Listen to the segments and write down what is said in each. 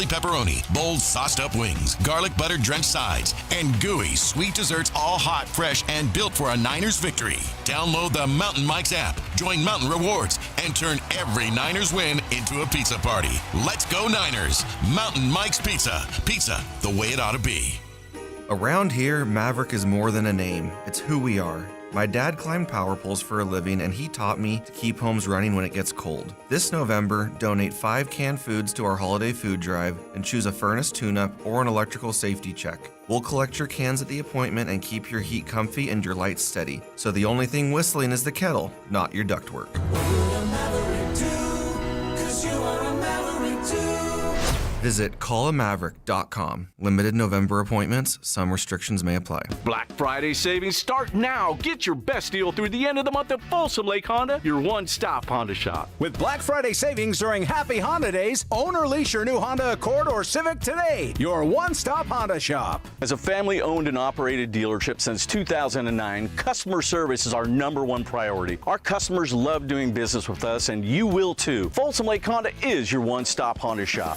pepperoni, bold sauced up wings, garlic butter drenched sides, and gooey sweet desserts, all hot, fresh, and built for a Niners victory. Download the Mountain Mike's app, join Mountain Rewards, and turn every Niners win into a pizza party. Let's go Niners! Mountain Mike's Pizza. Pizza the way it ought to be. Around here, Maverick is more than a name. It's who we are. My dad climbed power poles for a living, and he taught me to keep homes running when it gets cold. This November, donate 5 canned foods to our holiday food drive and choose a furnace tune-up or an electrical safety check. We'll collect your cans at the appointment and keep your heat comfy and your lights steady. So the only thing whistling is the kettle, not your ductwork. Visit callamaverick.com. Limited November appointments. Some restrictions may apply. Black Friday savings start now. Get your best deal through the end of the month at Folsom Lake Honda, your one-stop Honda shop. With Black Friday savings during Happy Honda Days, own or lease your new Honda Accord or Civic today. Your one-stop Honda shop. As a family-owned and operated dealership since 2009, customer service is our #1 priority. Our customers love doing business with us, and you will too. Folsom Lake Honda is your one-stop Honda shop.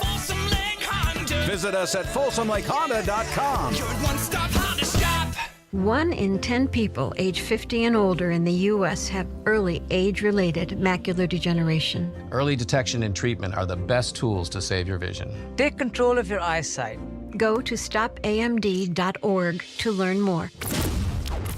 Visit us at folsomlakehonda.com. Your one-stop Honda shop. 1 in 10 people age 50 and older in the U.S. have early age-related macular degeneration. Early detection and treatment are the best tools to save your vision. Take control of your eyesight. Go to stopamd.org to learn more.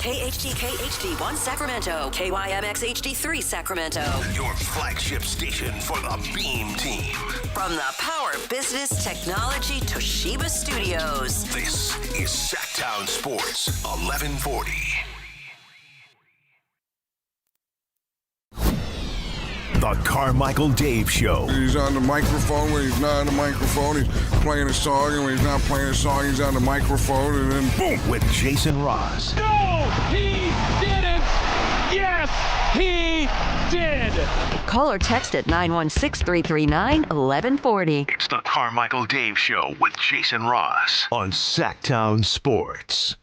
KHTK-HD1 Sacramento, KYMX HD3 Sacramento. Your flagship station for the Beam Team. From the Power Business Technology Toshiba Studios. This is Sactown Sports 1140. The Carmichael Dave Show. He's on the microphone when he's not on the microphone. He's playing a song, and when he's not playing a song, he's on the microphone, and then boom. With Jason Ross. No, he didn't. Yes, he did. Call or text at 916-339-1140. It's the Carmichael Dave Show with Jason Ross on Sactown Sports.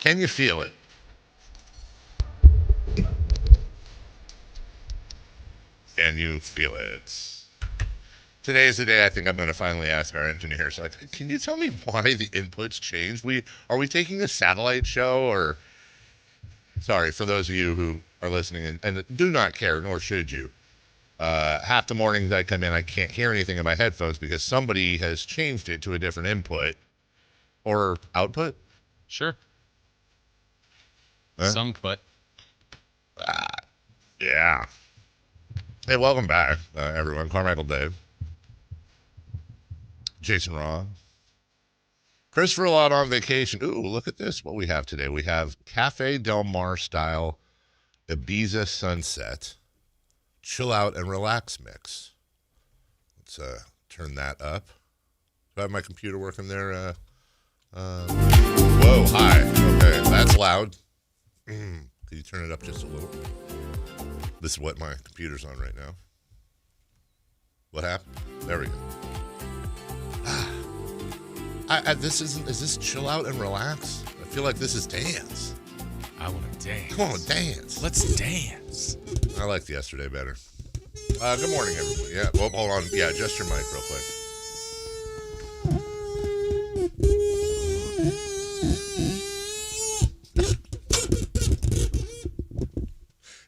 Can you feel it? Can you feel it? Today is the day I think I'm going to finally ask our engineers, like, can you tell me why the inputs changed? Are we taking a satellite show, or... Sorry, for those of you who are listening and do not care, nor should you. Half the mornings I come in, I can't hear anything in my headphones because somebody has changed it to a different input or output. Sure. Huh? Some, but. Yeah. Hey, welcome back, everyone. Carmichael Dave. Jason Ross. Christopher Lott on vacation. Ooh, look at this. What we have today. We have Cafe Del Mar style Ibiza sunset. Chill out and relax mix. Let's turn that up. Do I have my computer working there? Whoa, hi. Okay, that's loud. Can you turn it up just a little? This is what my computer's on right now. What happened? There we go. Is this chill out and relax? I feel like this is dance. I want to dance. Come on, dance. Let's dance. I liked yesterday better. Good morning, everybody. Yeah, well, hold on. Yeah, adjust your mic real quick.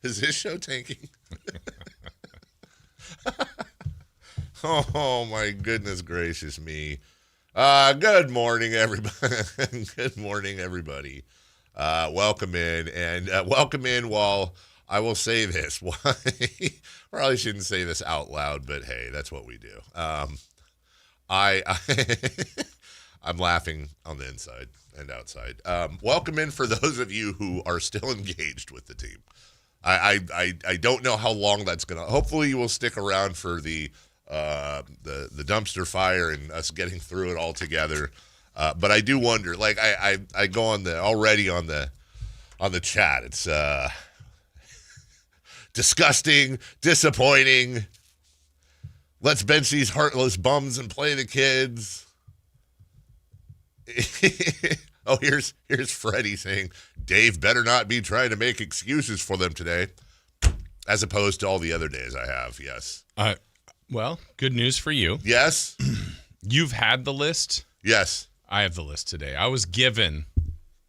Is this show tanking? Oh, my goodness gracious me. Good morning, everybody. Good morning, everybody. Welcome in, and welcome in while I will say this. Probably shouldn't say this out loud, but hey, that's what we do. I'm laughing on the inside and outside. Welcome in for those of you who are still engaged with the team. I don't know how long that's going to... Hopefully you will stick around for the the dumpster fire and us getting through it all together. But I do wonder, like I go on the chat. It's disgusting, disappointing. Let's bench these heartless bums and play the kids. Oh, here's Freddie saying, Dave better not be trying to make excuses for them today, as opposed to all the other days I have. Yes. Well, good news for you. Yes. You've had the list. Yes. I have the list today. I was given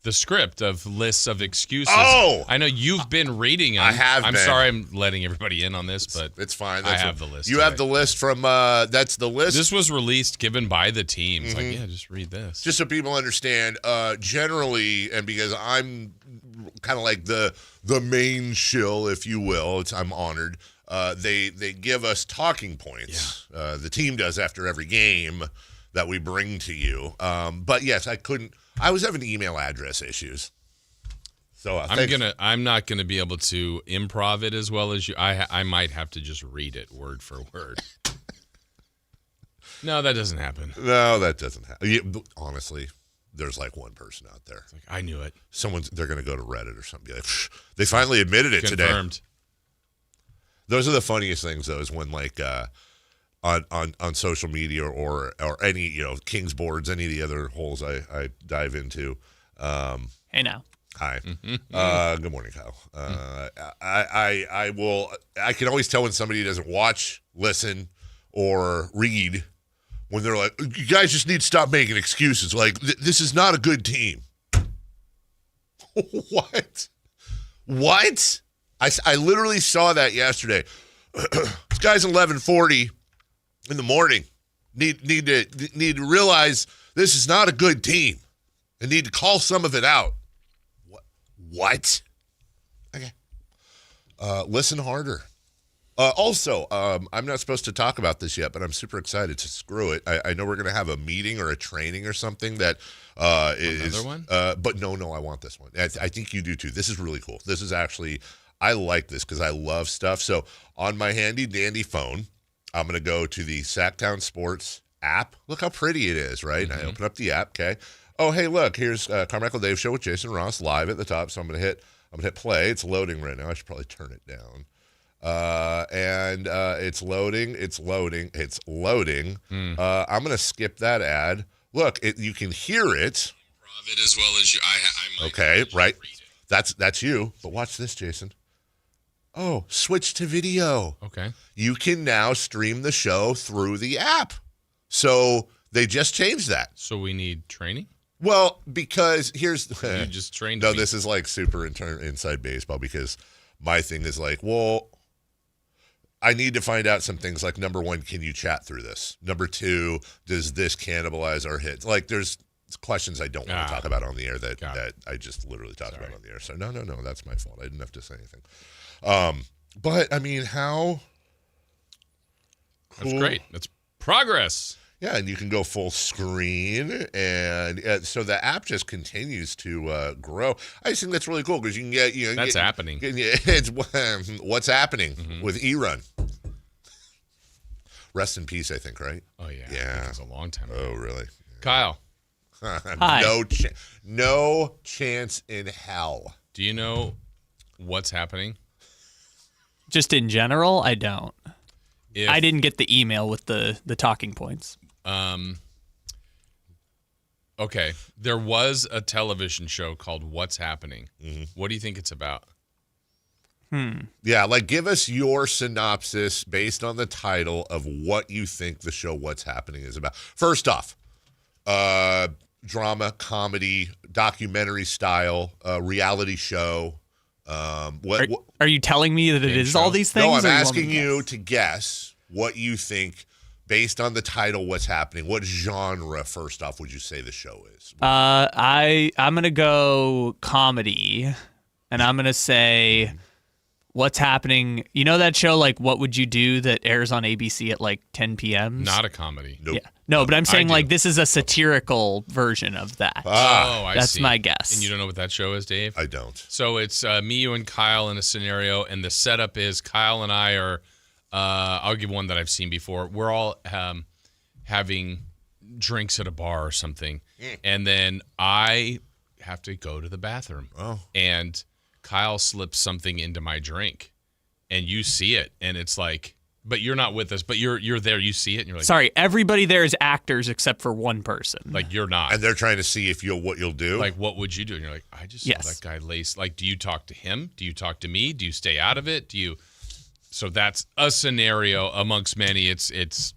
the script of lists of excuses. Oh! I know you've been reading them. I have I'm been. sorry I'm letting everybody in on this, but it's fine. I have the list. You today. have the list from, that's the list. This was released, given by the team. It's like, yeah, just read this. Just so people understand, generally, and because I'm kind of like the main shill, if you will, I'm honored. They give us talking points. Yeah. The team does after every game that we bring to you. But yes, I was having email address issues. So I'm not gonna be able to improv it as well as you. I might have to just read it word for word. No, that doesn't happen. No, that doesn't happen. Honestly, there's like one person out there. It's like, I knew it. They're gonna go to Reddit or something. Be like, they finally admitted it Confirmed. today. Those are the funniest things, though, is when like on social media or any Kings boards, any of the other holes I dive into. Hey now. Hi. Good morning, Kyle. I can always tell when somebody doesn't watch, listen, or read when they're like, you guys just need to stop making excuses. Like, this is not a good team. What? I literally saw that yesterday. This guy's 11:40 in the morning. Need to realize this is not a good team and need to call some of it out. What? Okay. Listen harder. Also, I'm not supposed to talk about this yet, but I'm super excited to screw it. I know we're going to have a meeting or a training or something that is... Another one? But no, I want this one. I think you do too. This is really cool. This is actually... I like this because I love stuff. So on my handy-dandy phone, I'm going to go to the Sactown Sports app. Look how pretty it is, right? Mm-hmm. I open up the app, okay? Oh, hey, look, here's Carmichael Dave Show with Jason Ross live at the top. So I'm going to hit play. It's loading right now. I should probably turn it down. And it's loading. I'm going to skip that ad. Look, you can hear it. Improv it as well as you. Okay, right. That's you. But watch this, Jason. Oh, switch to video. Okay. You can now stream the show through the app. So they just changed that. So we need training? Well, because here's... You just trained No, me. this is like super inside baseball because my thing is like, well, I need to find out some things like, number one, can you chat through this? Number two, does this cannibalize our hits? Like there's questions I don't want to talk about on the air that I just literally talked about on the air. So no, that's my fault. I didn't have to say anything. But I mean, how cool. That's great. That's progress. Yeah, and you can go full screen, and so the app just continues to grow. I just think that's really cool because you can get that's happening. It's what's happening with E-Run. Rest in peace, I think, right? Oh yeah, yeah, it's a long time ago. Oh really? Kyle, hi. No chance in hell. Do you know what's happening? Just in general, I don't. I didn't get the email with the talking points. Okay. There was a television show called What's Happening. Mm-hmm. What do you think it's about? Yeah, like give us your synopsis based on the title of what you think the show What's Happening is about. First off, drama, comedy, documentary style, reality show. Are you telling me that it is all these things? No, I'm asking you to guess what you think based on the title. What's happening? What genre, first off, would you say the show is? I'm gonna go comedy, and I'm gonna say what's happening. You know that show, like What Would You Do, that airs on ABC at like 10 p.m. Not a comedy. Nope. Yeah. No, but I'm saying like this is a satirical version of that. I That's see. my guess. And you don't know what that show is, Dave? I don't. So it's me, you, and Kyle in a scenario, and the setup is Kyle and I are I'll give one that I've seen before. We're all having drinks at a bar or something, and then I have to go to the bathroom. And Kyle slips something into my drink, and you see it, and it's like, but you're not with us, but you're there, you see it, and you're like, sorry, everybody there is actors except for one person. Like, you're not. And they're trying to see if what you'll do. Like, what would you do? And you're like, I just saw that guy lace. Like, do you talk to him? Do you talk to me? Do you stay out of it? So that's a scenario amongst many. It's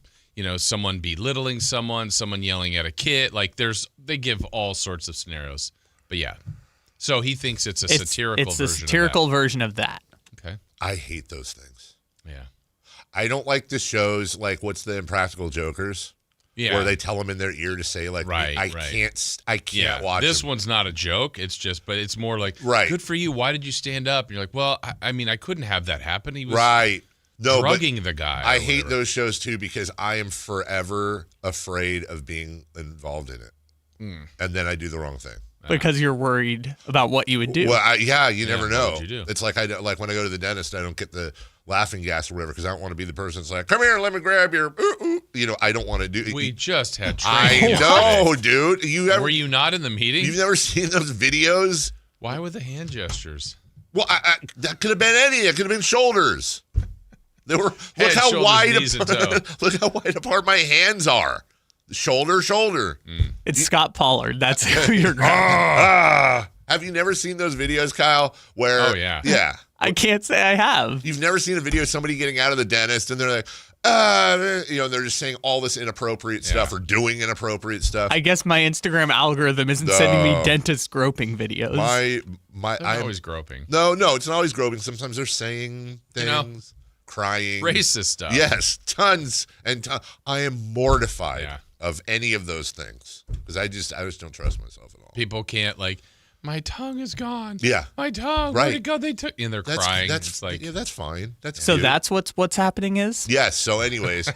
someone belittling someone yelling at a kid. Like, they give all sorts of scenarios. But yeah. So he thinks it's a satirical version of that. It's a satirical version of that. Okay. I hate those things. Yeah. I don't like the shows like what's the Impractical Jokers? Yeah. Where they tell them in their ear to say like, I can't watch this them. one's not a joke. It's just, but it's more like, right. Good for you. Why did you stand up? And you're like, well, I mean, I couldn't have that happen. He was drugging the guy. I hate those shows too because I am forever afraid of being involved in it. And then I do the wrong thing. Because you're worried about what you would do. Well, you never know. What would you do? It's like when I go to the dentist, I don't get the laughing gas or whatever because I don't want to be the person that's like, come here, let me grab your, I don't want to do. We just had training. I know, dude. Were you not in the meeting? You've never seen those videos? Why were the hand gestures? Well, that could have been any. It could have been shoulders. They were. Head, look how shoulders, wide apart my hands are. Shoulder. It's Scott Pollard. That's who you're grabbing. Have you never seen those videos, Kyle? Where? Oh yeah. Yeah. I can't say I have. You've never seen a video of somebody getting out of the dentist and they're like, they're just saying all this inappropriate stuff or doing inappropriate stuff. I guess my Instagram algorithm isn't sending me dentist groping videos. I'm always groping. No, it's not always groping. Sometimes they're saying things, crying, racist stuff. Yes, tons and tons. I am mortified of any of those things because I just don't trust myself at all. People can't my tongue is gone. Yeah, my tongue. Right. Where'd it go? They took, and they're crying. That's like, that's fine. So that's what's happening is. Yes. So, anyways,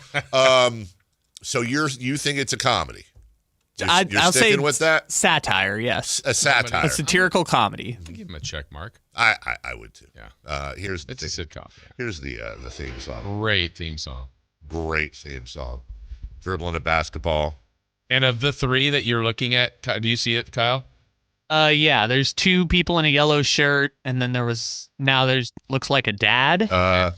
so you think it's a comedy? I'll sticking say with that satire. Yes, a satire, a satirical comedy. Give him a check mark. I would too. Yeah. It's a sitcom. Yeah. Here's the theme song. Great theme song. Great theme song. Dribbling a basketball. And of the three that you're looking at, do you see it, Kyle? Yeah, there's two people in a yellow shirt, and then looks like a dad.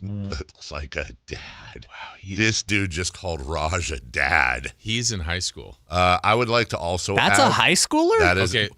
Looks like a dad. Wow, this dude just called Raj a dad. He's in high school. I would like to also That's a high schooler? That is, okay.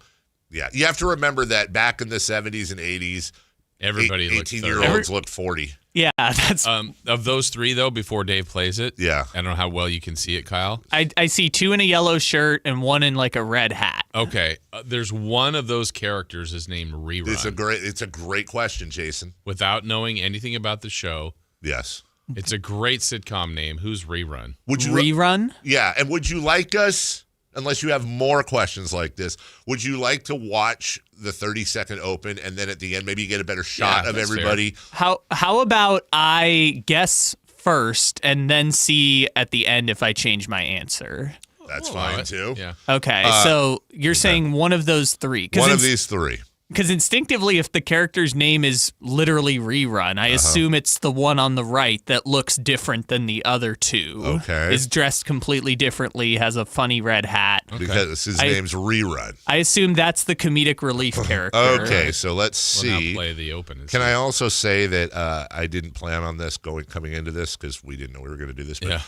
Yeah, you have to remember that back in the 70s and 80s, everybody 18-year-olds looked 40. Yeah, that's of those three though. Before Dave plays it, yeah, I don't know how well you can see it, Kyle. I see two in a yellow shirt and one in like a red hat. Okay, there's one of those characters is named Rerun. It's a great question, Jason. Without knowing anything about the show, yes, it's a great sitcom name. Who's Rerun? Would you Rerun? Yeah, and would you like us? Unless you have more questions like this, would you like to watch the 30-second open and then at the end maybe you get a better shot of everybody? Fair. How about I guess first and then see at the end if I change my answer? That's fine too. Yeah. Okay, so you're saying one of those three. One of these three. Because instinctively, if the character's name is literally Rerun, I assume it's the one on the right that looks different than the other two. Okay. Is dressed completely differently, has a funny red hat. Okay. Because his name's Rerun. I assume that's the comedic relief character. Okay, so let's see. We'll now play the open. Can I also say that I didn't plan on this coming into this because we didn't know we were going to do this. But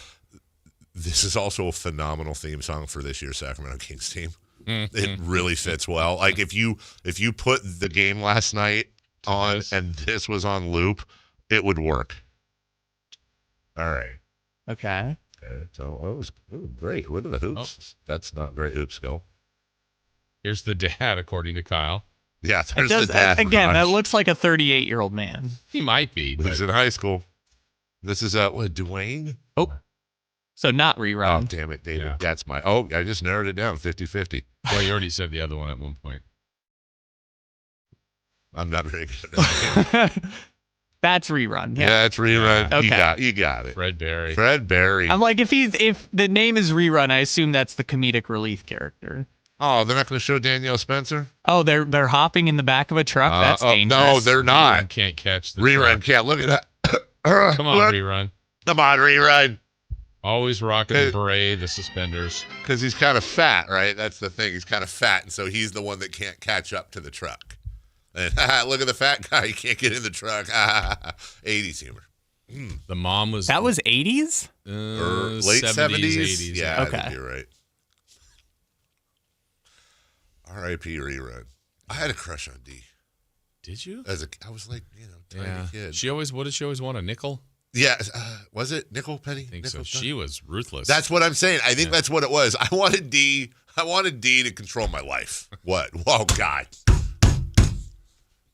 this is also a phenomenal theme song for this year's Sacramento Kings team. It really fits well. Like if you put the game last night on and this was on loop, it would work. All right. Okay. So it was great. What are the hoops? That's not great hoop skill. Here's the dad, according to Kyle. Yeah, there's the dad. Again, that looks like a 38-year-old man. He might be. Who's in high school. This is Dwayne? Oh. So not Rerun. Oh, damn it, David. Yeah. That's I just narrowed it down 50-50. Well, you already said the other one at one point. I'm not very good at that. That's Rerun. Yeah, that's Rerun. Okay. You got it. Fred Berry. I'm like, if the name is Rerun, I assume that's the comedic relief character. Oh, they're not going to show Danielle Spencer? Oh, they're hopping in the back of a truck? That's dangerous. No, they're not. Rerun can't catch the Rerun truck. can't. Look at that. Come on, look. Rerun. Come on, rerun. Always rocking the beret, the suspenders. Because he's kind of fat, right? That's the thing. He's kind of fat, and so he's the one that can't catch up to the truck. And look at the fat guy. He can't get in the truck. 80s humor. The mom was... That was 80s? Late 70s? 80s. Yeah, okay. I think you're right. R.I.P. rerun. I had a crush on D. Did you? I was like, tiny kid. What did she always want, a nickel? Yeah, was it nickel penny? I think nickel so. She was ruthless. That's what I'm saying. I think that's what it was. I wanted D to control my life. What? Oh God.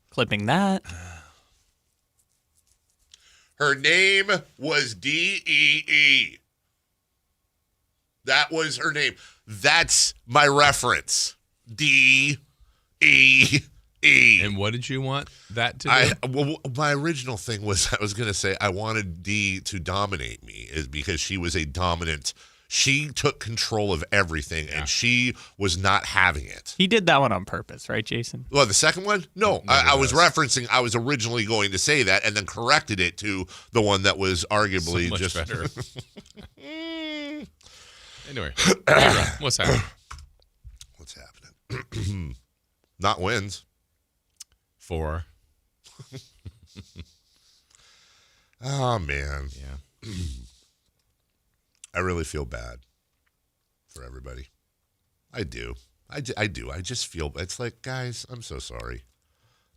Clipping that. Her name was D-E-E. That was her name. That's my reference. D-E-E. And what did you want that to do? Well, my original thing was I was going to say I wanted D to dominate me is because she was a dominant. She took control of everything, and she was not having it. He did that one on purpose, right, Jason? Well, the second one? No, I was referencing, I was originally going to say that and then corrected it to the one that was arguably so much just better. Anyway, what's happening? What's happening? Not wins. 4. Oh, man. Yeah. I really feel bad for everybody. I do. I do. I just feel, it's like, guys, I'm so sorry.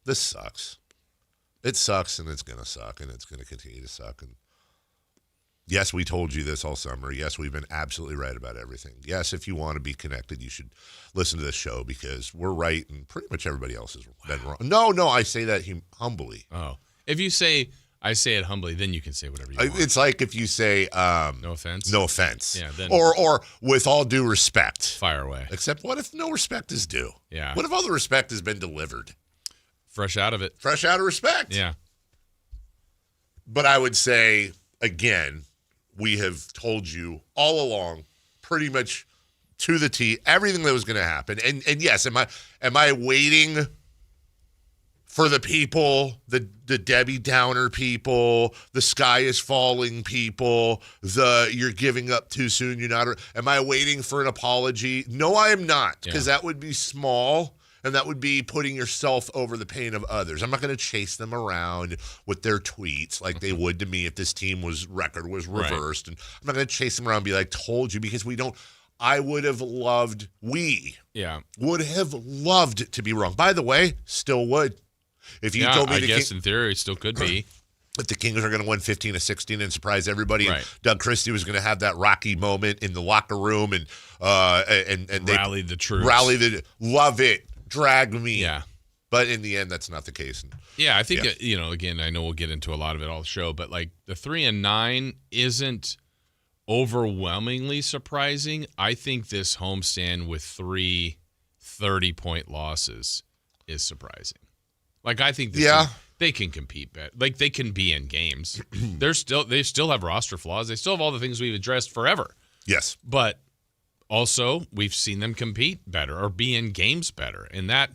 This sucks. It sucks, and it's going to suck, and it's going to continue to suck. And yes, we told you this all summer. Yes, we've been absolutely right about everything. Yes, if you want to be connected, you should listen to this show because we're right, and pretty much everybody else has been wrong. No, I say that humbly. Oh. If you say, I say it humbly, then you can say whatever you want. It's like if you say, no offense. No offense. Yeah. Then or with all due respect. Fire away. Except what if no respect is due? Yeah. What if all the respect has been delivered? Fresh out of it. Fresh out of respect. Yeah. But I would say, again, we have told you all along, pretty much to the T, everything that was going to happen. And yes, am I waiting for the people, the Debbie Downer people, the sky is falling people, the you're giving up too soon, you're not? Am I waiting for an apology? No, I am not, because that would be small. And that would be putting yourself over the pain of others. I'm not going to chase them around with their tweets like they would to me if this team record was reversed. Right. And I'm not going to chase them around and be like, told you, because we don't. I would have loved, would have loved to be wrong. By the way, still would. If you told me I guess in theory it still could be. If the Kings are going to win 15-16 and surprise everybody, and Doug Christie was going to have that rocky moment in the locker room and they rally the troops. Love it. Drag me. Yeah. But in the end, that's not the case. Yeah, I think, again, I know we'll get into a lot of it all the show, but like the 3-9 isn't overwhelmingly surprising. I think this homestand with 3 30-point losses is surprising. Like, I think they can compete better. Like, they can be in games. They still have roster flaws. They still have all the things we've addressed forever. Yes. But also, we've seen them compete better or be in games better. And that,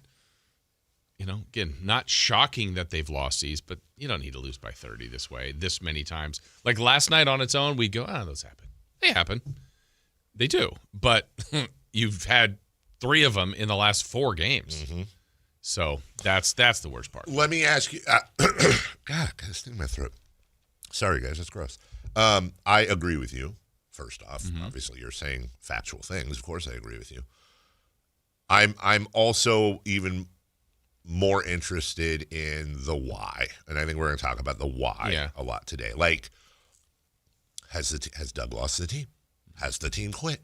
again, not shocking that they've lost these, but you don't need to lose by 30 this way, this many times. Like last night on its own, we go, those happen. They happen. They do. But you've had 3 of them in the last 4 games. Mm-hmm. So that's the worst part. Let me ask you. God, got this thing in my throat. Sorry, guys. That's gross. I agree with you. First off, obviously you're saying factual things. Of course I agree with you. I'm also even more interested in the why. And I think we're going to talk about the why a lot today. Like, has Doug lost the team? Has the team quit?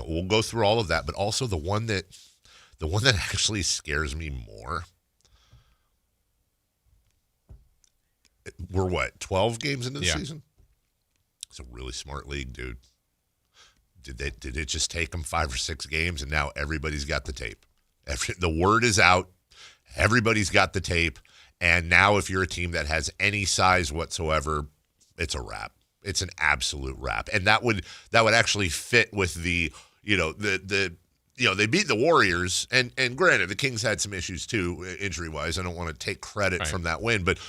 We'll go through all of that, but also the one that actually scares me more. We're 12 games into the season? It's a really smart league, dude. Did it just take them 5 or 6 games, and now everybody's got the tape? The word is out. Everybody's got the tape, and now if you're a team that has any size whatsoever, it's a wrap. It's an absolute wrap, and that would actually fit with the they beat the Warriors, and granted the Kings had some issues too injury wise. I don't want to take credit from that win, but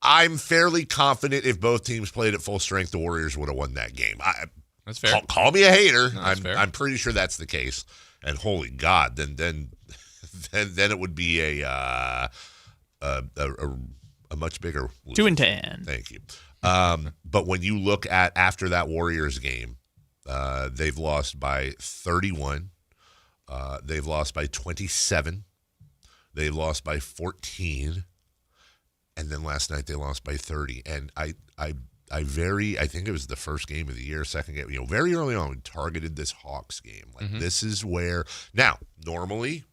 I'm fairly confident if both teams played at full strength, the Warriors would have won that game. That's fair. Call me a hater. No, I'm pretty sure that's the case. And holy God, then it would be a much bigger 2-10. Thank you. But when you look at after that Warriors game, they've lost by 31. They've lost by 27. They lost by 14. And then last night they lost by 30. And I think it was the first game of the year, second game, very early on, we targeted this Hawks game. Like, this is where, now, normally,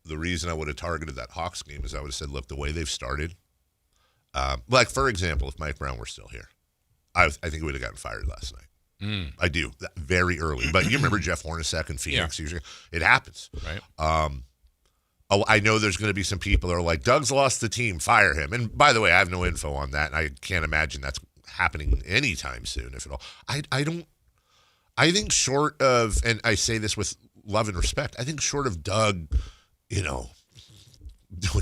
the reason I would have targeted that Hawks game is I would have said, look, the way they've started, like, for example, if Mike Brown were still here, I think he would have gotten fired last night. I do, very early. But you remember Jeff Hornacek in Phoenix? Yeah. It happens. Right. I know there's going to be some people that are like, Doug's lost the team, fire him. And by the way, I have no info on that, and I can't imagine that's happening anytime soon, if at all. I think short of, and I say this with love and respect, I think short of Doug, doing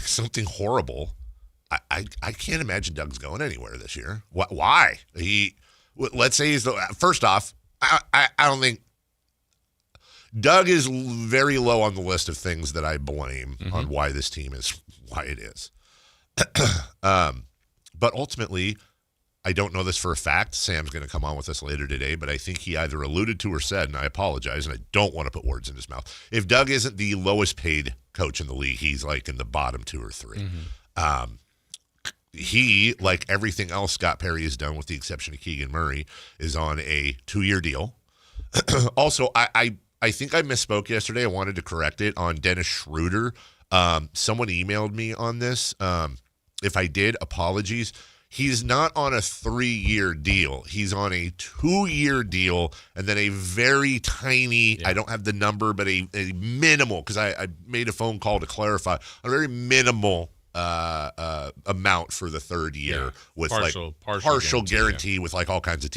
something horrible, I can't imagine Doug's going anywhere this year. Why? Let's say first off, I don't think Doug is very low on the list of things that I blame on why this team is why it is. But ultimately, I don't know this for a fact. Sam's going to come on with us later today, but I think he either alluded to or said, and I apologize, and I don't want to put words in his mouth. If Doug isn't the lowest paid coach in the league, he's like in the bottom 2 or 3. He, like everything else Scott Perry has done with the exception of Keegan Murray, is on a 2-year deal. Also, I think I misspoke yesterday. I wanted to correct it on Dennis Schroeder. Someone emailed me on this. If I did, apologies. He's not on a 3-year deal. He's on a 2-year deal, and then a very tiny, I don't have the number, but a minimal, because I made a phone call to clarify, a very minimal amount for the 3rd year with partial guarantee with like all kinds of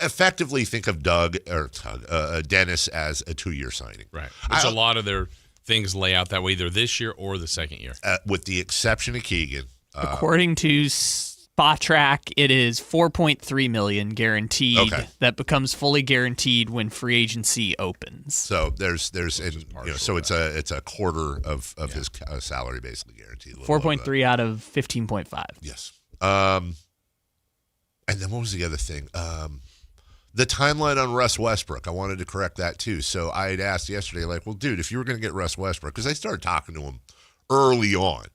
effectively think of Dennis as a 2-year signing. Right. Which a lot of their things lay out that way, either this year or the second year. With the exception of Keegan. According to Spotrac, it is $4.3 million guaranteed. Okay. That becomes fully guaranteed when free agency opens. So so it's a quarter of his salary basically guaranteed. 4.3 out of 15.5. Yes. And then what was the other thing? The timeline on Russ Westbrook. I wanted to correct that too. So I had asked yesterday, like, well, dude, if you were going to get Russ Westbrook, because I started talking to him early on.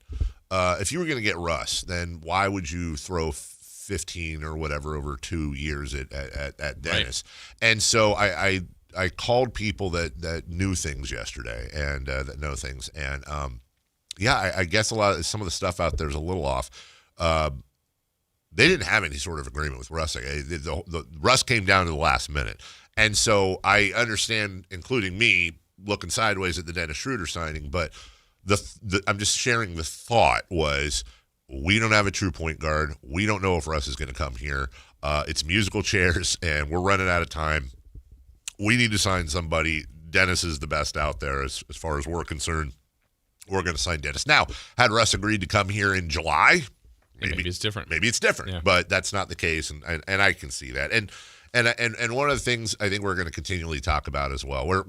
If you were going to get Russ, then why would you throw 15 or whatever over 2 years at Dennis? Right. And so I called people that knew things yesterday and that know things. And, I guess some of the stuff out there is a little off. They didn't have any sort of agreement with Russ. The Russ came down to the last minute. And so I understand, including me, looking sideways at the Dennis Schroeder signing, but I'm just sharing the thought was we don't have a true point guard. We don't know if Russ is going to come here. It's musical chairs, and we're running out of time. We need to sign somebody. Dennis is the best out there as far as we're concerned. We're going to sign Dennis. Now, had Russ agreed to come here in July, maybe it's different. Maybe it's different, but that's not the case, and I can see that. And one of the things I think we're going to continually talk about as well.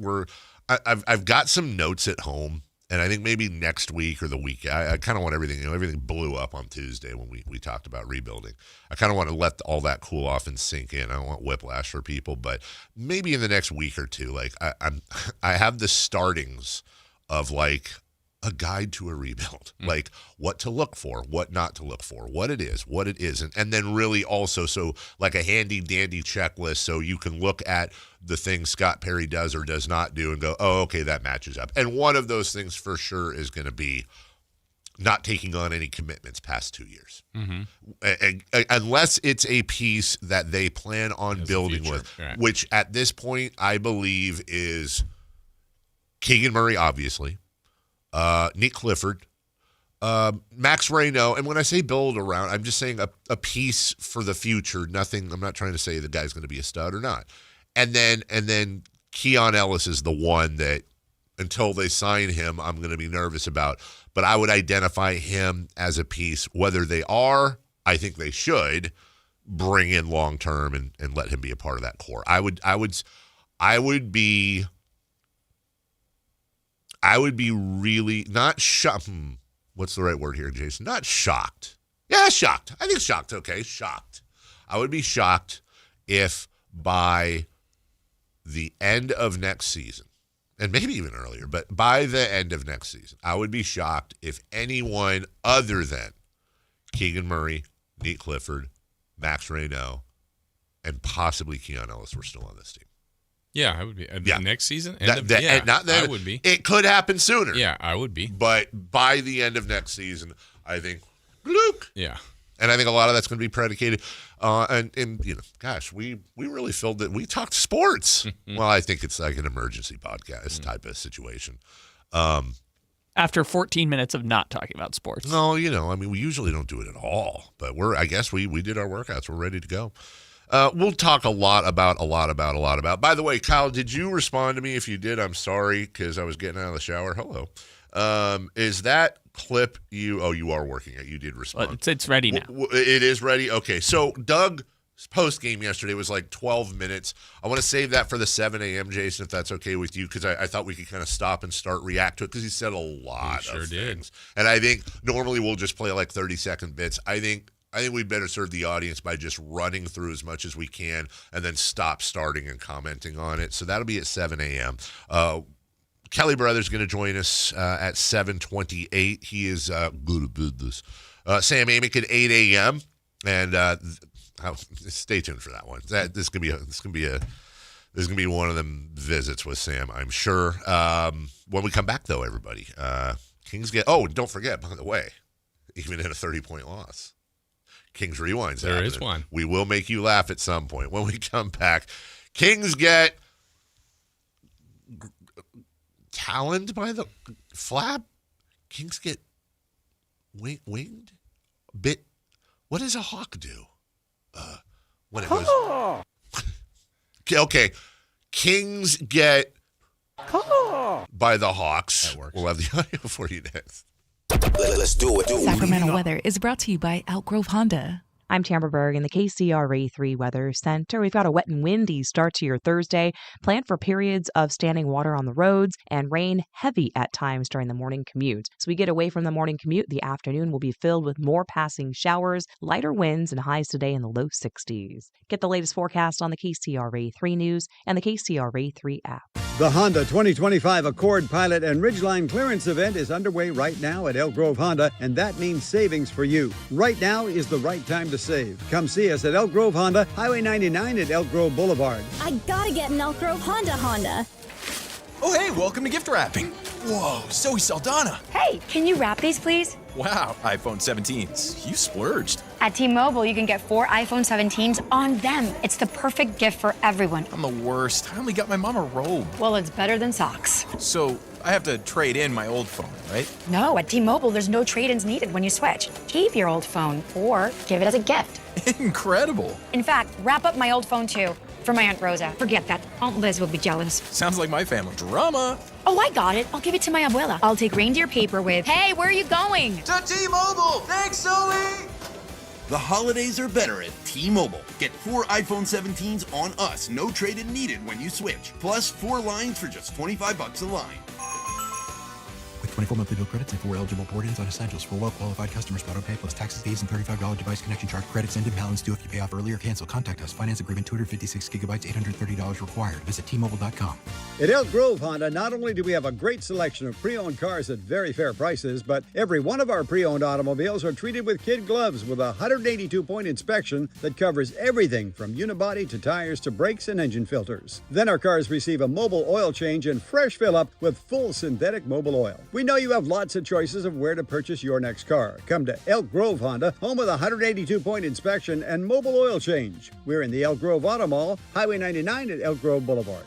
I've got some notes at home. And I think maybe next week or the week, I kind of want everything, everything blew up on Tuesday when we talked about rebuilding. I kind of want to let all that cool off and sink in. I don't want whiplash for people, but maybe in the next week or two, like I have the startings of like a guide to a rebuild, like what to look for, what not to look for, what it is, what it isn't. And then really also, so like a handy dandy checklist so you can look at the things Scott Perry does or does not do and go, oh, okay, that matches up. And one of those things for sure is going to be not taking on any commitments past 2 years. Unless it's a piece that they plan on building with, right, which at this point I believe is Keegan Murray, obviously, Nick Clifford, Max Reno, and when I say build around, I'm just saying a piece for the future. Nothing. I'm not trying to say the guy's going to be a stud or not. And then Keon Ellis is the one that until they sign him, I'm going to be nervous about. But I would identify him as a piece, whether they are, I think they should bring in long term and let him be a part of that core. I would be really not shocked. What's the right word here, Jason? Not shocked. Yeah, shocked. I think shocked. Okay, shocked. I would be shocked if by the end of next season, and maybe even earlier, but by the end of next season, I would be shocked if anyone other than Keegan Murray, Nate Clifford, Max Reynaud, and possibly Keon Ellis were still on this team. Yeah, I would be. Next season? Not then. I would be. It could happen sooner. Yeah, I would be. But by the end of next season, I think, Luke. Yeah. And I think a lot of that's going to be predicated. And you know, gosh, we really filled it. We talked sports. Well, I think it's like an emergency podcast type of situation. After 14 minutes of not talking about sports. No, you know, I mean, we usually don't do it at all. But I guess we did our workouts. We're ready to go. We'll talk a lot about. By the way, Kyle, did you respond to me? If you did, I'm sorry because I was getting out of the shower. Hello. Is that clip you? Oh, you are working it. You did respond. It's ready now. It is ready. Okay. So Doug's post game yesterday was like 12 minutes. I want to save that for the 7 a.m. Jason, if that's okay with you, because I thought we could kind of stop and start react to it because he said a lot of things. And I think normally we'll just play like 30-second bits. I think we'd better serve the audience by just running through as much as we can and then starting and commenting on it. So that'll be at 7 a.m. Kelly Brothers going to join us at 7:28. He is good at business. Sam Amick at 8 a.m. And stay tuned for that one. This is gonna be one of them visits with Sam, I'm sure. When we come back, though, everybody, Kings get. Oh, don't forget, by the way, even in a 30-point loss, Kings Rewind's there happening. Is one. We will make you laugh at some point. When we come back, Kings get taloned by the flap. Kings get winged. Bit. What does a hawk do? When it goes. Okay. Kings get by the Hawks. That works. We'll have the audio for you next. Let's do it. Sacramento weather is brought to you by Elk Grove Honda. I'm Tamara Berg in the KCRA3 Weather Center. We've got a wet and windy start to your Thursday. Plan for periods of standing water on the roads and rain heavy at times during the morning commute. So we get away from the morning commute. The afternoon will be filled with more passing showers, lighter winds, and highs today in the low 60s. Get the latest forecast on the KCRA3 News and the KCRA3 app. The Honda 2025 Accord Pilot and Ridgeline Clearance Event is underway right now at Elk Grove Honda, and that means savings for you. Right now is the right time to save. Come see us at Elk Grove Honda, Highway 99 at Elk Grove Boulevard. I gotta get an Elk Grove Honda. Oh, hey, welcome to gift wrapping. Whoa, Zoe Saldana. Hey, can you wrap these, please? Wow, iPhone 17s. You splurged. At T-Mobile, you can get 4 iPhone 17s on them. It's the perfect gift for everyone. I'm the worst. I only got my mom a robe. Well, it's better than socks. So I have to trade in my old phone, right? No, at T-Mobile, there's no trade-ins needed when you switch. Keep your old phone or give it as a gift. Incredible. In fact, wrap up my old phone, too. For my Aunt Rosa. Forget that. Aunt Liz will be jealous. Sounds like my family. Drama. Oh, I got it. I'll give it to my abuela. I'll take reindeer paper with, hey, where are you going? To T-Mobile. Thanks, Zoe. The holidays are better at T-Mobile. Get 4 iPhone 17s on us. No trade-in needed when you switch. Plus 4 lines for just $25 a line. With 24 monthly bill credits and 4 eligible port-ins on essentials for well-qualified customers. Auto pay plus taxes, fees, and $35 device connection charge. Credits end in balance due if you pay off early or cancel. Contact us. Finance agreement 256 gigabytes, $830 required. Visit T-Mobile.com. At Elk Grove Honda, not only do we have a great selection of pre-owned cars at very fair prices, but every one of our pre-owned automobiles are treated with kid gloves with a 182-point inspection that covers everything from unibody to tires to brakes and engine filters. Then our cars receive a mobile oil change and fresh fill-up with full synthetic mobile oil. We know you have lots of choices of where to purchase your next car. Come to Elk Grove Honda, home of the 182-point inspection and mobile oil change. We're in the Elk Grove Auto Mall, Highway 99 at Elk Grove Boulevard.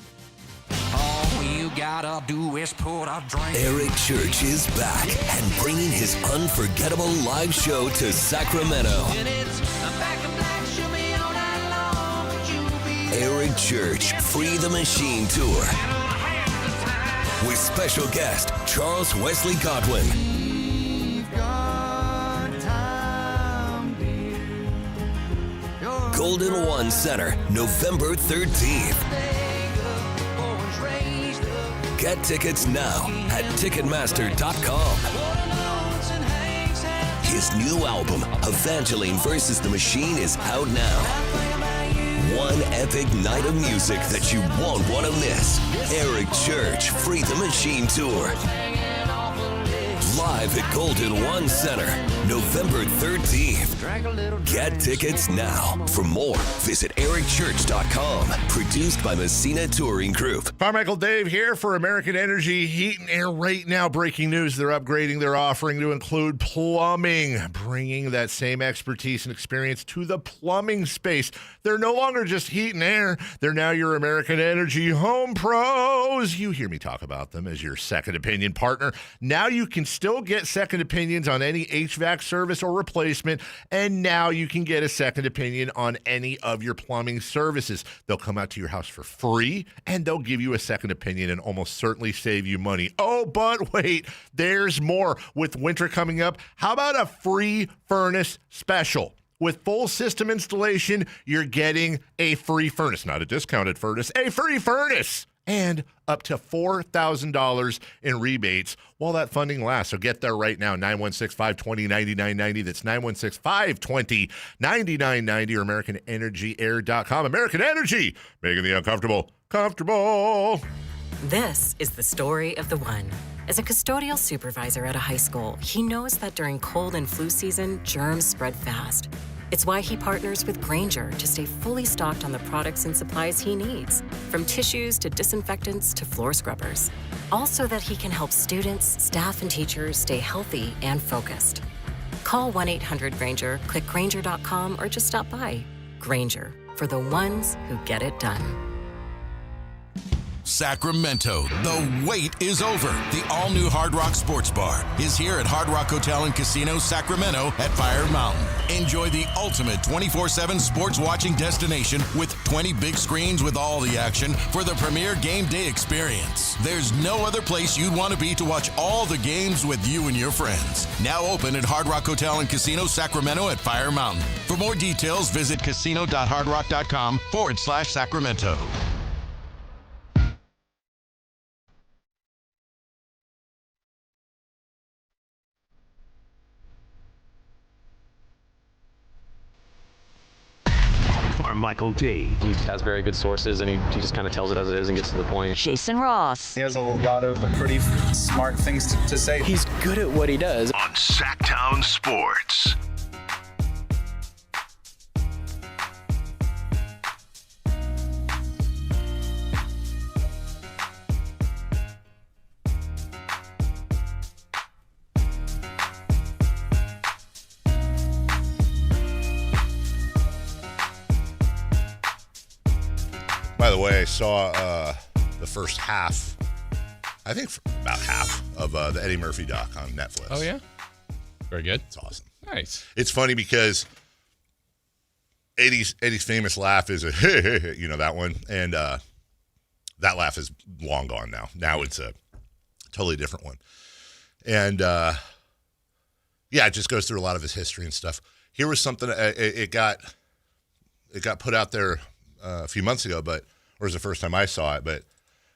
All you gotta do is put a drink. Eric Church is back and bringing his unforgettable live show to Sacramento. Eric Church Free the Machine Tour. with special guest Charles Wesley Godwin. Golden One Center, November 13th. Get tickets now at Ticketmaster.com. His new album, Evangeline vs. the Machine, is out now. One epic night of music that you won't want to miss. Eric Church, Free the Machine Tour. Live at Golden One Center, November 13th. Get tickets now. For more, visit ericchurch.com. Produced by Messina Touring Group. Carmichael Dave here for American Energy Heat and Air. Right now, breaking news, they're upgrading their offering to include plumbing, bringing that same expertise and experience to the plumbing space. They're no longer just heat and air. They're now your American Energy home pros. You hear me talk about them as your second opinion partner. Now you can still get second opinions on any HVAC service or replacement, and now you can get a second opinion on any of your plumbing services. They'll come out to your house for free, and they'll give you a second opinion and almost certainly save you money. Oh, but wait, there's more. With winter coming up, how about a free furnace special? With full system installation, you're getting a free furnace, not a discounted furnace, a free furnace, and up to $4,000 in rebates while that funding lasts. So get there right now, 916-520-9990. That's 916-520-9990 or AmericanEnergyAir.com. American Energy, making the uncomfortable comfortable. This is the story of the one. As a custodial supervisor at a high school, he knows that during cold and flu season, germs spread fast. It's why he partners with Grainger to stay fully stocked on the products and supplies he needs, from tissues to disinfectants to floor scrubbers. All so that he can help students, staff, and teachers stay healthy and focused. Call 1-800-GRAINGER, click Grainger.com, or just stop by. Grainger, for the ones who get it done. Sacramento, the wait is over. The all-new Hard Rock Sports Bar is here at Hard Rock Hotel and Casino, Sacramento at Fire Mountain. Enjoy the ultimate 24/7 sports watching destination with 20 big screens with all the action for the premier game day experience. There's no other place you'd want to be to watch all the games with you and your friends. Now open at Hard Rock Hotel and Casino, Sacramento at Fire Mountain. For more details, visit casino.hardrock.com/Sacramento. Carmichael D. He has very good sources, and he just kind of tells it as it is and gets to the point. Jason Ross. He has a lot of pretty smart things to say. He's good at what he does. On Sactown Sports. By the way, I saw the first half, I think about half of the Eddie Murphy doc on Netflix. Oh, yeah? Very good. It's awesome. Nice. It's funny because Eddie's famous laugh is a, you know, that one. And that laugh is long gone now. Now it's a totally different one. And, yeah, it just goes through a lot of his history and stuff. Here was something, it got put out there a few months ago, or it was the first time I saw it, but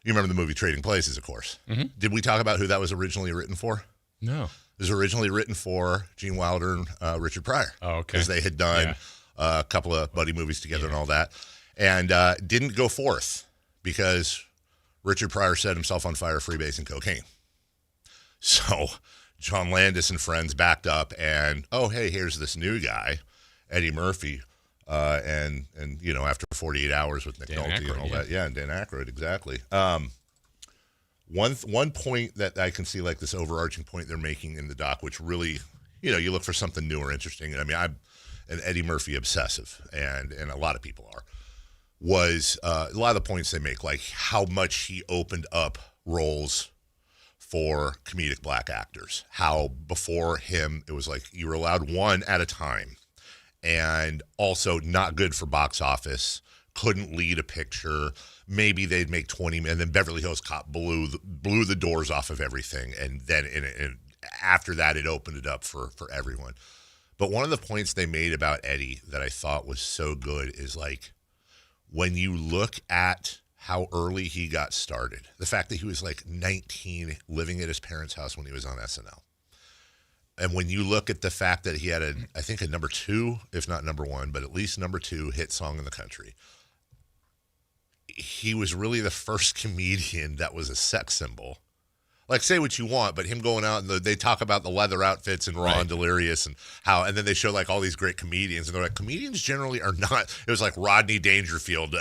you remember the movie Trading Places, of course. Mm-hmm. Did we talk about who that was originally written for? No. It was originally written for Gene Wilder and Richard Pryor. Oh, okay. Because they had done a couple of buddy movies together and all that. And didn't go forth because Richard Pryor set himself on fire freebasing cocaine. So John Landis and friends backed up and, oh, hey, here's this new guy, Eddie Murphy. And you know, after 48 hours with Nick Nolte and all that. Yeah, and Dan Aykroyd, exactly. One point that I can see, like this overarching point they're making in the doc, which really, you know, you look for something new or interesting. And I mean, I'm an Eddie Murphy obsessive, and a lot of people are, was a lot of the points they make, like how much he opened up roles for comedic black actors. How before him, it was like you were allowed one at a time. And also not good for box office, couldn't lead a picture. Maybe they'd make 20, and then Beverly Hills Cop blew the doors off of everything, and then after that, it opened it up for everyone. But one of the points they made about Eddie that I thought was so good is like, when you look at how early he got started, the fact that he was like 19, living at his parents' house when he was on SNL. And when you look at the fact that he had I think a number 2, if not number 1, but at least number 2 hit song in the country. He was really the first comedian that was a sex symbol. Like, say what you want, but him going out and they talk about the leather outfits and Raw and Delirious and then they show like all these great comedians, and they're like, comedians generally are not. It was like Rodney Dangerfield,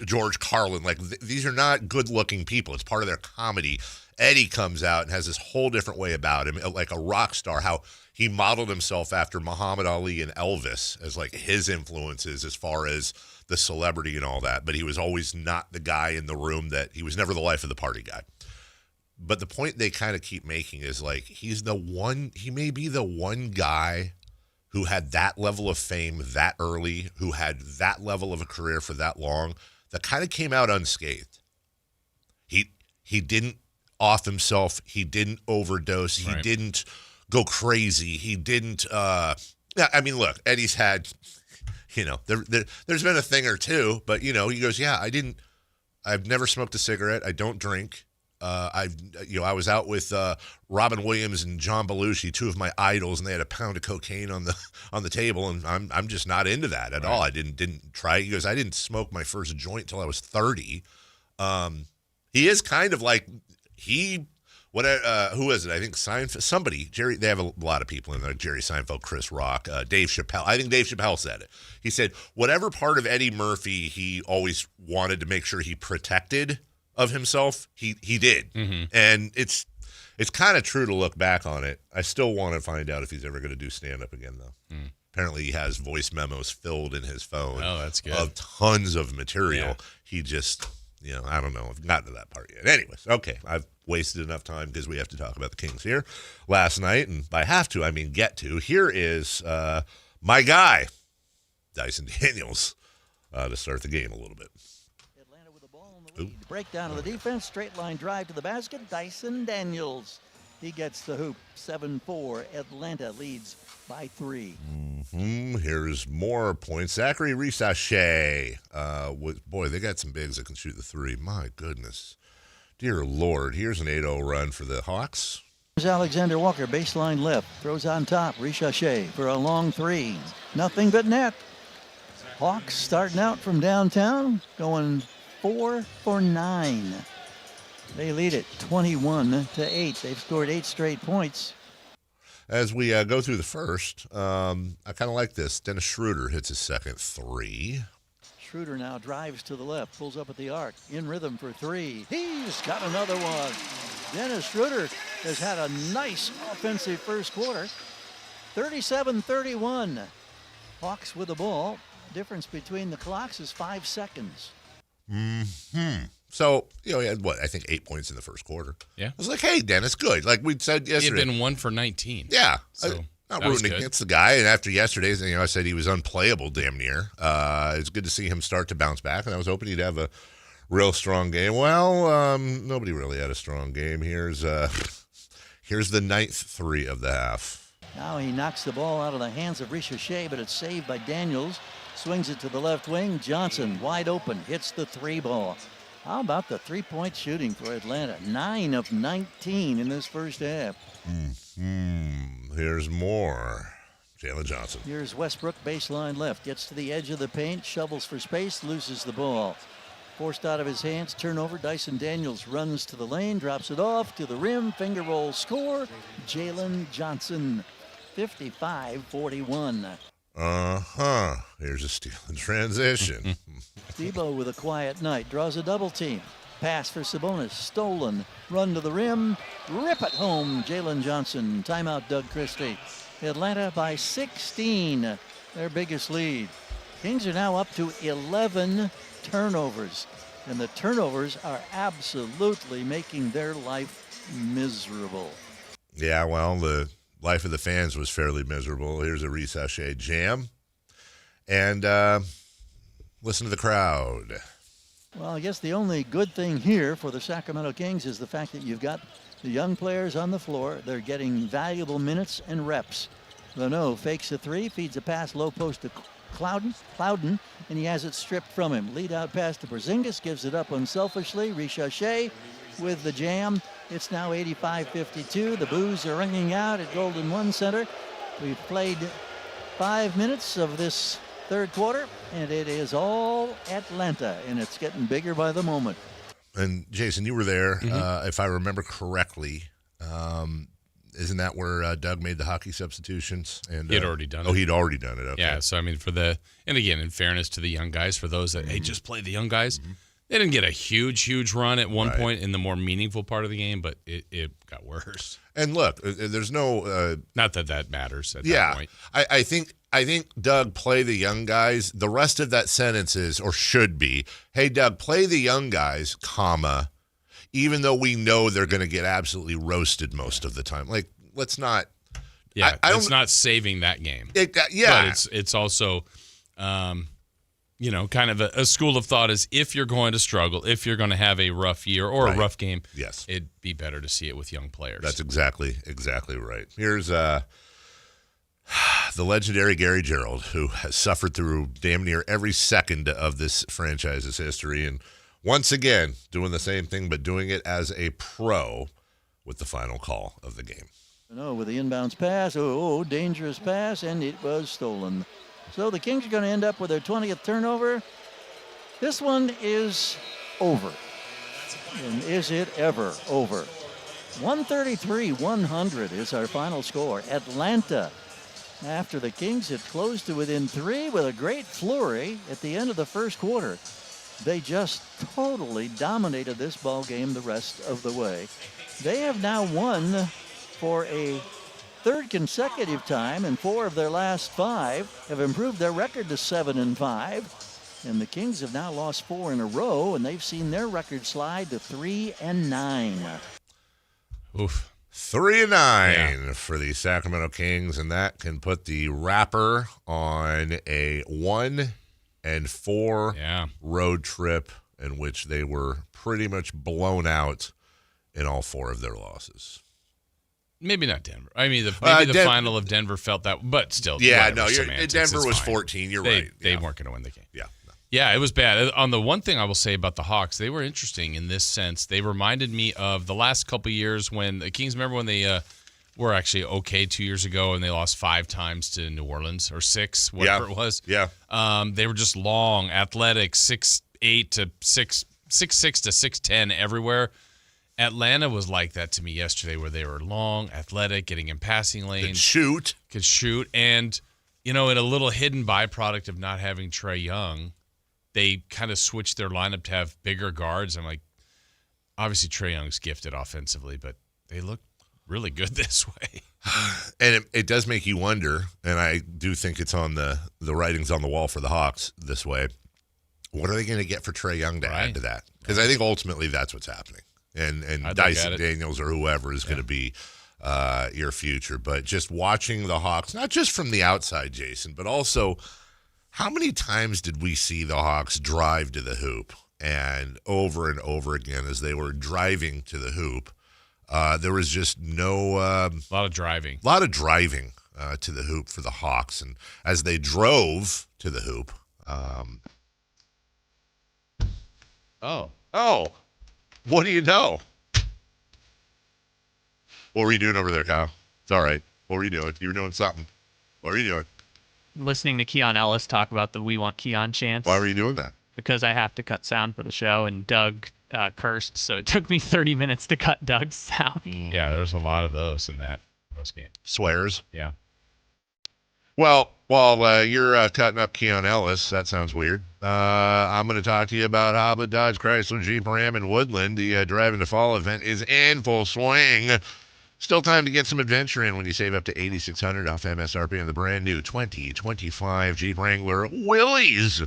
George Carlin. Like these are not good looking people. It's part of their comedy. Eddie comes out and has this whole different way about him, like a rock star. How he modeled himself after Muhammad Ali and Elvis as like his influences as far as the celebrity and all that. But he was always not the guy in the room he was never the life of the party guy. But the point they kind of keep making is like, he may be the one guy who had that level of fame that early, who had that level of a career for that long, that kind of came out unscathed. He didn't off himself. He didn't overdose. He didn't go crazy. He didn't, I mean, look, Eddie's had, there's been a thing or two, but, he goes, I've never smoked a cigarette. I don't drink. I was out with Robin Williams and John Belushi, 2 of my idols, and they had a pound of cocaine on the table, and I'm just not into that at all. I didn't try. He goes, I didn't smoke my first joint till I was 30. He is kind of like who is it? I think Seinfeld. Somebody, Jerry. They have a lot of people in there. Jerry Seinfeld, Chris Rock, Dave Chappelle. I think Dave Chappelle said it. He said whatever part of Eddie Murphy he always wanted to make sure he protected of himself, he did. Mm-hmm. And it's kind of true to look back on it. I still want to find out if he's ever going to do stand-up again, though. Mm. Apparently he has voice memos filled in his phone. Oh, that's good. Of tons of material. Yeah. He just, I don't know. I've gotten to that part yet. Anyways, okay. I've wasted enough time because we have to talk about the Kings here last night. And by have to, I mean get to. Here is my guy, Dyson Daniels, to start the game a little bit. Breakdown of the defense, straight line drive to the basket. Dyson Daniels, he gets the hoop. 7-4. Atlanta leads by 3. Mm-hmm. Here's more points. Zachary Risachet. Boy, they got some bigs that can shoot the 3. My goodness, dear Lord. Here's an 8-0 run for the Hawks. Here's Alexander Walker, baseline left, throws on top. Risachet for a long 3. Nothing but net. Hawks starting out from downtown, going 4 for 9. They lead it 21-8. They've scored 8 straight points. As we go through the first, I kind of like this. Dennis Schroeder hits his second 3. Schroeder now drives to the left, pulls up at the arc, in rhythm for 3. He's got another one. Dennis Schroeder has had a nice offensive first quarter. 37-31. Hawks with the ball. Difference between the clocks is 5 seconds. Mm-hmm. So, he had, I think 8 points in the first quarter. Yeah. I was like, hey, Dennis, good. Like we said yesterday. He had been 1 for 19. Yeah. So not rooting against the guy. And after yesterday's, I said he was unplayable damn near. It's good to see him start to bounce back. And I was hoping he'd have a real strong game. Well, nobody really had a strong game. Here's the 9th 3 of the half. Now he knocks the ball out of the hands of Risachet, but it's saved by Daniels. Swings it to the left wing. Johnson wide open. Hits the 3 ball. How about the 3-point shooting for Atlanta? 9 of 19 in this first half. Here's more. Jalen Johnson. Here's Westbrook, baseline left. Gets to the edge of the paint. Shovels for space. Loses the ball. Forced out of his hands. Turnover. Dyson Daniels runs to the lane. Drops it off to the rim. Finger roll score. Jalen Johnson. 55-41. Here's a steal in transition. Debo with a quiet night. Draws a double team. Pass for Sabonis. Stolen. Run to the rim. Rip it home. Jalen Johnson. Timeout Doug Christie. Atlanta by 16. Their biggest lead. Kings are now up to 11 turnovers. And the turnovers are absolutely making their life miserable. Yeah, well, the life of the fans was fairly miserable. Here's a Risachet jam. And, Listen to the crowd. Well, I guess the only good thing here for the Sacramento Kings is the fact that you've got the young players on the floor. They're getting valuable minutes and reps. Leno fakes a three, feeds a pass low post to Clouden, and he has it stripped from him. Lead out pass to Porzingis, gives it up unselfishly. Richache with the jam. It's now 85-52. The boos are ringing out at Golden One Center. We've played 5 minutes of this third quarter, and it is all Atlanta, and it's getting bigger by the moment. And Jason, you were there, if I remember correctly. Isn't that where Doug made the hockey substitutions? And he had already done it. Oh, he'd already done it. Okay. Yeah, so I mean, and again, in fairness to the young guys, for those that, hey, just play the young guys, they didn't get a huge run at one point in the more meaningful part of the game, but it got worse. And look, there's no... not that matters at that point. I think, Doug, play the young guys. The rest of that sentence is, or should be, hey, Doug, play the young guys, comma, even though we know they're going to get absolutely roasted most of the time. Like, let's not... Yeah, it's not saving that game. But it's also, kind of a school of thought is if you're going to struggle, if you're going to have a rough year or a rough game, it'd be better to see it with young players. That's exactly right. Here's the legendary Gary Gerald, who has suffered through damn near every second of this franchise's history, and once again, doing the same thing, but doing it as a pro with the final call of the game. With the inbounds pass, dangerous pass, and it was stolen. So the Kings are going to end up with their 20th turnover. This one is over. And is it ever over? 133-100 is our final score. Atlanta, after the Kings had closed to within 3 with a great flurry at the end of the first quarter. They just totally dominated this ball game the rest of the way. They have now won for a third consecutive time, and 4 of their last 5 have improved their record to 7-5. And the Kings have now lost 4 in a row, and they've seen their record slide to 3-9. Oof. 3-9 for the Sacramento Kings, and that can put the wrapper on a 1-4 road trip in which they were pretty much blown out in all 4 of their losses. Maybe not Denver. I mean, maybe the final of Denver felt that, but still. Yeah, no, Denver was 14. You're right. They weren't going to win the game. Yeah. No. Yeah, it was bad. On the one thing I will say about the Hawks, they were interesting in this sense. They reminded me of the last couple of years when the Kings, remember when they were actually okay 2 years ago and they lost 5 times to New Orleans, or 6, whatever it was. Yeah. They were just long, athletic, 6'8" to 6'6" to 6'10" everywhere. Atlanta was like that to me yesterday, where they were long, athletic, getting in passing lanes. Could shoot. And, in a little hidden byproduct of not having Trae Young, they kind of switched their lineup to have bigger guards. I'm like, obviously Trae Young's gifted offensively, but they look really good this way. And it does make you wonder, and I do think it's on the writings on the wall for the Hawks this way, what are they going to get for Trae Young to add to that? Because I think ultimately that's what's happening. And Dyson Daniels or whoever is going to be your future. But just watching the Hawks, not just from the outside, Jason, but also how many times did we see the Hawks drive to the hoop? And over again, as they were driving to the hoop, there was just no... a lot of driving. A lot of driving to the hoop for the Hawks. And as they drove to the hoop... What do you know? What were you doing over there, Kyle? It's all right. What were you doing? You were doing something. What were you doing? Listening to Keon Ellis talk about the "We Want Keon" chants. Why were you doing that? Because I have to cut sound for the show, and Doug cursed, so it took me 30 minutes to cut Doug's sound. Yeah, there's a lot of those in that game. Swears? Yeah. Well, while you're cutting up Keon Ellis, that sounds weird. I'm going to talk to you about Hobbit Dodge Chrysler Jeep Ram in Woodland. The Driving to Fall event is in full swing. Still time to get some adventure in when you save up to $8,600 off MSRP on the brand new 2025 Jeep Wrangler Willys.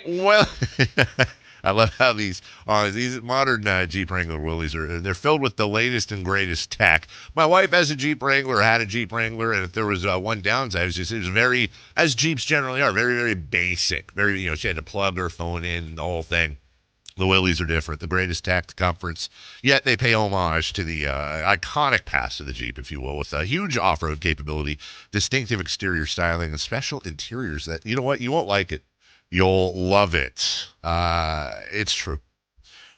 Well, I love how these modern Jeep Wrangler Willys they're filled with the latest and greatest tech. My wife has a Jeep Wrangler, had a Jeep Wrangler, and if there was one downside, it was very, as Jeeps generally are, very, very basic. Very, she had to plug her phone in, the whole thing. The Willys are different, the greatest tech comforts, yet they pay homage to the iconic past of the Jeep, if you will, with a huge off-road capability, distinctive exterior styling, and special interiors that, you know what, you won't like it. You'll love it. It's true.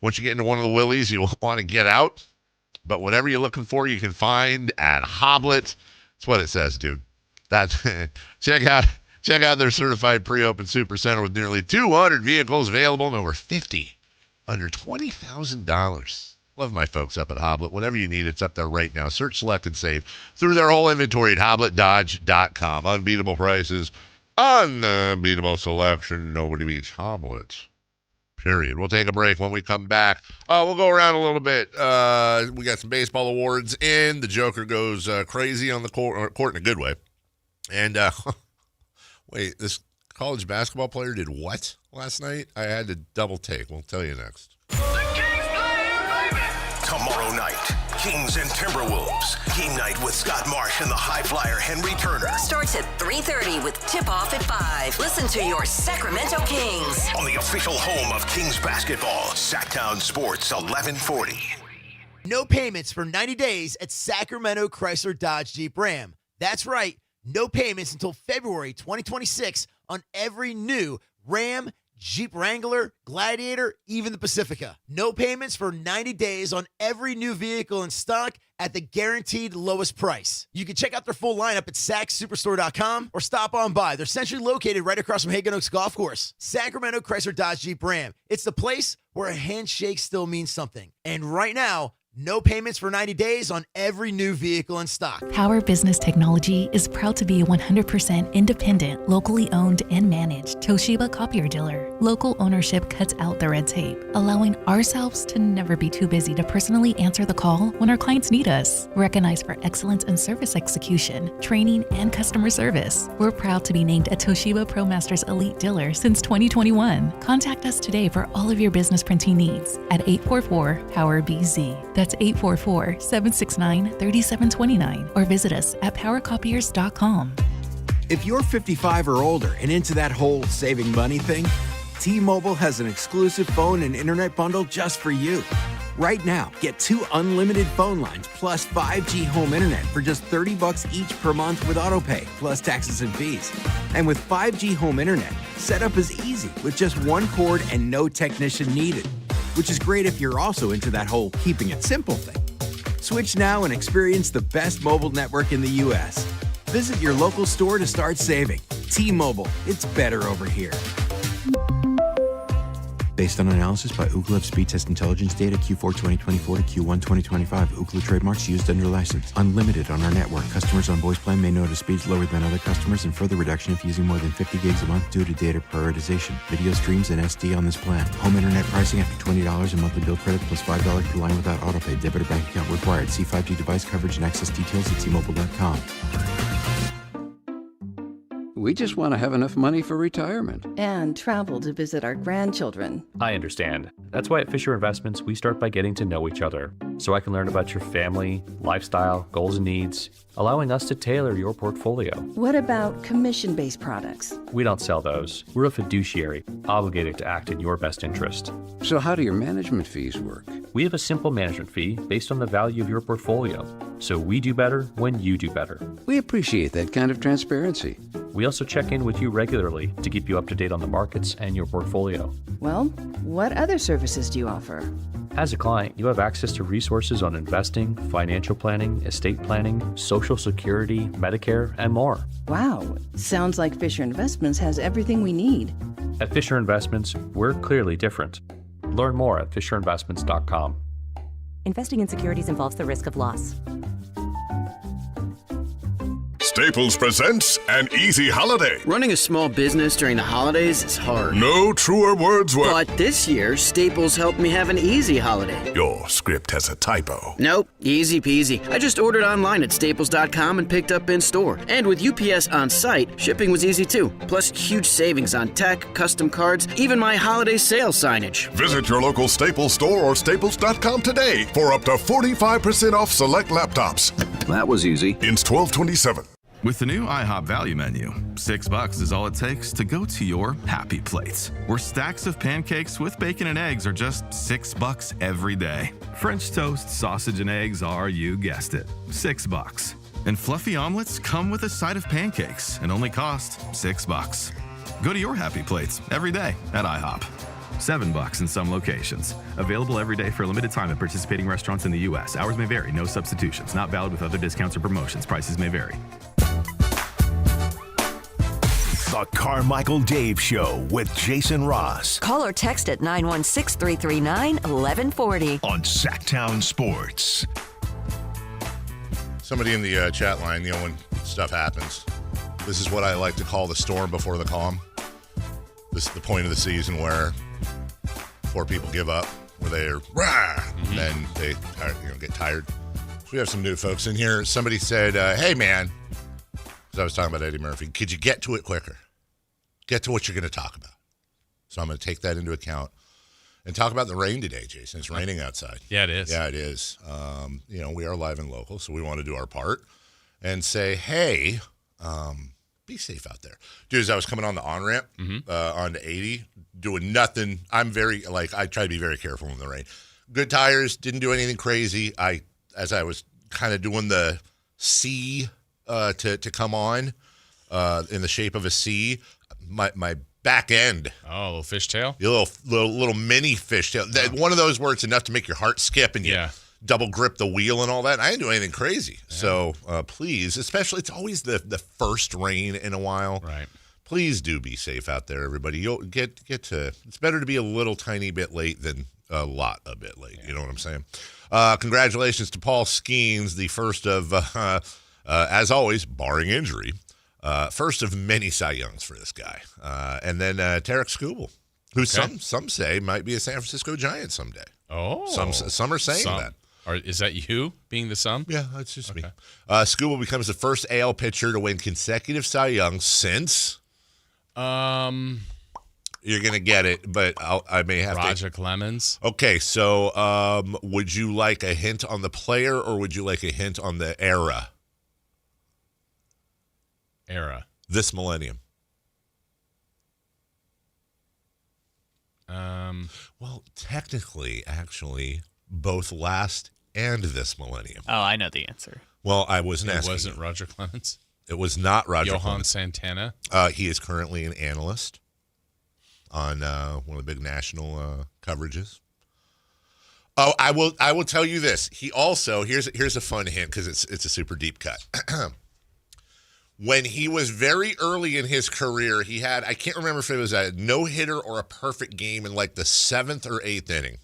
Once you get into one of the Willys, you won't want to get out, but whatever you're looking for, you can find at Hoblet. That's what it says, dude. Check out their certified pre-open super center with nearly 200 vehicles available and over 50 under $20,000. Love my folks up at Hoblet. Whatever you need, it's up there right now. Search, select, and save through their whole inventory at HobletDodge.com. Unbeatable prices, unbeatable selection. Nobody beats Hoblet. Period. We'll take a break. When we come back, we'll go around a little bit. We got some baseball awards in. The Joker goes crazy on the court in a good way. And wait, this college basketball player did what last night? I had to double take. We'll tell you next. Tomorrow night, Kings and Timberwolves. Game night with Scott Marsh and the high flyer Henry Turner. Starts at 3:30 with tip-off at 5. Listen to your Sacramento Kings. On the official home of Kings basketball, Sactown Sports 1140. No payments for 90 days at Sacramento Chrysler Dodge Jeep Ram. That's right. No payments until February 2026 on every new Ram, Jeep Wrangler, Gladiator, even the Pacifica. No payments for 90 days on every new vehicle in stock at the guaranteed lowest price. You can check out their full lineup at SacSuperstore.com or stop on by. They're centrally located right across from Hagan Oaks Golf Course. Sacramento Chrysler Dodge Jeep Ram. It's the place where a handshake still means something. And right now, no payments for 90 days on every new vehicle in stock. Power Business Technology is proud to be a 100% independent, locally owned and managed Toshiba copier dealer. Local ownership cuts out the red tape, allowing ourselves to never be too busy to personally answer the call when our clients need us. Recognized for excellence in service execution, training, and customer service, we're proud to be named a Toshiba ProMasters Elite Dealer since 2021. Contact us today for all of your business printing needs at 844-POWER-BZ. That's 844-769-3729 or visit us at powercopiers.com. If you're 55 or older and into that whole saving money thing, T-Mobile has an exclusive phone and internet bundle just for you. Right now, get 2 unlimited phone lines plus 5G home internet for just $30 each per month with AutoPay, plus taxes and fees. And with 5G home internet, setup is easy with just one cord and no technician needed, which is great if you're also into that whole keeping it simple thing. Switch now and experience the best mobile network in the U.S. Visit your local store to start saving. T-Mobile, it's better over here. Based on analysis by Ookla Speed Test Intelligence data Q4 2024 to Q1 2025, Ookla trademarks used under license. Unlimited on our network. Customers on voice plan may notice speeds lower than other customers and further reduction if using more than 50 gigs a month due to data prioritization. Video streams and SD on this plan. Home internet pricing after $20 in monthly bill credit plus $5 per line without autopay. Debit or bank account required. See 5G device coverage and access details at T-Mobile.com. We just want to have enough money for retirement. And travel to visit our grandchildren. I understand. That's why at Fisher Investments, we start by getting to know each other, so I can learn about your family, lifestyle, goals and needs, allowing us to tailor your portfolio. What about commission-based products? We don't sell those. We're a fiduciary, obligated to act in your best interest. So how do your management fees work? We have a simple management fee based on the value of your portfolio, so we do better when you do better. We appreciate that kind of transparency. We also check in with you regularly to keep you up to date on the markets and your portfolio. Well, what other services do you offer? As a client, you have access to resources on investing, financial planning, estate planning, Social Security, Medicare, and more. Wow, sounds like Fisher Investments has everything we need. At Fisher Investments, we're clearly different. Learn more at FisherInvestments.com. Investing in securities involves the risk of loss. Staples presents An Easy Holiday. Running a small business during the holidays is hard. No truer words were... But this year, Staples helped me have an easy holiday. Your script has a typo. Nope, easy peasy. I just ordered online at staples.com and picked up in store. And with UPS on site, shipping was easy too. Plus, huge savings on tech, custom cards, even my holiday sale signage. Visit your local Staples store or staples.com today for up to 45% off select laptops. That was easy. Ins 12/27. With the new IHOP value menu, $6 is all it takes to go to your happy place, where stacks of pancakes with bacon and eggs are just $6 every day. French toast, sausage, and eggs are, you guessed it, $6. And fluffy omelets come with a side of pancakes and only cost $6. Go to your happy plates every day at IHOP. $7 in some locations. Available every day for a limited time at participating restaurants in the U.S. Hours may vary. No substitutions. Not valid with other discounts or promotions. Prices may vary. The Carmichael Dave Show with Jason Ross. Call or text at 916-339-1140. On Sactown Sports. Somebody in the chat line, when stuff happens, this is what I like to call the storm before the calm. This is the point of the season where before people give up, where they're rah, and then they get tired. So we have some new folks in here. Somebody said, hey, man, because I was talking about Eddie Murphy, could you get to it quicker? Get to what you're going to talk about. So I'm going to take that into account and talk about the rain today, Jason. It's raining outside. Yeah, it is. Yeah, it is. We are live and local, so we want to do our part and say, hey, be safe out there. Dude, as I was coming on the on-ramp onto 80, doing nothing. I try to be very careful in the rain. Good tires, didn't do anything crazy. As I was kind of doing the C to come on in the shape of a C, my back end. Oh, a little fishtail? A little mini fishtail. One of those where it's enough to make your heart skip and you double grip the wheel and all that. I didn't do anything crazy. Yeah. So please, especially, it's always the first rain in a while. Right. Please do be safe out there, everybody. You'll get to, it's better to be a little tiny bit late than a bit late. Yeah. You know what I'm saying? Congratulations to Paul Skeens, the first of, as always, barring injury, first of many Cy Youngs for this guy. And then Tarek Skubal, who some say might be a San Francisco Giant someday. Oh. Some are saying that. Is that you being the sum? Yeah, that's just me. Skubal becomes the first AL pitcher to win consecutive Cy Youngs since... You're going to get it, but I may have Roger Clemens. Okay, so would you like a hint on the player or would you like a hint on the era? Era. This millennium. Well, technically, actually, both last and this millennium. Oh, I know the answer. Well, I wasn't asking. It wasn't Roger Clemens? It was not Roger Johan Clemens. Santana? He is currently an analyst on one of the big national coverages. Oh, I will tell you this. He also, here's a fun hint because it's a super deep cut. When he was very early in his career, he had, I can't remember if it was a no-hitter or a perfect game in like the 7th or 8th inning.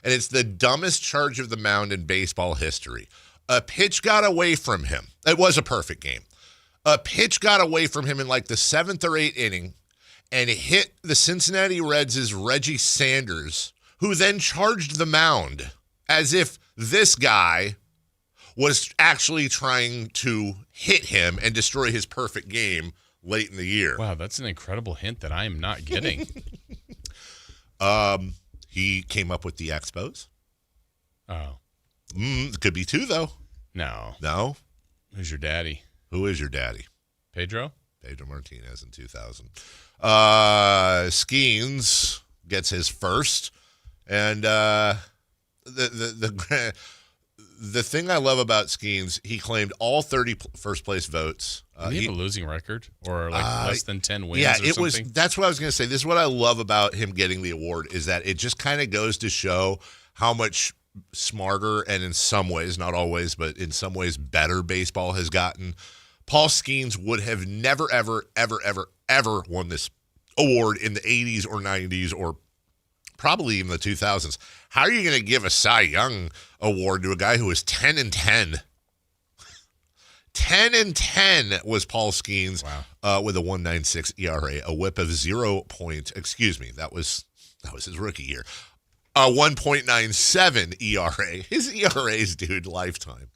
And it's the dumbest charge of the mound in baseball history. A pitch got away from him. It was a perfect game. A pitch got away from him in like the 7th or 8th inning and hit the Cincinnati Reds' Reggie Sanders, who then charged the mound as if this guy was actually trying to hit him and destroy his perfect game late in the year. Wow, that's an incredible hint that I am not getting. He came up with the Expos. Oh. Could be two, though. No. No? Who's your daddy? Who is your daddy? Pedro? Pedro Martinez in 2000. Skeens gets his first. And the thing I love about Skeens, he claimed all 30 first place votes. Did he have a losing record or like less than 10 wins? Yeah, or something? That's what I was going to say. This is what I love about him getting the award is that it just kind of goes to show how much smarter and in some ways, not always, but in some ways better baseball has gotten. Paul Skeens would have never, ever, ever, ever, ever won this award in the 80s or 90s or probably even the 2000s. How are you going to give a Cy Young award to a guy who is 10-10? 10-10 was Paul Skeens with a 1.96 ERA, a whip of 0. Excuse me, that was his rookie year. A 1.97 ERA. His ERAs, dude, lifetime,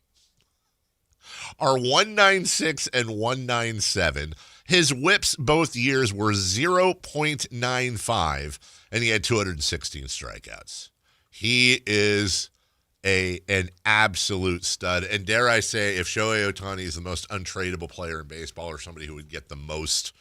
are 1.96 and 1.97. His whips both years were 0.95, and he had 216 strikeouts. He is an absolute stud. And dare I say, if Shohei Ohtani is the most untradeable player in baseball, or somebody who would get the most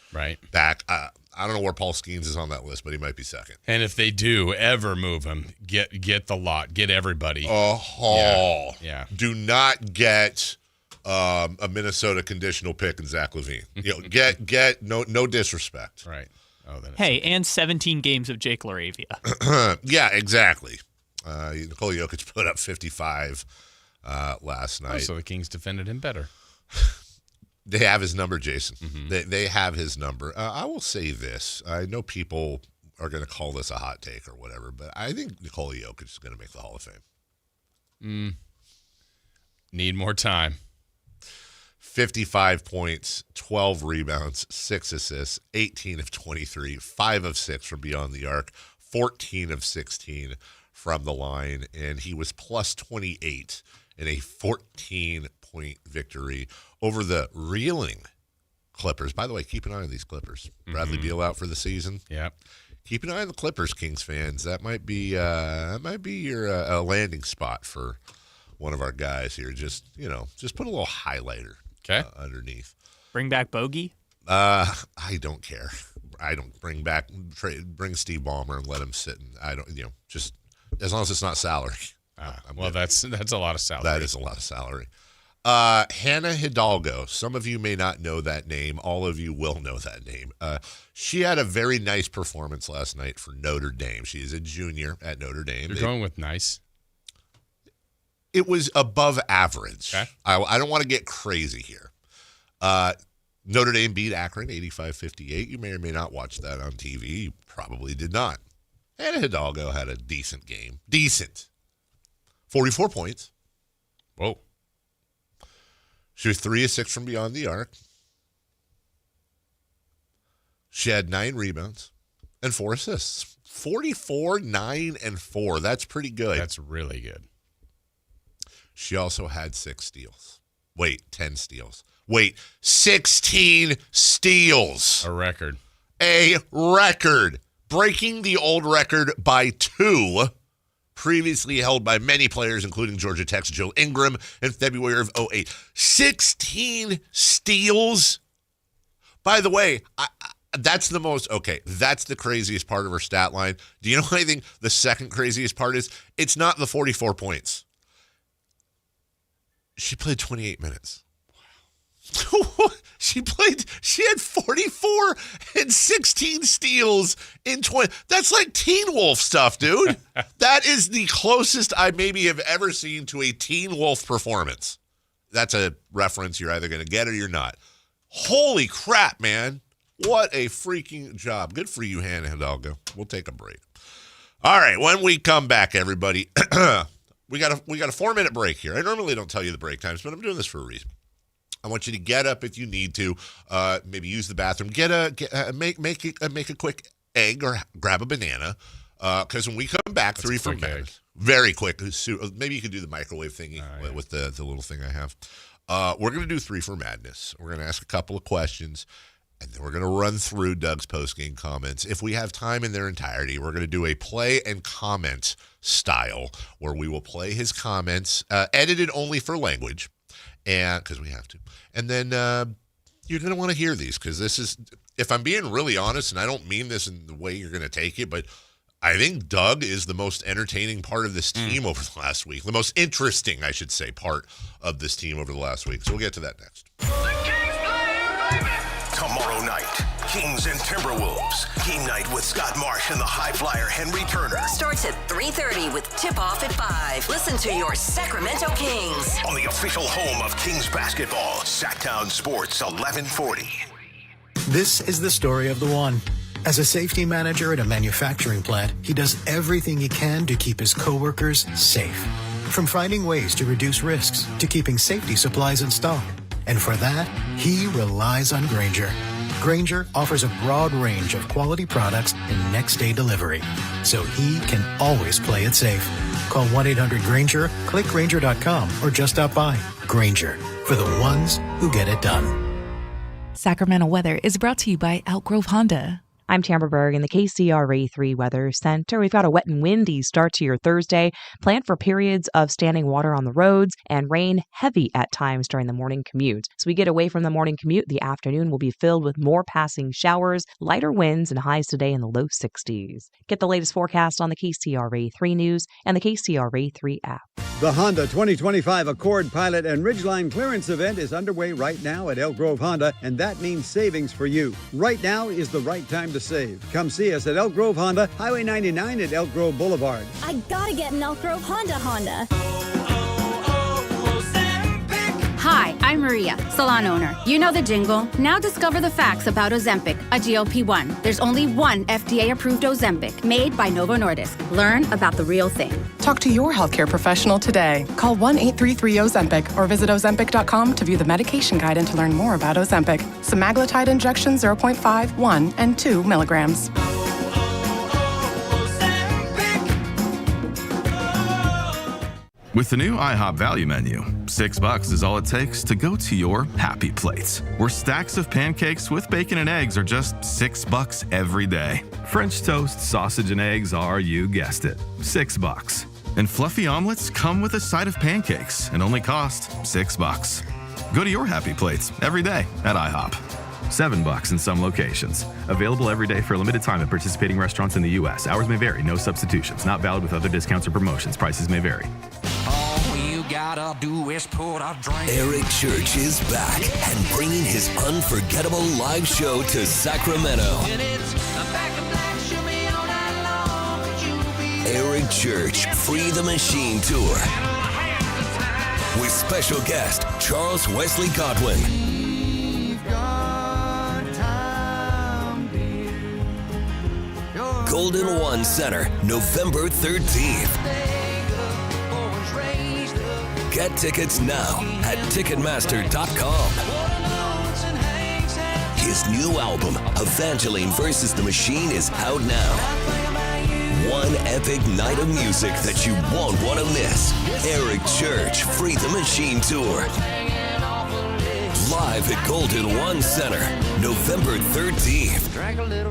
back, I don't know where Paul Skeens is on that list, but he might be second. And if they do ever move him, get the lot, get everybody. Yeah. Do not get a Minnesota conditional pick and Zach LaVine. Get no disrespect. Right. Oh, hey, and 17 games of Jake LaRavia. Yeah, exactly. Nikola Jokic put up 55 last night. So the Kings defended him better. They have his number, Jason. Mm-hmm. They have his number. I will say this. I know people are going to call this a hot take or whatever, but I think Nikola Jokic is going to make the Hall of Fame. Need more time. 55 points, 12 rebounds, 6 assists, 18 of 23, 5 of 6 from beyond the arc, 14 of 16 from the line, and he was plus 28 in a 14-point victory over the reeling Clippers. By the way, keep an eye on these Clippers. Bradley Beal out for the season. Yep. Keep an eye on the Clippers, Kings fans. That might be your landing spot for one of our guys here. Just put a little highlighter underneath. Bring back Bogey? I don't care. I don't bring Steve Ballmer and let him sit. And just as long as it's not salary. That's a lot of salary. That is a lot of salary. Hannah Hidalgo. Some of you may not know that name. All of you will know that name. She had a very nice performance last night for Notre Dame. She is a junior at Notre Dame. You're going with nice? It was above average. Okay. I don't want to get crazy here. Notre Dame beat Akron 85-58. You may or may not watch that on TV. You probably did not. Hannah Hidalgo had a decent game. 44 points. Whoa. She was 3 of 6 from beyond the arc. She had 9 rebounds and 4 assists. 44, 9, and 4. That's pretty good. That's really good. She also had 6 steals. 10 steals. 16 steals. A record. Breaking the old record by 2, previously held by many players, including Georgia Tech's Jill Ingram in February of 2008. 16 steals. By the way, that's the craziest part of her stat line. Do you know what I think the second craziest part is? It's not the 44 points. She played 28 minutes. Wow. She had 44 and 16 steals in 20. That's like Teen Wolf stuff, dude. That is the closest I maybe have ever seen to a Teen Wolf performance. That's a reference you're either going to get or you're not. Holy crap, man. What a freaking job. Good for you, Hannah Hidalgo. We'll take a break. All right, when we come back, everybody, we got a 4-minute break here. I normally don't tell you the break times, but I'm doing this for a reason. I want you to get up if you need to, maybe use the bathroom, make a quick egg or grab a banana, because when we come back, that's 3 for Madness, very quick. Maybe you can do the microwave thingy with the little thing I have. We're going to do 3 for Madness. We're going to ask a couple of questions, and then we're going to run through Doug's postgame comments. If we have time in their entirety, we're going to do a play and comment style where we will play his comments, edited only for language. And because we have to. And then you're going to want to hear these because this is, if I'm being really honest, and I don't mean this in the way you're going to take it, but I think Doug is the most entertaining part of this team over the last week. The most interesting, I should say, part of this team over the last week. So we'll get to that next. Tomorrow night, Kings and Timberwolves. Game night with Scott Marsh and the high flyer Henry Turner. Starts at 3:30 with tip-off at 5. Listen to your Sacramento Kings. On the official home of Kings basketball, Sactown Sports 1140. This is the story of the one. As a safety manager at a manufacturing plant, he does everything he can to keep his coworkers safe. From finding ways to reduce risks to keeping safety supplies in stock. And for that, he relies on Grainger. Grainger offers a broad range of quality products and next-day delivery, so he can always play it safe. Call 1-800-GRAINGER, click Grainger.com, or just stop by. Grainger, for the ones who get it done. Sacramento weather is brought to you by Outgrove Honda. I'm Tamara Berg in the KCRA 3 Weather Center. We've got a wet and windy start to your Thursday. Plan for periods of standing water on the roads and rain heavy at times during the morning commute. As we get away from the morning commute, the afternoon will be filled with more passing showers, lighter winds, and highs today in the low 60s. Get the latest forecast on the KCRA 3 News and the KCRA 3 app. The Honda 2025 Accord Pilot and Ridgeline Clearance Event is underway right now at Elk Grove Honda, and that means savings for you. Right now is the right time to save. Come see us at Elk Grove Honda, Highway 99 at Elk Grove Boulevard. I gotta get an Elk Grove Honda. Hi, I'm Maria, salon owner. You know the jingle. Now discover the facts about Ozempic, a GLP-1. There's only one FDA-approved Ozempic, made by Novo Nordisk. Learn about the real thing. Talk to your healthcare professional today. Call 1-833-OZEMPIC or visit Ozempic.com to view the medication guide and to learn more about Ozempic. Semaglutide injection 0.5, 1, and 2 milligrams. With the new IHOP value menu, $6 is all it takes to go to your happy plates, where stacks of pancakes with bacon and eggs are just $6 every day. French toast, sausage, and eggs are, you guessed it, $6. And fluffy omelets come with a side of pancakes and only cost $6. Go to your happy plates every day at IHOP. $7 in some locations. Available every day for a limited time at participating restaurants in the U.S. Hours may vary. No substitutions. Not valid with other discounts or promotions. Prices may vary. Gotta do is put a drink. Eric Church is back and bringing his unforgettable live show to Sacramento. Eric Church Free the Machine Tour with special guest Charles Wesley Godwin. Golden One Center, November 13th. Get tickets now at Ticketmaster.com. His new album, Evangeline vs. the Machine, is out now. One epic night of music that you won't want to miss. Eric Church, Free the Machine Tour. Live at Golden One Center, November 13th.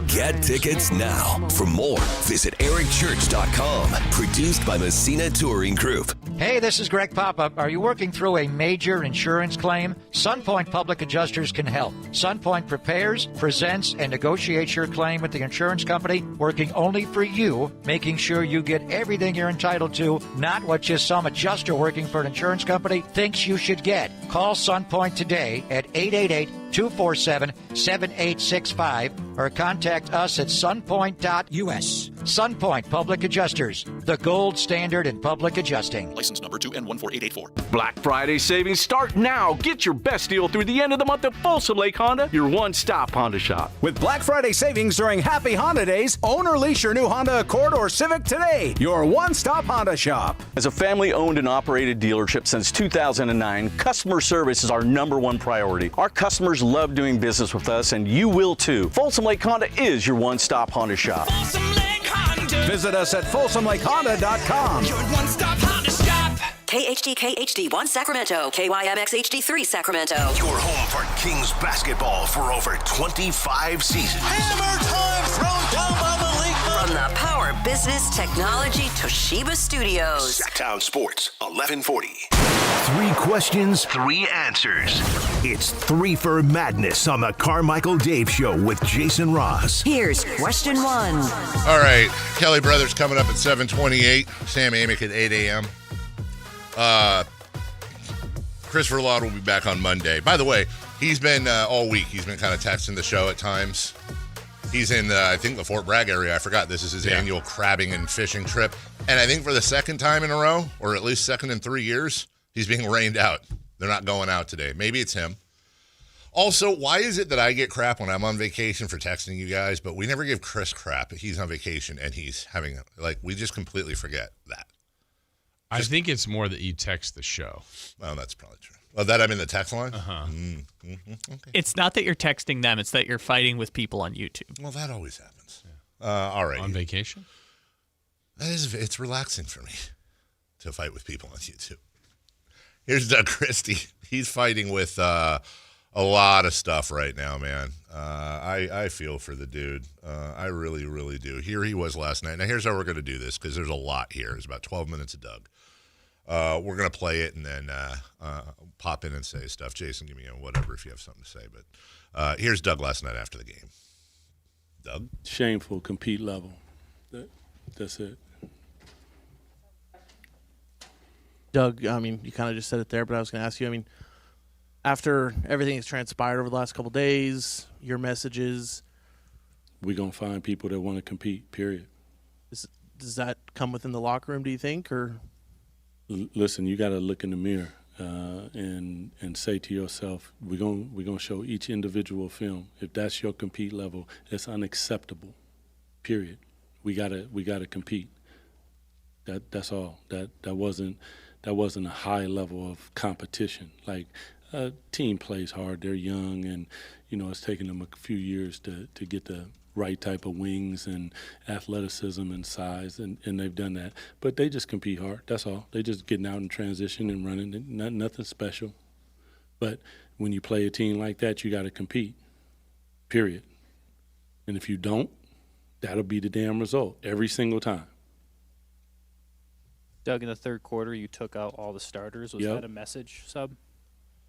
Get tickets now. For more, visit ericchurch.com. Produced by Messina Touring Group. Hey, this is Greg Papa. Are you working through a major insurance claim? Sunpoint Public Adjusters can help. Sunpoint prepares, presents, and negotiates your claim with the insurance company, working only for you, making sure you get everything you're entitled to, not what just some adjuster working for an insurance company thinks you should get. Call Sunpoint today at 888-247-7865 or contact us at sunpoint.us. Sunpoint Public Adjusters, the gold standard in public adjusting. License number 2N14884. Black Friday savings start now. Get your best deal through the end of the month at Folsom Lake Honda, your one-stop Honda shop. With Black Friday savings during Happy Honda Days, own or lease your new Honda Accord or Civic today. Your one-stop Honda shop. As a family-owned and operated dealership since 2009, customer service is our #1 priority. Our customers love doing business with us, and you will too. Folsom Lake Honda is your one-stop Honda shop. Folsom Lake Honda. Visit us at folsomlakehonda.com. Your one-stop Honda shop. KHD1 Sacramento, KYMX HD3 Sacramento. Your home for Kings basketball for over 25 seasons. Hammer time thrown down by the league. From the Power Business Technology Toshiba Studios. Sactown Sports, 1140. 3 questions, 3 answers. It's 3 for Madness on the Carmichael Dave Show with Jason Ross. Here's question 1. All right, Kelly Brothers coming up at 7:28. Sam Amick at 8 a.m. Christopher Laud will be back on Monday. By the way, he's been all week. He's been kind of texting the show at times. He's in, I think, the Fort Bragg area. I forgot this is his annual crabbing and fishing trip. And I think for the second time in a row, or at least second in 3 years, he's being rained out. They're not going out today. Maybe it's him. Also, why is it that I get crap when I'm on vacation for texting you guys, but we never give Chris crap? He's on vacation and he's having, we just completely forget that. I think it's more that you text the show. Well, that's probably true. Oh, that I'm in the text line? Uh-huh. Mm-hmm. Okay. It's not that you're texting them. It's that you're fighting with people on YouTube. Well, that always happens. Yeah. All right. On vacation? It's relaxing for me to fight with people on YouTube. Here's Doug Christie. He's fighting with a lot of stuff right now, man. I feel for the dude. I really, really do. Here he was last night. Now, here's how we're going to do this, because there's a lot here. It's about 12 minutes of Doug. We're going to play it and then pop in and say stuff. Jason, give me whatever if you have something to say. But here's Doug last night after the game. Doug? Shameful, compete level. That's it. Doug, I mean, you kind of just said it there, but I was going to ask you, I mean, after everything that's transpired over the last couple of days, your messages. We're going to find people that want to compete, period. Does that come within the locker room, do you think, or? Listen, you got to look in the mirror and say to yourself, we're gonna show each individual film. If that's your compete level, it's unacceptable. Period. We gotta compete. That's all. That wasn't a high level of competition. Like, a team plays hard. They're young, and it's taken them a few years to get the right type of wings and athleticism and size, and they've done that. But they just compete hard. That's all. They just getting out in transition and running. Nothing special. But when you play a team like that, you got to compete, period. And if you don't, that'll be the damn result every single time. Doug, in the third quarter, you took out all the starters. Was that a message, Sub?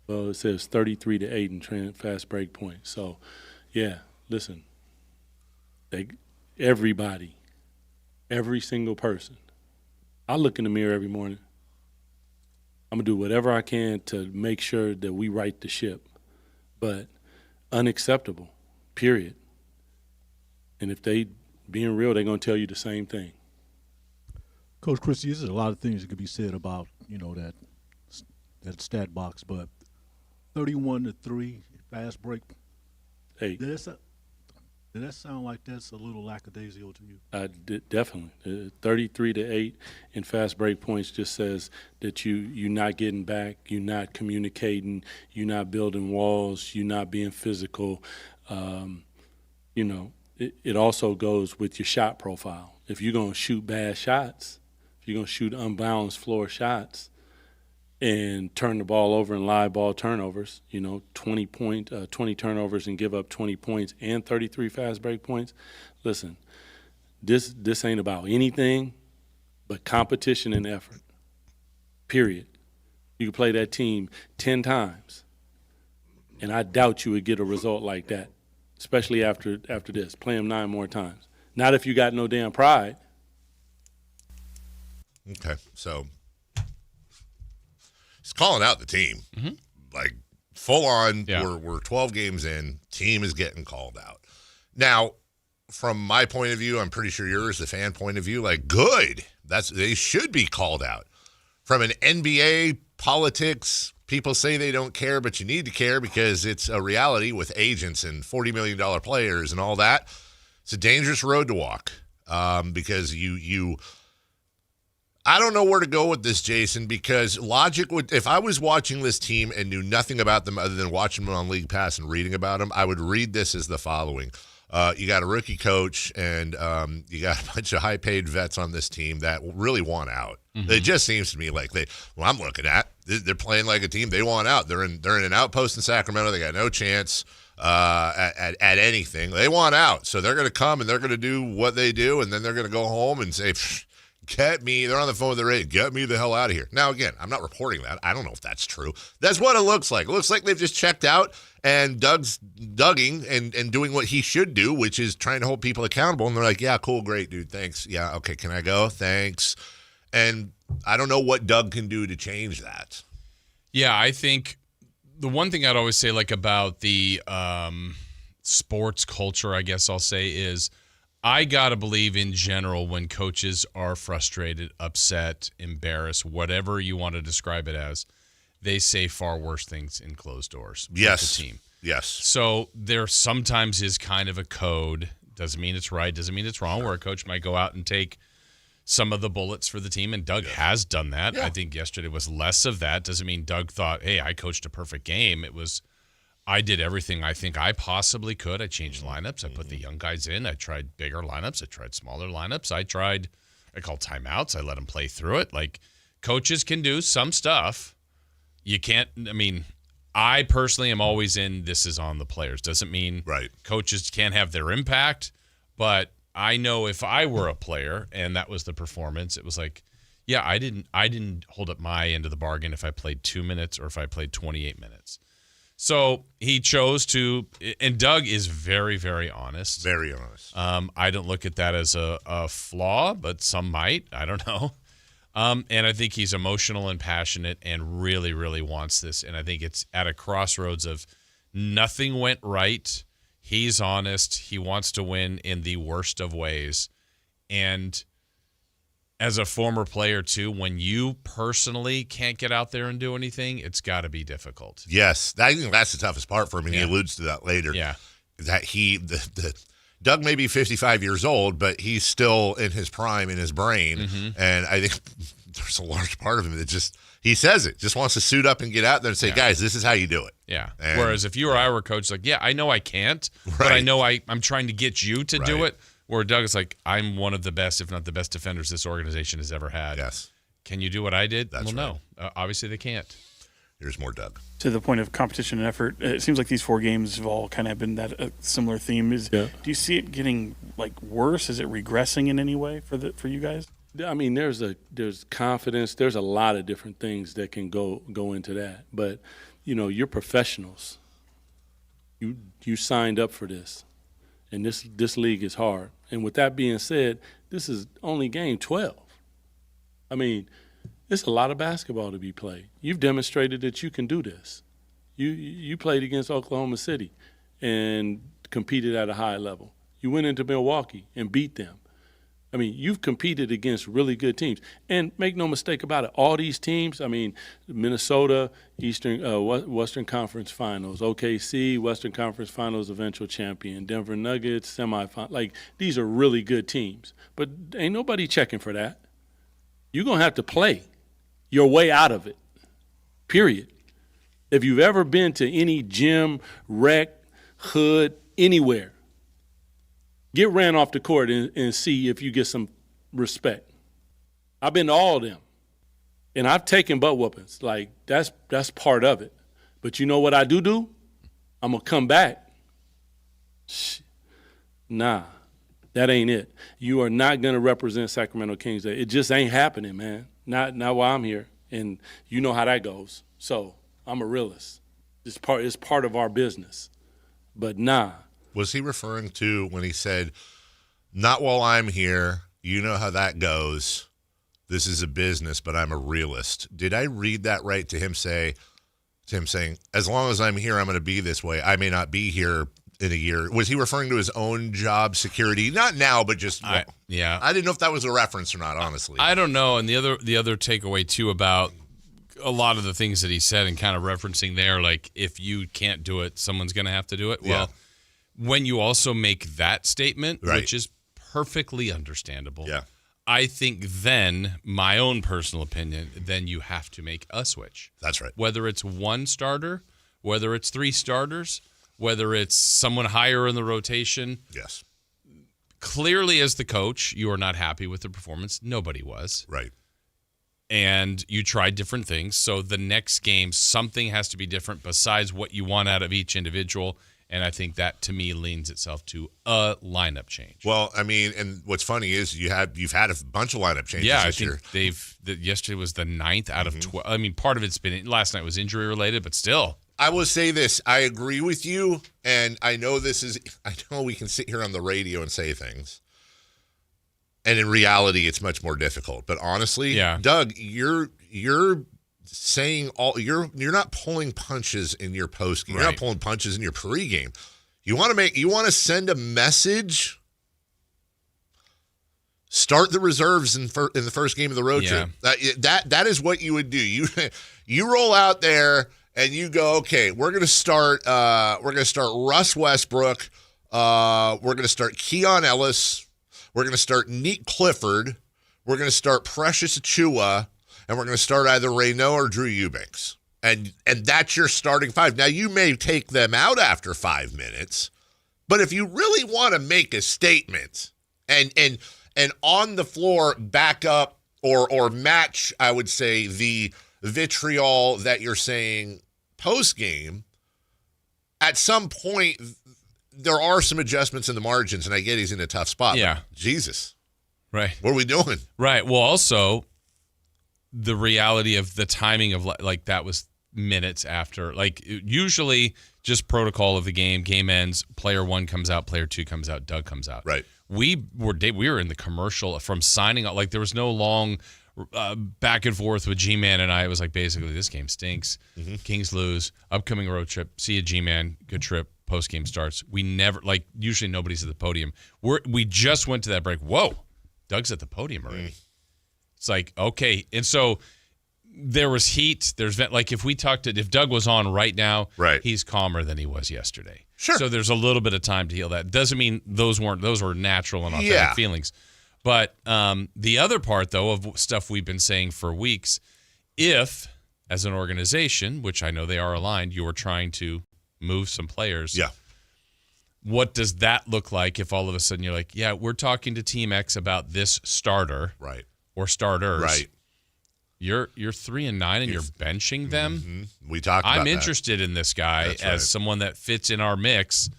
Well, it says 33-8 in fast break points. So, yeah, listen. Everybody, every single person. I look in the mirror every morning. I'm going to do whatever I can to make sure that we right the ship. But unacceptable, period. And if they being real, they're going to tell you the same thing. Coach Christie, there's a lot of things that could be said about, that stat box, but 31-3 fast break. Hey. Did that sound like that's a little lackadaisical to you? Definitely. 33-8 in fast break points just says that you're not getting back, you're not communicating, you're not building walls, you're not being physical. It also goes with your shot profile. If you're going to shoot bad shots, if you're going to shoot unbalanced floor shots and turn the ball over in live ball turnovers, 20 turnovers and give up 20 points and 33 fast break points. Listen, this ain't about anything but competition and effort, period. You can play that team 10 times, and I doubt you would get a result like that, especially after this. Play them 9 more times. Not if you got no damn pride. Okay, so he's calling out the team. Mm-hmm. Like, full on, yeah. We're 12 games in, team is getting called out. Now, from my point of view, I'm pretty sure yours, the fan point of view, like, good. They should be called out. From an NBA politics, people say they don't care, but you need to care because it's a reality with agents and $40 million players and all that. It's a dangerous road to walk because I don't know where to go with this, Jason, because logic would, if I was watching this team and knew nothing about them other than watching them on League Pass and reading about them, I would read this as the following. You got a rookie coach and you got a bunch of high-paid vets on this team that really want out. Mm-hmm. It just seems to me like I'm looking at, they're playing like a team. They want out. They're in an outpost in Sacramento. They got no chance at anything. They want out. So they're going to come and they're going to do what they do, and then they're going to go home and say, get me. They're on the phone with their agent. Get me the hell out of here. Now, again, I'm not reporting that. I don't know if that's true. That's what it looks like. It looks like they've just checked out, and Doug's dugging and doing what he should do, which is trying to hold people accountable. And they're like, yeah, cool, great, dude, thanks. Yeah, okay, can I go? Thanks. And I don't know what Doug can do to change that. Yeah, I think the one thing I'd always say, like, about the sports culture, I guess I'll say, is I got to believe in general when coaches are frustrated, upset, embarrassed, whatever you want to describe it as, they say far worse things in closed doors. Yes. With the team. Yes. So there sometimes is kind of a code. Doesn't mean it's right. Doesn't mean it's wrong. Where a coach might go out and take some of the bullets for the team, and Doug has done that. Yeah. I think yesterday was less of that. Doesn't mean Doug thought, hey, I coached a perfect game. It was, I did everything I think I possibly could. I changed lineups. I put the young guys in. I tried bigger lineups. I tried smaller lineups. I called timeouts. I let them play through it. Like, coaches can do some stuff. You can't, I mean, I personally am always in this is on the players. Doesn't mean coaches can't have their impact, but I know if I were a player and that was the performance, it was like, yeah, I didn't hold up my end of the bargain if I played 2 minutes or if I played 28 minutes. So he chose to, and Doug is very, very honest. Very honest. I don't look at that as a flaw, but some might. I don't know. And I think he's emotional and passionate and really, really wants this. And I think it's at a crossroads of nothing went right. He's honest. He wants to win in the worst of ways. And as a former player, too, when you personally can't get out there and do anything, it's got to be difficult. Yes. I think that's the toughest part for him, and he alludes to that later. Yeah. That Doug may be 55 years old, but he's still in his prime in his brain. Mm-hmm. And I think there's a large part of him that just, he says it, just wants to suit up and get out there and say, guys, this is how you do it. Yeah. And whereas if you or I were coached, like, yeah, I know I can't, but I know I'm trying to get you to do it. Where Doug is like, I'm one of the best, if not the best defenders this organization has ever had. Yes. Can you do what I did? That's no. Obviously they can't. Here's more Doug. To the point of competition and effort, it seems like these 4 games have all kind of been that similar theme. Do you see it getting like worse? Is it regressing in any way for you guys? I mean, there's confidence. There's a lot of different things that can go into that. But, you're professionals. You signed up for this, and this league is hard. And with that being said, this is only game 12. I mean, it's a lot of basketball to be played. You've demonstrated that you can do this. You played against Oklahoma City and competed at a high level. You went into Milwaukee and beat them. I mean, you've competed against really good teams. And make no mistake about it, all these teams, I mean, Minnesota, Western Conference Finals, OKC, Western Conference Finals eventual champion, Denver Nuggets, semifinal. Like, these are really good teams. But ain't nobody checking for that. You're going to have to play your way out of it, period. If you've ever been to any gym, rec, hood, anywhere, get ran off the court and see if you get some respect. I've been to all of them, and I've taken butt whoopings. Like, that's part of it. But you know what I do? I'm going to come back. Nah, that ain't it. You are not going to represent Sacramento Kings. It just ain't happening, man. Not while I'm here, and you know how that goes. So I'm a realist. It's part of our business. But nah. Was he referring to when he said, not while I'm here, you know how that goes, this is a business, but I'm a realist? Did I read that right to him saying, as long as I'm here, I'm going to be this way. I may not be here in a year. Was he referring to his own job security? Not now, but just, I didn't know if that was a reference or not, honestly. I don't know. And the other takeaway, too, about a lot of the things that he said and kind of referencing there, like, if you can't do it, someone's going to have to do it. Well, when you also make that statement, which is perfectly understandable, I think then, my own personal opinion, then you have to make a switch. That's right. Whether it's one starter, whether it's 3 starters, whether it's someone higher in the rotation. Yes. Clearly, as the coach, you are not happy with the performance. Nobody was. Right. And you tried different things. So the next game, something has to be different besides what you want out of each individual. And I think that, to me, leans itself to a lineup change. Well, I mean, and what's funny is you've had a bunch of lineup changes this year. I think yesterday was the 9th out of 12. I mean, part of it's been, last night was injury related, but still. I will say this. I agree with you, and I know we can sit here on the radio and say things. And in reality, it's much more difficult. But honestly, Doug, you're saying you're not pulling punches in your postgame. You're not pulling punches in your pregame. You want to send a message. Start the reserves in the first game of the road trip. That is what you would do. You roll out there and you go, okay, we're gonna start Russ Westbrook. We're gonna start Keon Ellis. We're gonna start Neat Clifford. we're going to start Precious Achua, and we're going to start either Raynaud or Drew Eubanks. And that's your starting five. Now, you may take them out after 5 minutes, but if you really want to make a statement and on the floor back up or match, I would say, the vitriol that you're saying post-game, at some point, there are some adjustments in the margins, and I get he's in a tough spot. Yeah. Jesus. Right. What are we doing? Right. Well, also, the reality of the timing of, like, that was minutes after. Like, usually just protocol of the game ends, player 1 comes out, player 2 comes out, Doug comes out. Right. We were in the commercial from signing up. Like, there was no long back and forth with G-Man and I. It was like, basically, this game stinks. Mm-hmm. Kings lose. Upcoming road trip. See you, G-Man. Good trip. Post game starts. We never, like, usually nobody's at the podium. We just went to that break. Whoa, Doug's at the podium already. It's like, okay. And so there was heat. There's like, if Doug was on right now, right, he's calmer than he was yesterday. Sure. So there's a little bit of time to heal that. Doesn't mean those were natural and authentic feelings. But the other part, though, of stuff we've been saying for weeks, if as an organization, which I know they are aligned, you are trying to move some players. Yeah. What does that look like if all of a sudden you're like, yeah, we're talking to Team X about this starter, right, or starters, right? You're 3-9 and you're benching them. Mm-hmm. We talked about I'm that. interested in this guy as someone that fits in our mix.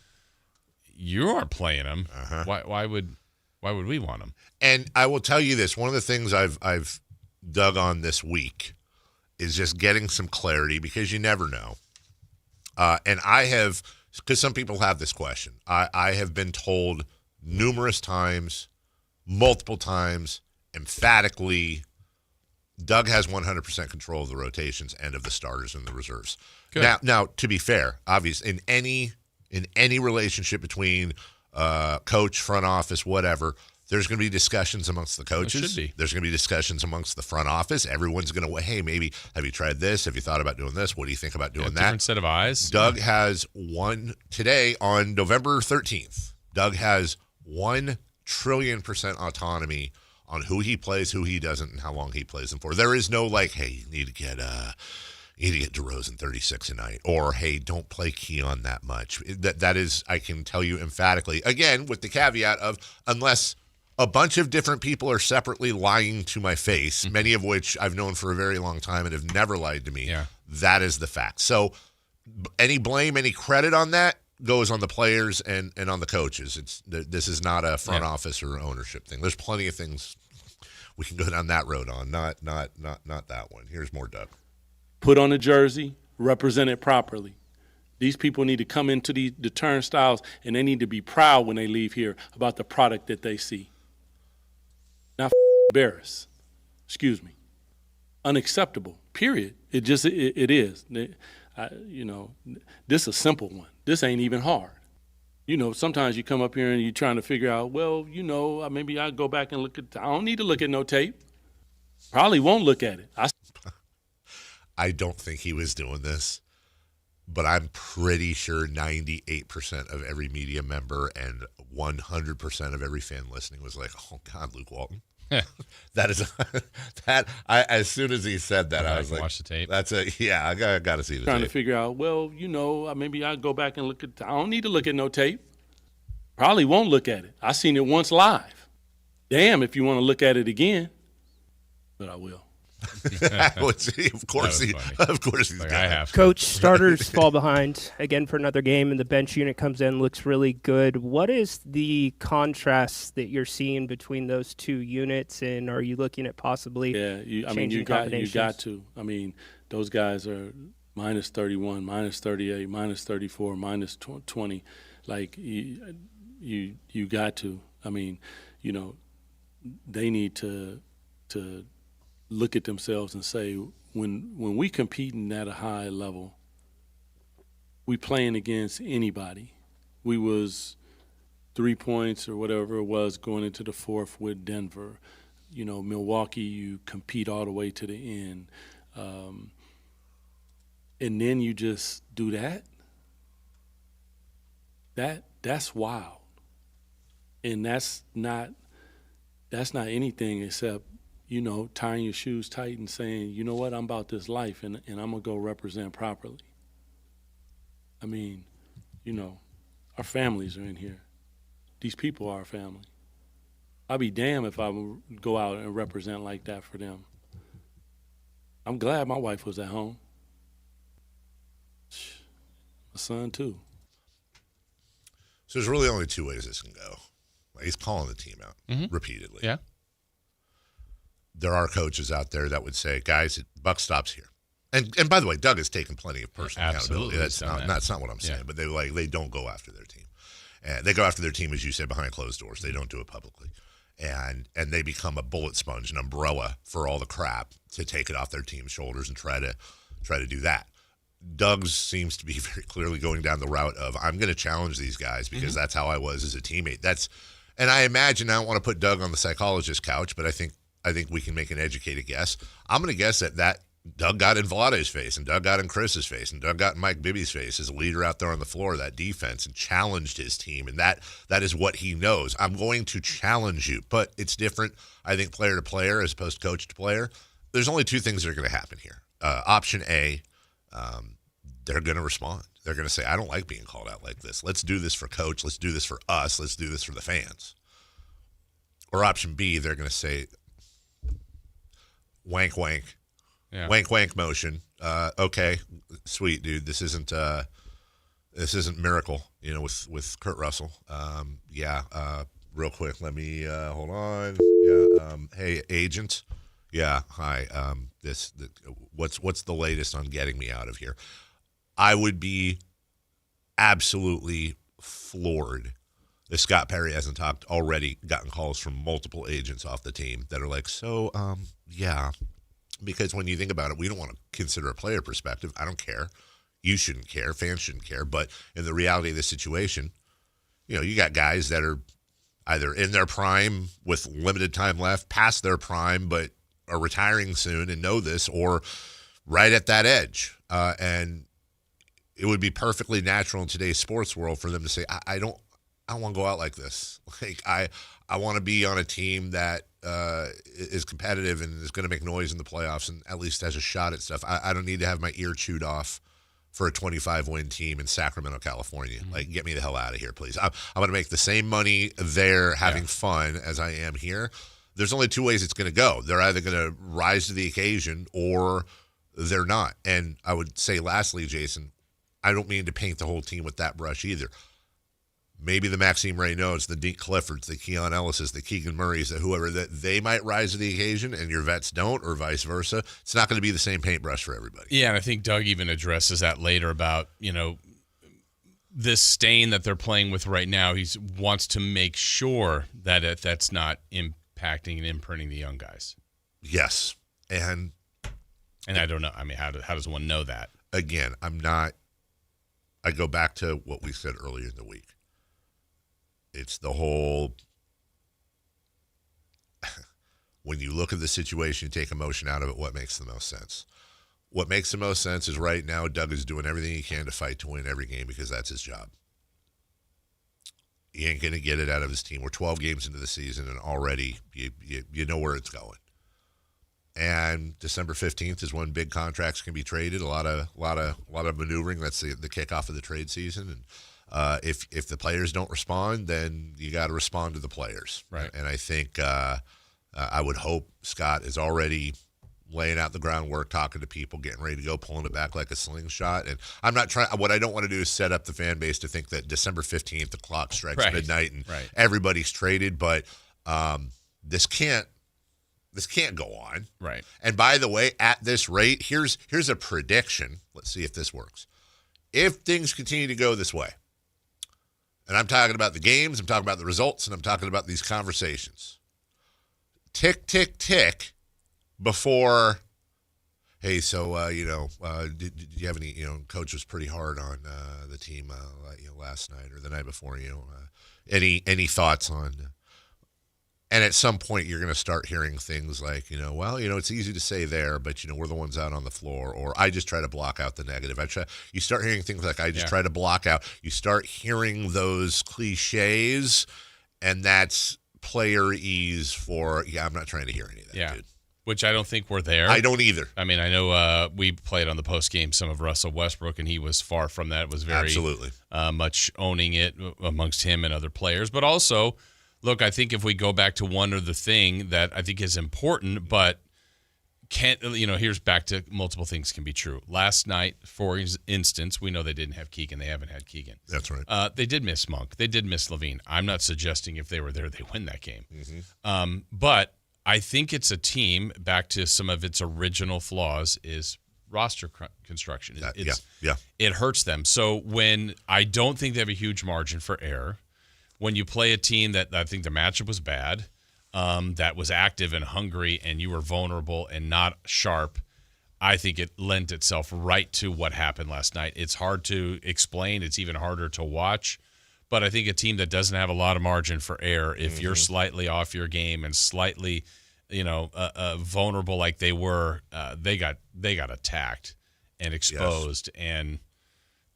You aren't playing him. Why would we want him? And I will tell you this: one of the things I've dug on this week is just getting some clarity, because you never know. And I have, because some people have this question, I have been told numerous times, multiple times, emphatically, Doug has 100% control of the rotations and of the starters and the reserves. Good. Now, to be fair, obviously, in any relationship between coach, front office, whatever, there's going to be discussions amongst the coaches. There should be. There's going to be discussions amongst the front office. Everyone's going to, hey, maybe, have you tried this? Have you thought about doing this? What do you think about doing that? Different set of eyes. Doug has today on November 13th, Doug has 1 trillion% autonomy on who he plays, who he doesn't, and how long he plays them for. There is no like, hey, you need to get DeRozan 36 a night, or hey, don't play Keon that much. That is, I can tell you emphatically, again, with the caveat of, unless a bunch of different people are separately lying to my face, many of which I've known for a very long time and have never lied to me. Yeah. That is the fact. So any blame, any credit on that goes on the players and on the coaches. This is not a front office or ownership thing. There's plenty of things we can go down that road on, not that one. Here's more Doug. Put on a jersey, represent it properly. These people need to come into the turnstiles, and they need to be proud when they leave here about the product that they see. Not embarrassed. Excuse me. Unacceptable, period. It is. This is a simple one. This ain't even hard. Sometimes you come up here and you're trying to figure out, maybe I'll go back and look at, I don't need to look at no tape. Probably won't look at it. I don't think he was doing this, but I'm pretty sure 98% of every media member and 100% of every fan listening was like, oh God, Luke Walton. As soon as he said that, I was like, watch the tape. I got to see the trying tape. To figure out, maybe I'll go back and look at, I don't need to look at no tape. Probably won't look at it. I seen it once live. Damn, if you want to look at it again, but I will. Of course he's like, I have to. Coach, starters fall behind again for another game, and the bench unit comes in, looks really good. What is the contrast that you're seeing between those two units, and are you looking at possibly changing combinations? You got to. I mean, those guys are minus 31, minus 38, minus 34, minus 20. Like you got to. I mean, they need to look at themselves and say, when we competing at a high level, we playing against anybody. We was 3 points or whatever it was going into the fourth with Denver. Milwaukee, you compete all the way to the end. And then you just do that. That's wild. And that's not anything except tying your shoes tight and saying, you know what, I'm about this life and I'm going to go represent properly. I mean, our families are in here. These people are our family. I'd be damned if I would go out and represent like that for them. I'm glad my wife was at home. My son, too. So there's really only two ways this can go. He's calling the team out repeatedly. Yeah. There are coaches out there that would say, guys, buck stops here. And by the way, Doug has taken plenty of personal accountability. That's not what I'm saying. But they don't go after their team. And they go after their team, as you said, behind closed doors. They don't do it publicly. And they become a bullet sponge, an umbrella for all the crap to take it off their team's shoulders and try to do that. Doug seems to be very clearly going down the route of, I'm going to challenge these guys because that's how I was as a teammate. And I imagine, I don't want to put Doug on the psychologist couch, but I think we can make an educated guess. I'm going to guess that Doug got in Vlade's face, and Doug got in Chris's face, and Doug got in Mike Bibby's face as a leader out there on the floor of that defense and challenged his team. And that is what he knows. I'm going to challenge you, but it's different, I think, player to player as opposed to coach to player. There's only two things that are going to happen here. Option A, they're going to respond. They're going to say, I don't like being called out like this. Let's do this for coach. Let's do this for us. Let's do this for the fans. Or option B, they're going to say, wank, wank. Yeah. Wank, wank motion. Okay, sweet, dude. This isn't Miracle, with Kurt Russell. Real quick, let me hold on. Yeah. Hey, agent. Yeah. Hi. What's the latest on getting me out of here? I would be absolutely floored if Scott Perry hasn't already gotten calls from multiple agents off the team that are like, yeah. Because when you think about it, we don't want to consider a player perspective. I don't care. You shouldn't care. Fans shouldn't care. But in the reality of the situation, you got guys that are either in their prime with limited time left, past their prime, but are retiring soon and know this, or right at that edge. And it would be perfectly natural in today's sports world for them to say, I don't want to go out like this. Like I want to be on a team that is competitive and is going to make noise in the playoffs and at least has a shot at stuff. I don't need to have my ear chewed off for a 25-win team in Sacramento, California. Like, get me the hell out of here, please. I'm going to make the same money there having fun as I am here. There's only two ways it's going to go. They're either going to rise to the occasion or they're not. And I would say lastly, Jason, I don't mean to paint the whole team with that brush either. Maybe the Maxime Reynaud's, the Deke Cliffords, the Keon Ellis's, the Keegan Murray's, the whoever, that they might rise to the occasion and your vets don't, or vice versa. It's not going to be the same paintbrush for everybody. Yeah, and I think Doug even addresses that later about, this stain that they're playing with right now. He wants to make sure that that's not impacting and imprinting the young guys. Yes. And I don't know. I mean, how does one know that? Again, I go back to what we said earlier in the week. It's the whole, when you look at the situation, you take emotion out of it, what makes the most sense? What makes the most sense is right now Doug is doing everything he can to fight to win every game because that's his job. He ain't going to get it out of his team. We're 12 games into the season, and already you know where it's going. And December 15th is when big contracts can be traded. A lot of maneuvering. That's the kickoff of the trade season. And if the players don't respond, then you got to respond to the players. Right. And I think I would hope Scott is already laying out the groundwork, talking to people, getting ready to go, pulling it back like a slingshot. And I'm not trying. What I don't want to do is set up the fan base to think that December 15th, the clock strikes midnight and everybody's traded. But this can't go on. Right. And by the way, at this rate, here's a prediction. Let's see if this works. If things continue to go this way, and I'm talking about the games, I'm talking about the results, and I'm talking about these conversations. Tick, tick, tick before, hey, so, did you have any, coach was pretty hard on the team last night or the night before, any thoughts on, and at some point you're going to start hearing things like, it's easy to say there, but, we're the ones out on the floor, or I just try to block out the negative. You start hearing things like, I just try to block out. You start hearing those cliches, and that's player ease for, I'm not trying to hear any of that, dude. which I don't think we're there. I don't either. I mean, I know we played on the post game some of Russell Westbrook, and he was far from that. It was very absolutely much owning it amongst him and other players. But also, look, I think if we go back to one other thing that I think is important, but here's back to multiple things can be true. Last night, for instance, we know they didn't have Keegan. They haven't had Keegan. That's right. They did miss Monk. They did miss Levine. I'm not suggesting if they were there, they win that game. Mm-hmm. But I think it's a team, back to some of its original flaws, is roster construction. It hurts them. So when I don't think they have a huge margin for error, when you play a team that I think the matchup was bad, that was active and hungry, and you were vulnerable and not sharp, I think it lent itself right to what happened last night. It's hard to explain. It's even harder to watch. But I think a team that doesn't have a lot of margin for error, if you're slightly off your game and slightly, vulnerable like they were, they got attacked and exposed, and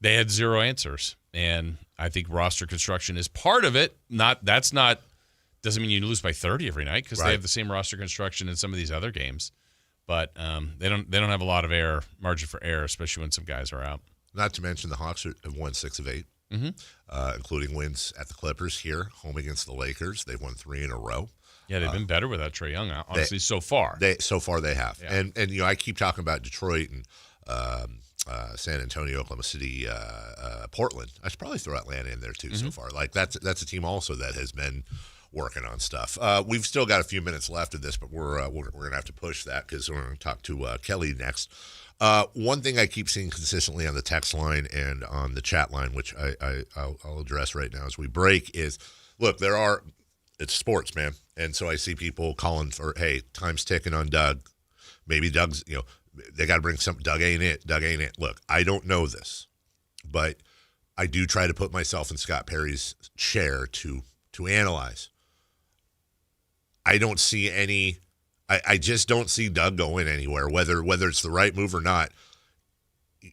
they had zero answers. And I think roster construction is part of it. Doesn't mean you lose by 30 every night, because they have the same roster construction in some of these other games. But they don't have a lot of margin for error, especially when some guys are out. Not to mention the Hawks have won 6 of 8. Including wins at the Clippers here, home against the Lakers. They've won 3 in a row. Yeah, they've been better without Trae Young, honestly, so far. They have. Yeah. And I keep talking about Detroit and San Antonio, Oklahoma City, Portland. I should probably throw Atlanta in there too so far. Like that's a team also that has been working on stuff. We've still got a few minutes left of this, but we're going to have to push that because we're going to talk to Kelly next. One thing I keep seeing consistently on the text line and on the chat line, which I'll address right now as we break, is, look, it's sports, man. And so I see people calling for, hey, time's ticking on Doug. Maybe Doug's, they got to bring something. Doug ain't it. Look, I don't know this, but I do try to put myself in Scott Perry's chair to analyze. I don't see any... I just don't see Doug going anywhere, whether it's the right move or not.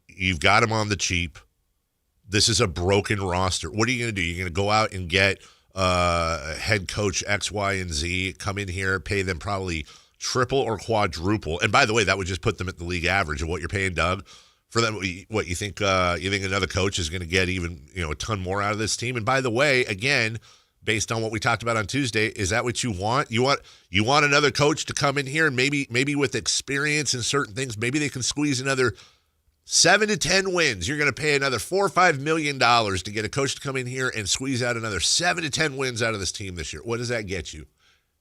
You've got him on the cheap. This is a broken roster. What are you going to do? You're going to go out and get head coach X, Y, and Z, come in here, pay them probably triple or quadruple. And by the way, that would just put them at the league average of what you're paying Doug for them. What you think? You think another coach is going to get even a ton more out of this team? And by the way, again, based on what we talked about on Tuesday, is that what you want? You want another coach to come in here and maybe with experience in certain things, maybe they can squeeze another 7 to 10 wins. You're going to pay another $4 or $5 million to get a coach to come in here and squeeze out another 7 to 10 wins out of this team this year. What does that get you?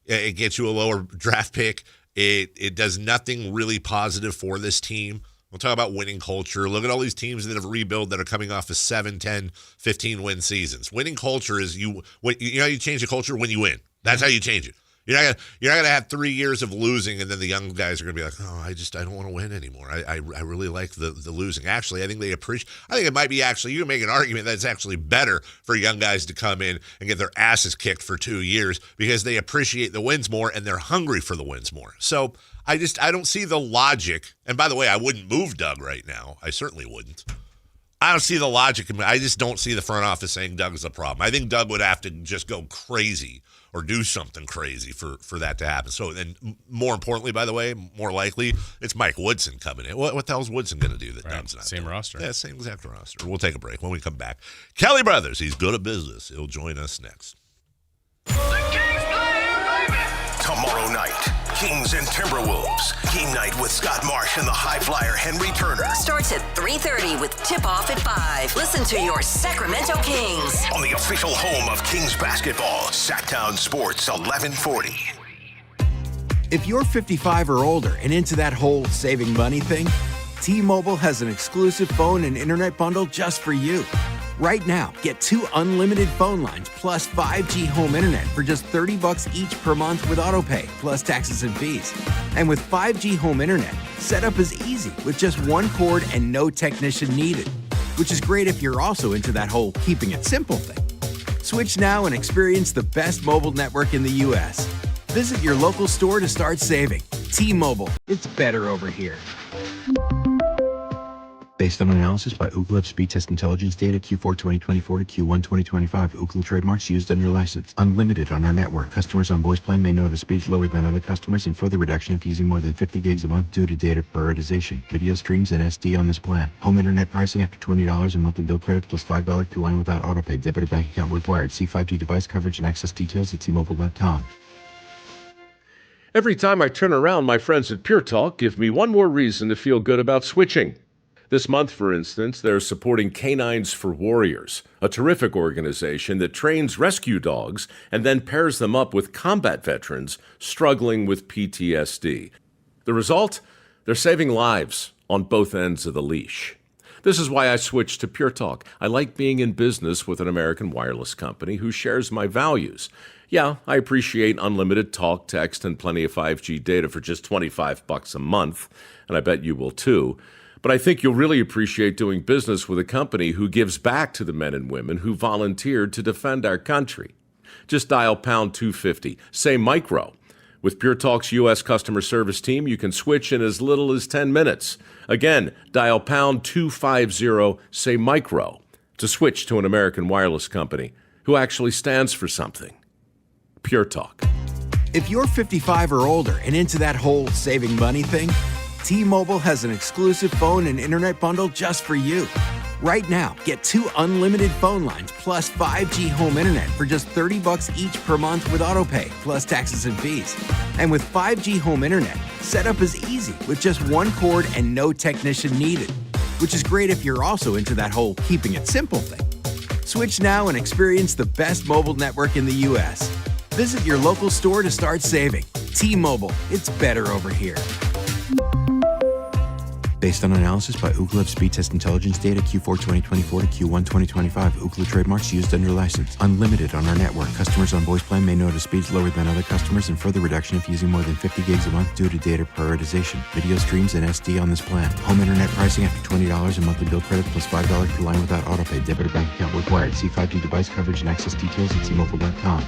It gets you a lower draft pick. It does nothing really positive for this team. We'll talk about winning culture. Look at all these teams that have rebuilt that are coming off of 7, 10, 15 win seasons. Winning culture is you how you change the culture when you win. That's how you change it. You're not gonna have 3 years of losing and then the young guys are gonna be like, oh, I don't want to win anymore. I really like the losing. Actually, I think it might be you can make an argument that it's actually better for young guys to come in and get their asses kicked for 2 years because they appreciate the wins more and they're hungry for the wins more. So I don't see the logic. And by the way, I wouldn't move Doug right now. I certainly wouldn't. I don't see the logic. I just don't see the front office saying Doug is the problem. I think Doug would have to just go crazy or do something crazy for that to happen. So, and more importantly, by the way, more likely, it's Mike Woodson coming in. What the hell is Woodson going to do that Doug's not same doing? roster. Yeah, same exact roster. We'll take a break. When we come back, Kelly Brothers, he's good at business. He'll join us next. Tomorrow night, Kings and Timberwolves. Game night with Scott Marsh and the high flyer Henry Turner. Starts at 3:30 with tip-off at 5. Listen to your Sacramento Kings. On the official home of Kings basketball, Sactown Sports 1140. If you're 55 or older and into that whole saving money thing, T-Mobile has an exclusive phone and internet bundle just for you. Right now, get 2 unlimited phone lines plus 5G home internet for just $30 each per month with AutoPay, plus taxes and fees. And with 5G home internet, setup is easy with just one cord and no technician needed, which is great if you're also into that whole keeping it simple thing. Switch now and experience the best mobile network in the U.S. Visit your local store to start saving. T-Mobile, it's better over here. Based on analysis by Ookla speed test intelligence data Q4 2024 to Q1 2025, Ookla trademarks used under license. Unlimited on our network. Customers on voice plan may notice speeds lower than other customers and further reduction if using more than 50 gigs a month due to data prioritization. Video streams and SD on this plan. Home internet pricing after $20 a monthly bill credit plus $5 to line without autopay. Debit or bank account required. See 5G device coverage and access details at T-Mobile.com. Every time I turn around, my friends at Pure Talk give me one more reason to feel good about switching. This month, for instance, they're supporting Canines for Warriors, a terrific organization that trains rescue dogs and then pairs them up with combat veterans struggling with PTSD. The result? They're saving lives on both ends of the leash. This is why I switched to Pure Talk. I like being in business with an American wireless company who shares my values. Yeah, I appreciate unlimited talk, text, and plenty of 5G data for just $25 a month, and I bet you will too. But I think you'll really appreciate doing business with a company who gives back to the men and women who volunteered to defend our country. Just dial pound 250, say micro. With Pure Talk's U.S. customer service team, you can switch in as little as 10 minutes. Again, dial pound 250, say micro, to switch to an American wireless company who actually stands for something. Pure Talk. If you're 55 or older and into that whole saving money thing, T-Mobile has an exclusive phone and internet bundle just for you. Right now, get 2 unlimited phone lines plus 5G home internet for just $30 each per month with autopay, plus taxes and fees. And with 5G home internet, setup is easy with just one cord and no technician needed, which is great if you're also into that whole keeping it simple thing. Switch now and experience the best mobile network in the U.S. Visit your local store to start saving. T-Mobile, it's better over here. Based on analysis by Ookla speed test intelligence data Q4 2024 to Q1 2025, Ookla trademarks used under license. Unlimited on our network. Customers on voice plan may notice speeds lower than other customers and further reduction if using more than 50 gigs a month due to data prioritization. Video streams and SD on this plan. Home internet pricing after $20 a monthly bill credit plus $5 per line without autopay. Debit or bank account required. See 5G device coverage and access details at T-Mobile.com.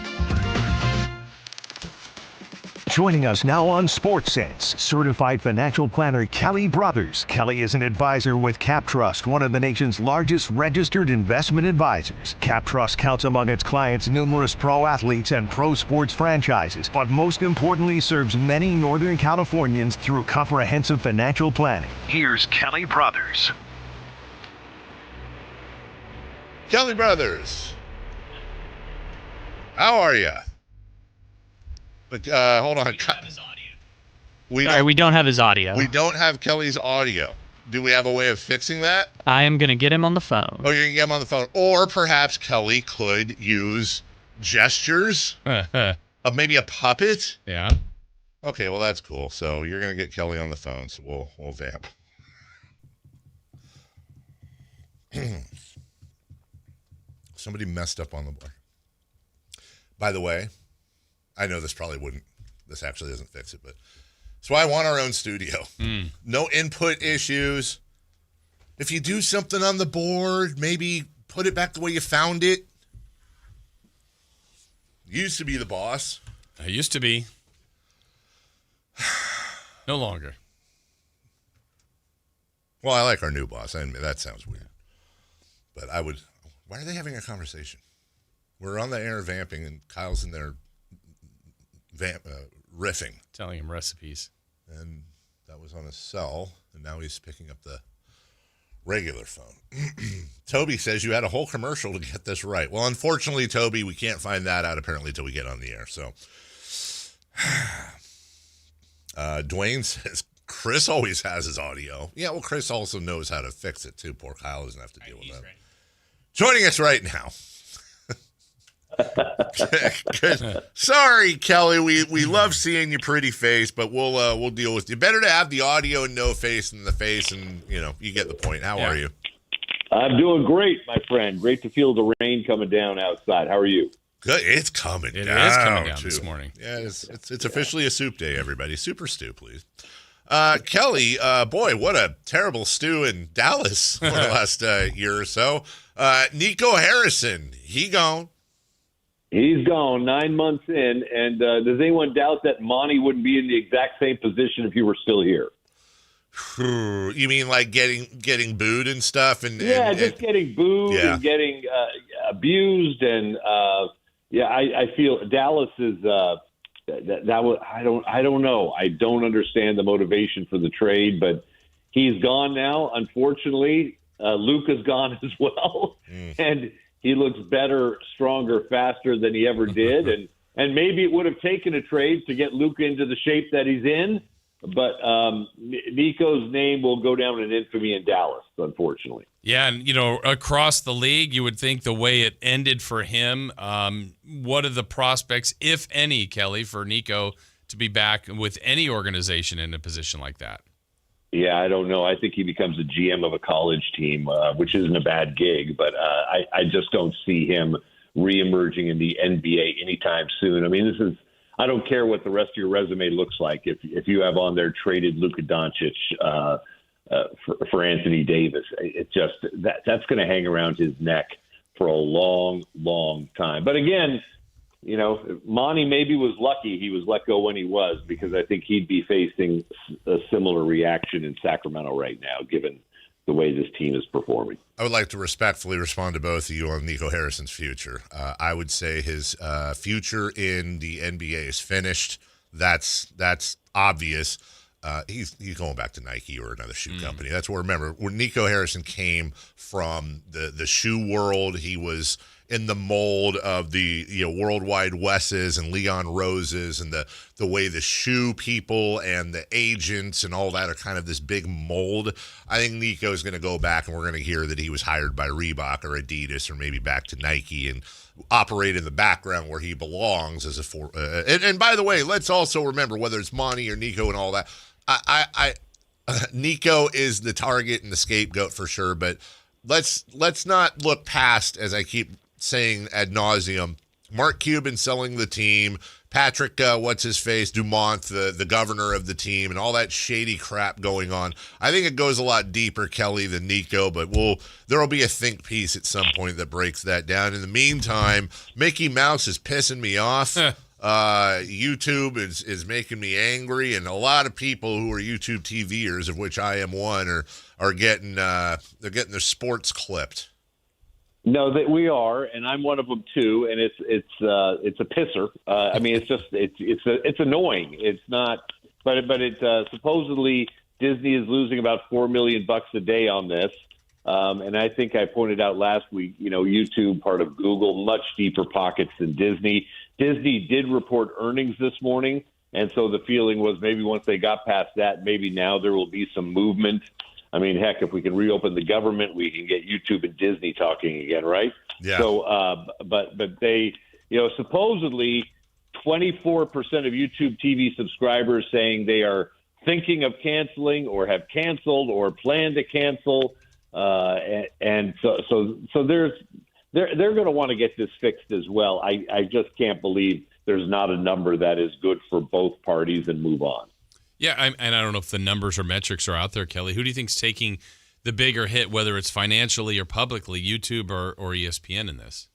Joining us now on Sports Sense, certified financial planner Kelly Brothers. Kelly is an advisor with CapTrust, one of the nation's largest registered investment advisors. CapTrust counts among its clients numerous pro athletes and pro sports franchises, but most importantly serves many Northern Californians through comprehensive financial planning. Here's Kelly Brothers. Kelly Brothers, how are you? But hold on. We don't have his audio. We don't have Kelly's audio. Do we have a way of fixing that? I am going to get him on the phone. Oh, you're going to get him on the phone. Or perhaps Kelly could use gestures of maybe a puppet. Yeah. Okay, well, that's cool. So you're going to get Kelly on the phone, so we'll vamp. Somebody messed up on the board. By the way, I know this actually doesn't fix it, but that's why I want our own studio. No input issues. If you do something on the board, maybe put it back the way you found it. You used to be the boss. I used to be. No longer. Well, I like our new boss. I admit, that sounds weird. But why are they having a conversation? We're on the air vamping, and Kyle's in there riffing. Telling him recipes. And that was on his cell, and now he's picking up the regular phone. Toby says you had a whole commercial to get this right. Well, unfortunately, Toby, we can't find that out apparently until we get on the air. So Dwayne says Chris always has his audio. Yeah, well, Chris also knows how to fix it too. Poor Kyle doesn't have to deal with that. Ready. Joining us right now. Good. Sorry, Kelly. We love seeing your pretty face, but we'll deal with you. Better to have the audio and no face than the face, and you get the point. How are you? I'm doing great, my friend. Great to feel the rain coming down outside. How are you? Good. It's coming down. It is coming down this morning. Yeah, it's officially a soup day, everybody. Super stew, please. Kelly, boy, what a terrible stew in Dallas for the last year or so. Nico Harrison, he gone. He's gone 9 months in, and does anyone doubt that Monty wouldn't be in the exact same position if he were still here? You mean like getting booed and stuff? And getting booed and getting abused, and I feel Dallas is that was I don't know. I don't understand the motivation for the trade, but he's gone now. Unfortunately, Luka's gone as well, and he looks better, stronger, faster than he ever did, and maybe it would have taken a trade to get Luka into the shape that he's in. But Nico's name will go down in infamy in Dallas, unfortunately. Yeah, and, across the league, you would think the way it ended for him, what are the prospects, if any, Kelly, for Nico to be back with any organization in a position like that? Yeah, I don't know. I think he becomes a GM of a college team, which isn't a bad gig, but I just don't see him reemerging in the NBA anytime soon. I mean, I don't care what the rest of your resume looks like. If you have on there traded Luka Doncic for Anthony Davis, it just that's going to hang around his neck for a long, long time. But again, Monty maybe was lucky he was let go when he was, because I think he'd be facing a similar reaction in Sacramento right now, given the way this team is performing. I would like to respectfully respond to both of you on Nico Harrison's future. I would say his future in the NBA is finished. That's obvious. He's going back to Nike or another shoe company. That's where, remember, when Nico Harrison came from the shoe world, he was in the mold of the Worldwide Wes's and Leon Rose's, and the way the shoe people and the agents and all that are kind of this big mold. I think Nico is going to go back, and we're going to hear that he was hired by Reebok or Adidas or maybe back to Nike and operate in the background where he belongs as and by the way, let's also remember, whether it's Monty or Nico and all that, Nico is the target and the scapegoat for sure, but let's not look past, as I keep saying ad nauseum, Mark Cuban selling the team, Patrick, Dumont, the governor of the team, and all that shady crap going on. I think it goes a lot deeper, Kelly, than Nico, but there will be a think piece at some point that breaks that down. In the meantime, Mickey Mouse is pissing me off. YouTube is making me angry, and a lot of people who are YouTube TVers, of which I am one, are getting they're getting their sports clipped. No, that we are, and I'm one of them too. And it's a pisser. I mean, it's annoying. It's not, but supposedly Disney is losing about $4 million a day on this. And I think I pointed out last week, YouTube, part of Google, much deeper pockets than Disney. Disney did report earnings this morning, and so the feeling was maybe once they got past that, maybe now there will be some movement. I mean, heck, if we can reopen the government, we can get YouTube and Disney talking again, right? Yeah. So, but they, supposedly 24% of YouTube TV subscribers saying they are thinking of canceling or have canceled or plan to cancel. And so they're going to want to get this fixed as well. I just can't believe there's not a number that is good for both parties and move on. Yeah, and I don't know if the numbers or metrics are out there, Kelly. Who do you think's taking the bigger hit, whether it's financially or publicly, YouTube or ESPN in this?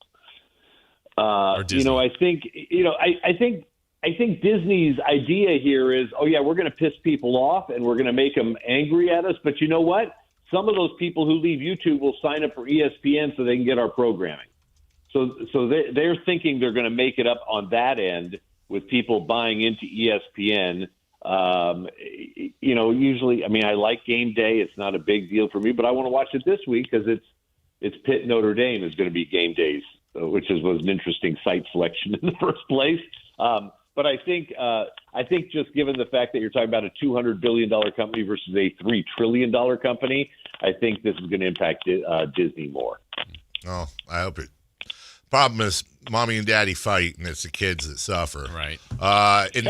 Or Disney? I think Disney's idea here is, we're going to piss people off and we're going to make them angry at us. But you know what? Some of those people who leave YouTube will sign up for ESPN so they can get our programming. So they're thinking they're going to make it up on that end with people buying into ESPN. Usually, I like game day. It's not a big deal for me, but I want to watch it this week because it's Pitt Notre Dame is going to be game days, which was an interesting site selection in the first place. But I think just given the fact that you're talking about a $200 billion company versus a $3 trillion company, I think this is going to impact Disney more. Oh, I hope it. Problem is, mommy and daddy fight, and it's the kids that suffer. Right. In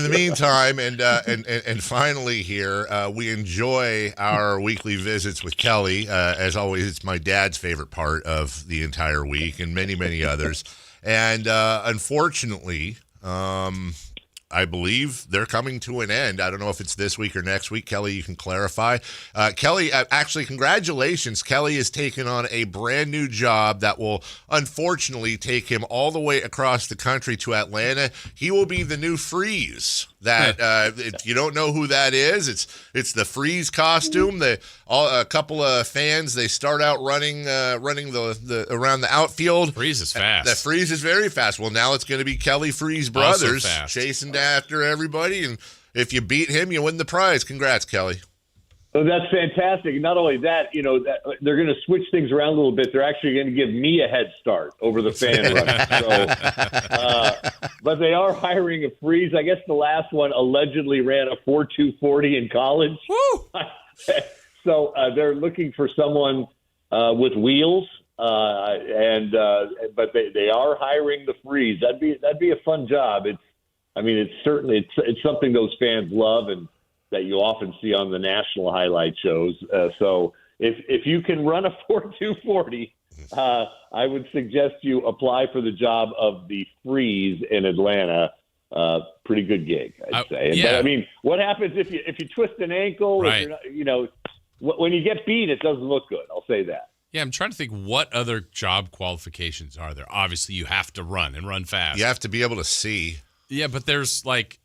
the meantime, and finally here, we enjoy our weekly visits with Kelly. As always, it's my dad's favorite part of the entire week, and many, many others. And unfortunately, I believe they're coming to an end. I don't know if it's this week or next week. Kelly, you can clarify. Kelly, actually, congratulations. Kelly has taken on a brand new job that will unfortunately take him all the way across the country to Atlanta. He will be the new Freeze that if you don't know who that is, it's the Freeze costume. A couple of fans, they start out running the around the outfield. Freeze is fast. That Freeze is very fast. Well, now it's going to be Kelly Freeze brothers chasing after everybody, and if you beat him, you win the prize. Congrats, Kelly. So that's fantastic. Not only that, they're going to switch things around a little bit. They're actually going to give me a head start over the fan run. But they are hiring a Freeze. I guess the last one allegedly ran a 4.240 in college. Woo! So they're looking for someone with wheels, but they are hiring the Freeze. That'd be a fun job. It's something those fans love and that you often see on the national highlight shows. So if you can run a 4.240, I would suggest you apply for the job of the Freeze in Atlanta. Pretty good gig, I'd say. Yeah. But, what happens if you twist an ankle? Right. If you're not, when you get beat, it doesn't look good. I'll say that. Yeah, I'm trying to think what other job qualifications are there. Obviously, you have to run and run fast. You have to be able to see. Yeah, but there's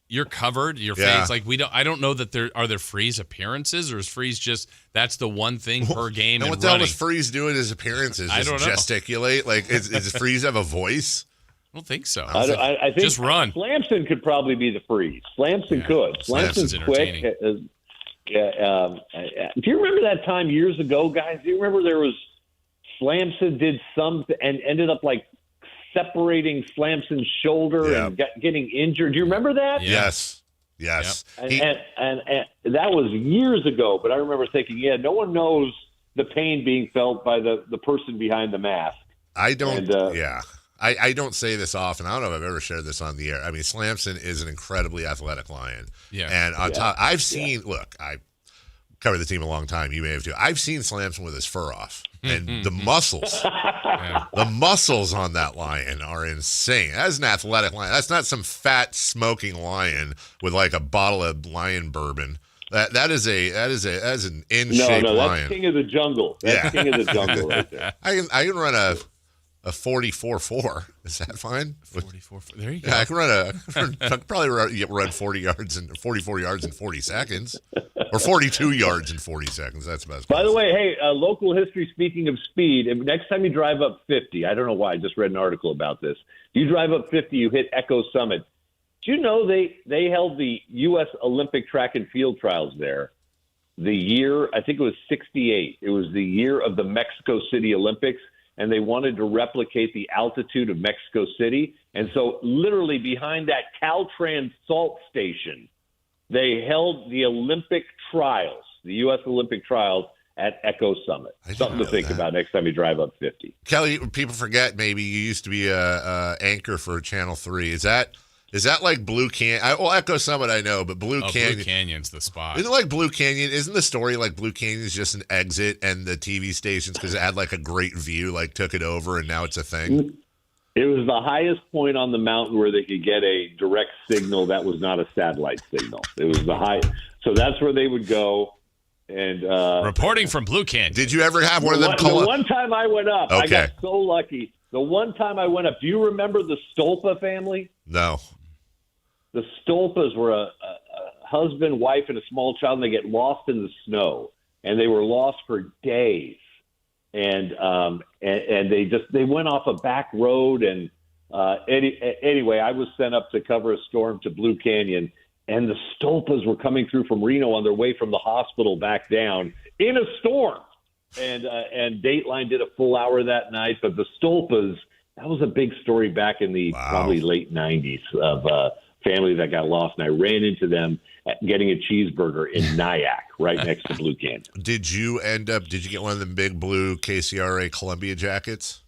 you're covered, your face. I don't know that there Freeze appearances, or is Freeze just that's the one thing per game? And what the hell does Freeze do in his appearances? I don't know. Gesticulate? Does Freeze have a voice? I don't think so. I think just run. Slamson could probably be the Freeze. Slamson could. Slamson's quick. Do you remember that time years ago, guys? Do you remember there was Slamson did something and ended up separating Slamson's shoulder and getting injured? Do you remember that? Yes. And that was years ago, but I remember thinking, no one knows the pain being felt by the person behind the mask. I don't. I don't say this often. I don't know if I've ever shared this on the air. I mean, Slamson is an incredibly athletic lion. Yeah. And on top, I've seen. Look, I covered the team a long time. You may have too. I've seen Slamson with his fur off, and the muscles, the muscles on that lion are insane. That's an athletic lion. That's not some fat smoking lion with a bottle of lion bourbon. That is an in shape lion. No, that's King of the Jungle. That's King of the Jungle right there. I can run a 44.4. Is that fine? 44.4. There you go. Yeah, I can probably run 40 yards and 44 yards in 40 seconds, or 42 yards in 40 seconds. That's about. By the way, hey, local history. Speaking of speed, next time you drive up 50, I don't know why. I just read an article about this. You drive up 50, you hit Echo Summit. Do you know they held the U.S. Olympic track and field trials there? The year, I think it was 1968. It was the year of the Mexico City Olympics. And they wanted to replicate the altitude of Mexico City. And so literally behind that Caltrans salt station, they held the Olympic trials, the U.S. Olympic trials at Echo Summit. Something to think about next time you drive up 50. Kelly, people forget maybe you used to be a anchor for Channel 3. Is that like Blue Canyon? Echo Summit I know, but Blue Canyon. Blue Canyon's the spot. Isn't it like Blue Canyon? Isn't the story like Blue Canyon is just an exit and the TV stations, because it had a great view, took it over and now it's a thing? It was the highest point on the mountain where they could get a direct signal that was not a satellite signal. It was the high. So that's where they would go. And reporting from Blue Canyon. Did you ever have one of them The one time I went up, I got so lucky. The one time I went up, do you remember the Stolpa family? No. The Stolpas were a husband, wife, and a small child, and they get lost in the snow. And they were lost for days. And they went off a back road. And anyway, I was sent up to cover a storm to Blue Canyon. And the Stolpas were coming through from Reno on their way from the hospital back down in a storm. And Dateline did a full hour that night. But the Stolpas, that was a big story back in the probably late 90s of family that got lost, and I ran into them getting a cheeseburger in Nyack, right next to Blue Canyon. Did you get one of them big blue KCRA Columbia jackets?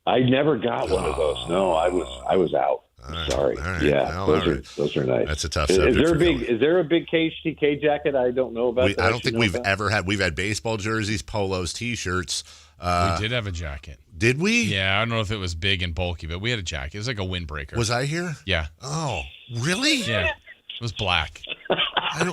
I never got one of those. No, I was out. Sorry. Right. Yeah, Well, those are nice. That's a tough subject. Is there a big KHTK jacket I don't know about? I don't think we've ever had. We've had baseball jerseys, polos, T-shirts. We did have a jacket. Did we? Yeah, I don't know if it was big and bulky, but we had a jacket. It was like a windbreaker. Was I here? Yeah. Oh, really? Yeah. It was black.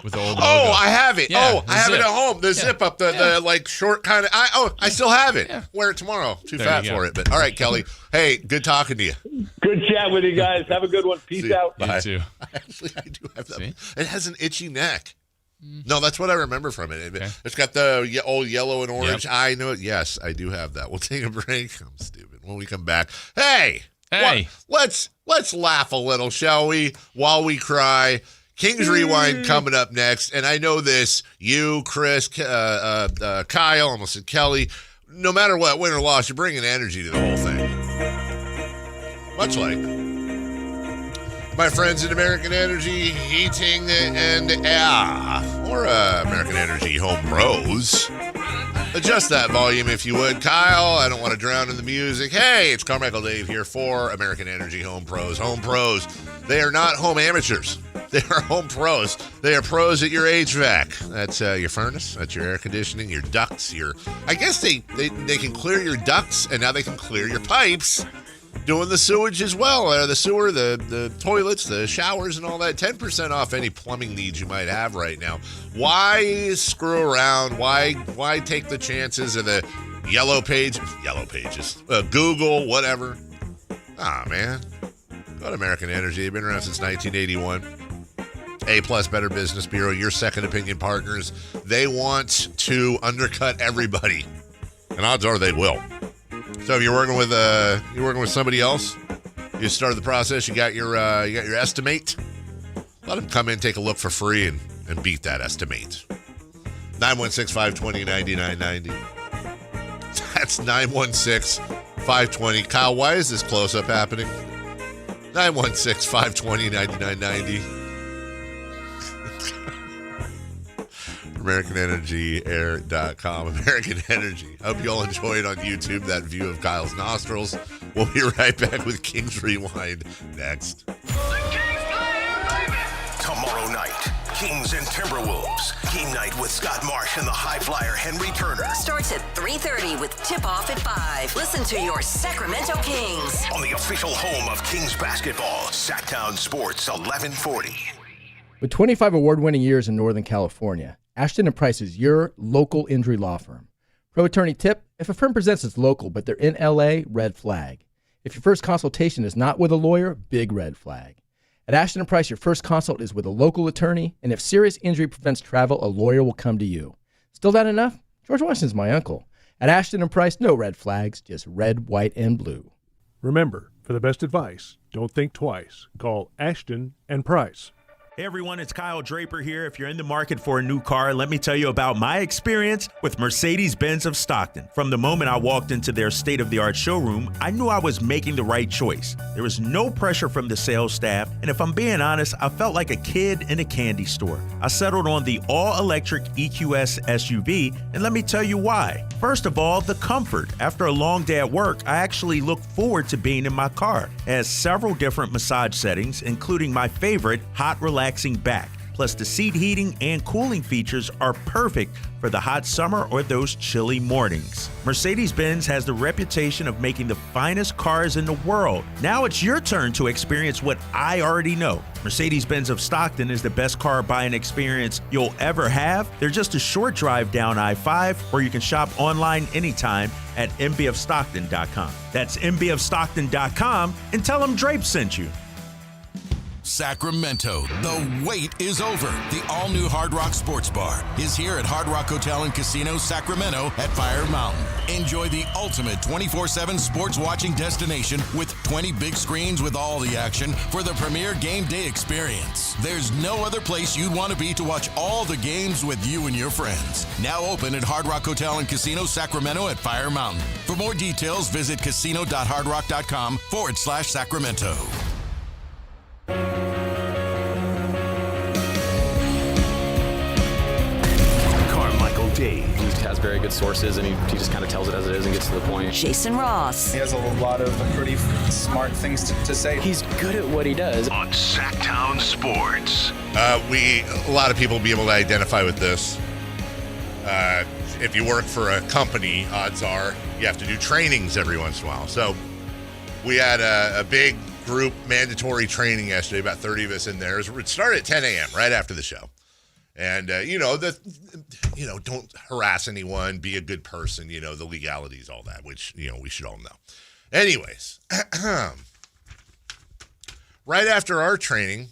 With the old logo. I have it. Yeah, I have it zip. at home. The zip up, the like short kind of. I still have it. Yeah. Wear it tomorrow. Too There fat you go. for it. But all right, Kelly. Hey, good talking to you. Good chat with you guys. Have a good one. Peace out. You too. I do have that. It has an itchy neck. No, that's what I remember from it. It's got the old yellow and orange. Yep. I know it. Yes, I do have that. We'll take a break. I'm stupid. When we come back, hey, let's laugh a little, shall we? While we cry. Kings Rewind coming up next, and I know this. You, Chris, Kyle, almost said Kelly. No matter what, win or loss, you're bringing energy to the whole thing. Much like my friends at American Energy Heating and Air, or American Energy Home Pros. Adjust that volume if you would. Kyle, I don't want to drown in the music. Hey, it's Carmichael Dave here for American Energy Home Pros. Home Pros, they are not home amateurs. They are home pros. They are pros at your HVAC. That's your furnace. That's your air conditioning, your ducts. I guess they can clear your ducts, and now they can clear your pipes. Doing the sewage as well. The sewer, the toilets, the showers, and all that. 10% off any plumbing needs you might have right now. Why screw around? Why take the chances of the yellow pages, Google, whatever? Man. Go to American Energy. They've been around since 1981. A+ Better Business Bureau, your second opinion partners. They want to undercut everybody, and odds are they will. So if you're working with somebody else, you started the process. You got your estimate. Let them come in, take a look for free, and beat that estimate. 916-520-9990. That's 916-520. Kyle, why is this close-up happening? 916-520-9990. AmericanEnergyAir.com. American Energy. Hope you all enjoyed on YouTube that view of Kyle's nostrils. We'll be right back with Kings Rewind next. Tomorrow night, Kings and Timberwolves. Game night with Scott Marsh and the high flyer Henry Turner. Starts at 3:30 with tip-off at 5. Listen to your Sacramento Kings. On the official home of Kings basketball, Sactown Sports 1140. With 25 award-winning years in Northern California, Ashton & Price is your local injury law firm. Pro attorney tip, if a firm presents as local but they're in LA, red flag. If your first consultation is not with a lawyer, big red flag. At Ashton & Price, your first consult is with a local attorney, and if serious injury prevents travel, a lawyer will come to you. Still not enough? George Washington's my uncle. At Ashton & Price, no red flags, just red, white, and blue. Remember, for the best advice, don't think twice. Call Ashton & Price. Hey everyone, it's Kyle Draper here. If you're in the market for a new car, let me tell you about my experience with Mercedes-Benz of Stockton. From the moment I walked into their state-of-the-art showroom, I knew I was making the right choice. There was no pressure from the sales staff, and if I'm being honest, I felt like a kid in a candy store. I settled on the all-electric EQS SUV, and let me tell you why. First of all, the comfort. After a long day at work, I actually look forward to being in my car. It has several different massage settings, including my favorite, hot relaxing back. Plus, the seat heating and cooling features are perfect for the hot summer or those chilly mornings. Mercedes-Benz has the reputation of making the finest cars in the world. Now it's your turn to experience what I already know. Mercedes-Benz of Stockton is the best car buying experience you'll ever have. They're just a short drive down I-5, or you can shop online anytime at mbofstockton.com. That's mbofstockton.com, and tell them Drape sent you. Sacramento, the wait is over. The all-new Hard Rock Sports Bar is here at Hard Rock Hotel and Casino Sacramento at Fire Mountain. Enjoy the ultimate 24/7 sports watching destination with 20 big screens with all the action for the premier game day experience. There's no other place you'd want to be to watch all the games with you and your friends. Now open at Hard Rock Hotel and Casino Sacramento at Fire Mountain. For more details, visit casino.hardrock.com/Sacramento. Carmichael Dave. He has very good sources, and he just kind of tells it as it is and gets to the point. Jason Ross. He has a lot of pretty smart things to say. He's good at what he does. On Sactown Sports. A lot of people will be able to identify with this. If you work for a company, odds are you have to do trainings every once in a while. So we had a big group mandatory training yesterday, about 30 of us in there. It started at 10 a.m. right after the show. And, don't harass anyone, be a good person, the legalities, all that, which, we should all know. Anyways, right after our training,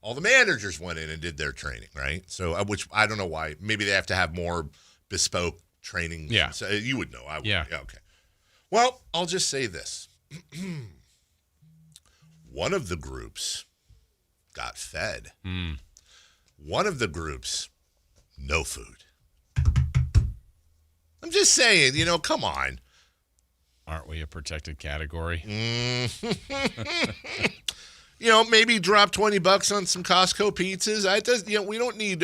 all the managers went in and did their training, right? So, which I don't know why. Maybe they have to have more bespoke training. Yeah. So you would know. I would. Yeah. Okay. Well, I'll just say this. One of the groups got fed. One of the groups, no food. I'm just saying, come on. Aren't we a protected category? Maybe drop $20 on some Costco pizzas. We don't need,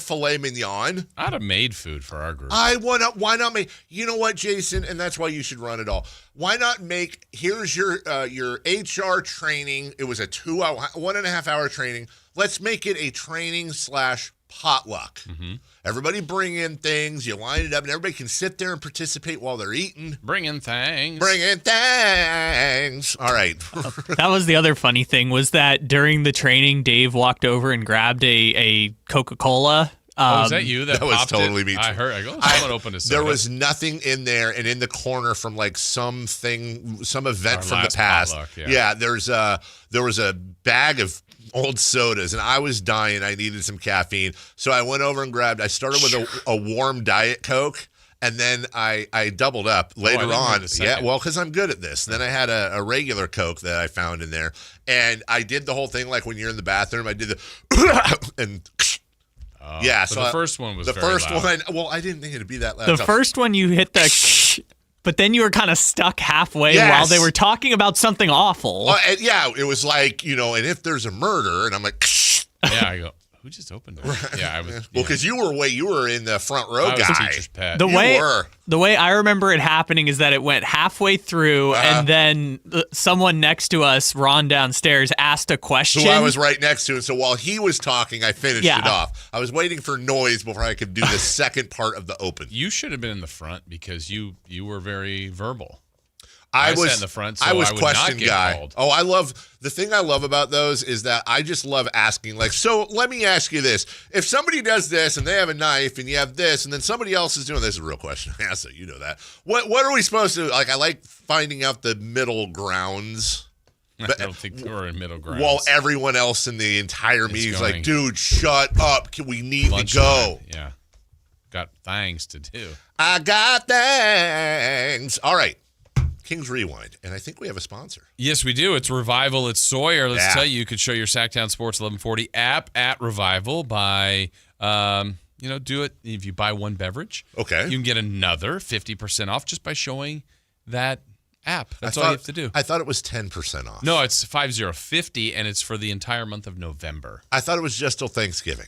filet mignon. I'd have made food for our group. Why not make? You know what, Jason? And that's why you should run it all. Why not make? Here's your HR training. It was a 1.5 hour training. Let's make it a training / potluck. Everybody bring in things. You line it up, and everybody can sit there and participate while they're eating. Bring in things. All right. That was the other funny thing was that during the training, Dave walked over and grabbed a Coca-Cola. Was that you that was popped totally it? me. I heard. I go, someone opened a soda. There was nothing in there, and in the corner from like some event Our from the last past. potluck, There was a bag of old sodas, and I was dying. I needed some caffeine, so I went over and grabbed. I started with a warm Diet Coke, and then I doubled up later on. Yeah, well, because I'm good at this. Then I had a regular Coke that I found in there, and I did the whole thing like when you're in the bathroom. I did the and. So the first one was the very first loud. one. Well, I didn't think it'd be that loud. The first one you hit the, but then you were kind of stuck halfway while they were talking about something awful. It was like and if there's a murder, and I'm like, yeah, I go. Who just opened it? Yeah, I was. Well, because you were in the front row, I was guy. teacher's pet. The way I remember it happening is that it went halfway through, and then someone next to us, Ron downstairs, asked a question. Who I was right next to, and so while he was talking, I finished it off. I was waiting for noise before I could do the second part of the open. You should have been in the front because you were very verbal. I sat was in the front, so I was would question not get guy. called. Oh, the thing I love about those is that I just love asking. Like, so let me ask you this: if somebody does this and they have a knife, and you have this, and then somebody else is doing this, is a real question. Yeah, so you know that. What are we supposed to like? I like finding out the middle grounds. I don't think we're in middle ground. While everyone else in the entire meeting is like, dude, shut up. We need to go. Yeah. Got things to do. I got things. All right. Kings Rewind. And I think we have a sponsor. Yes, we do. It's Revival at Sawyer. Let's tell you could show your Sactown Sports 1140 app at Revival by, do it. If you buy one beverage, okay, you can get another 50% off just by showing that app. That's all you have to do. I thought it was 10% off. No, it's 50, and it's for the entire month of November. I thought it was just till Thanksgiving.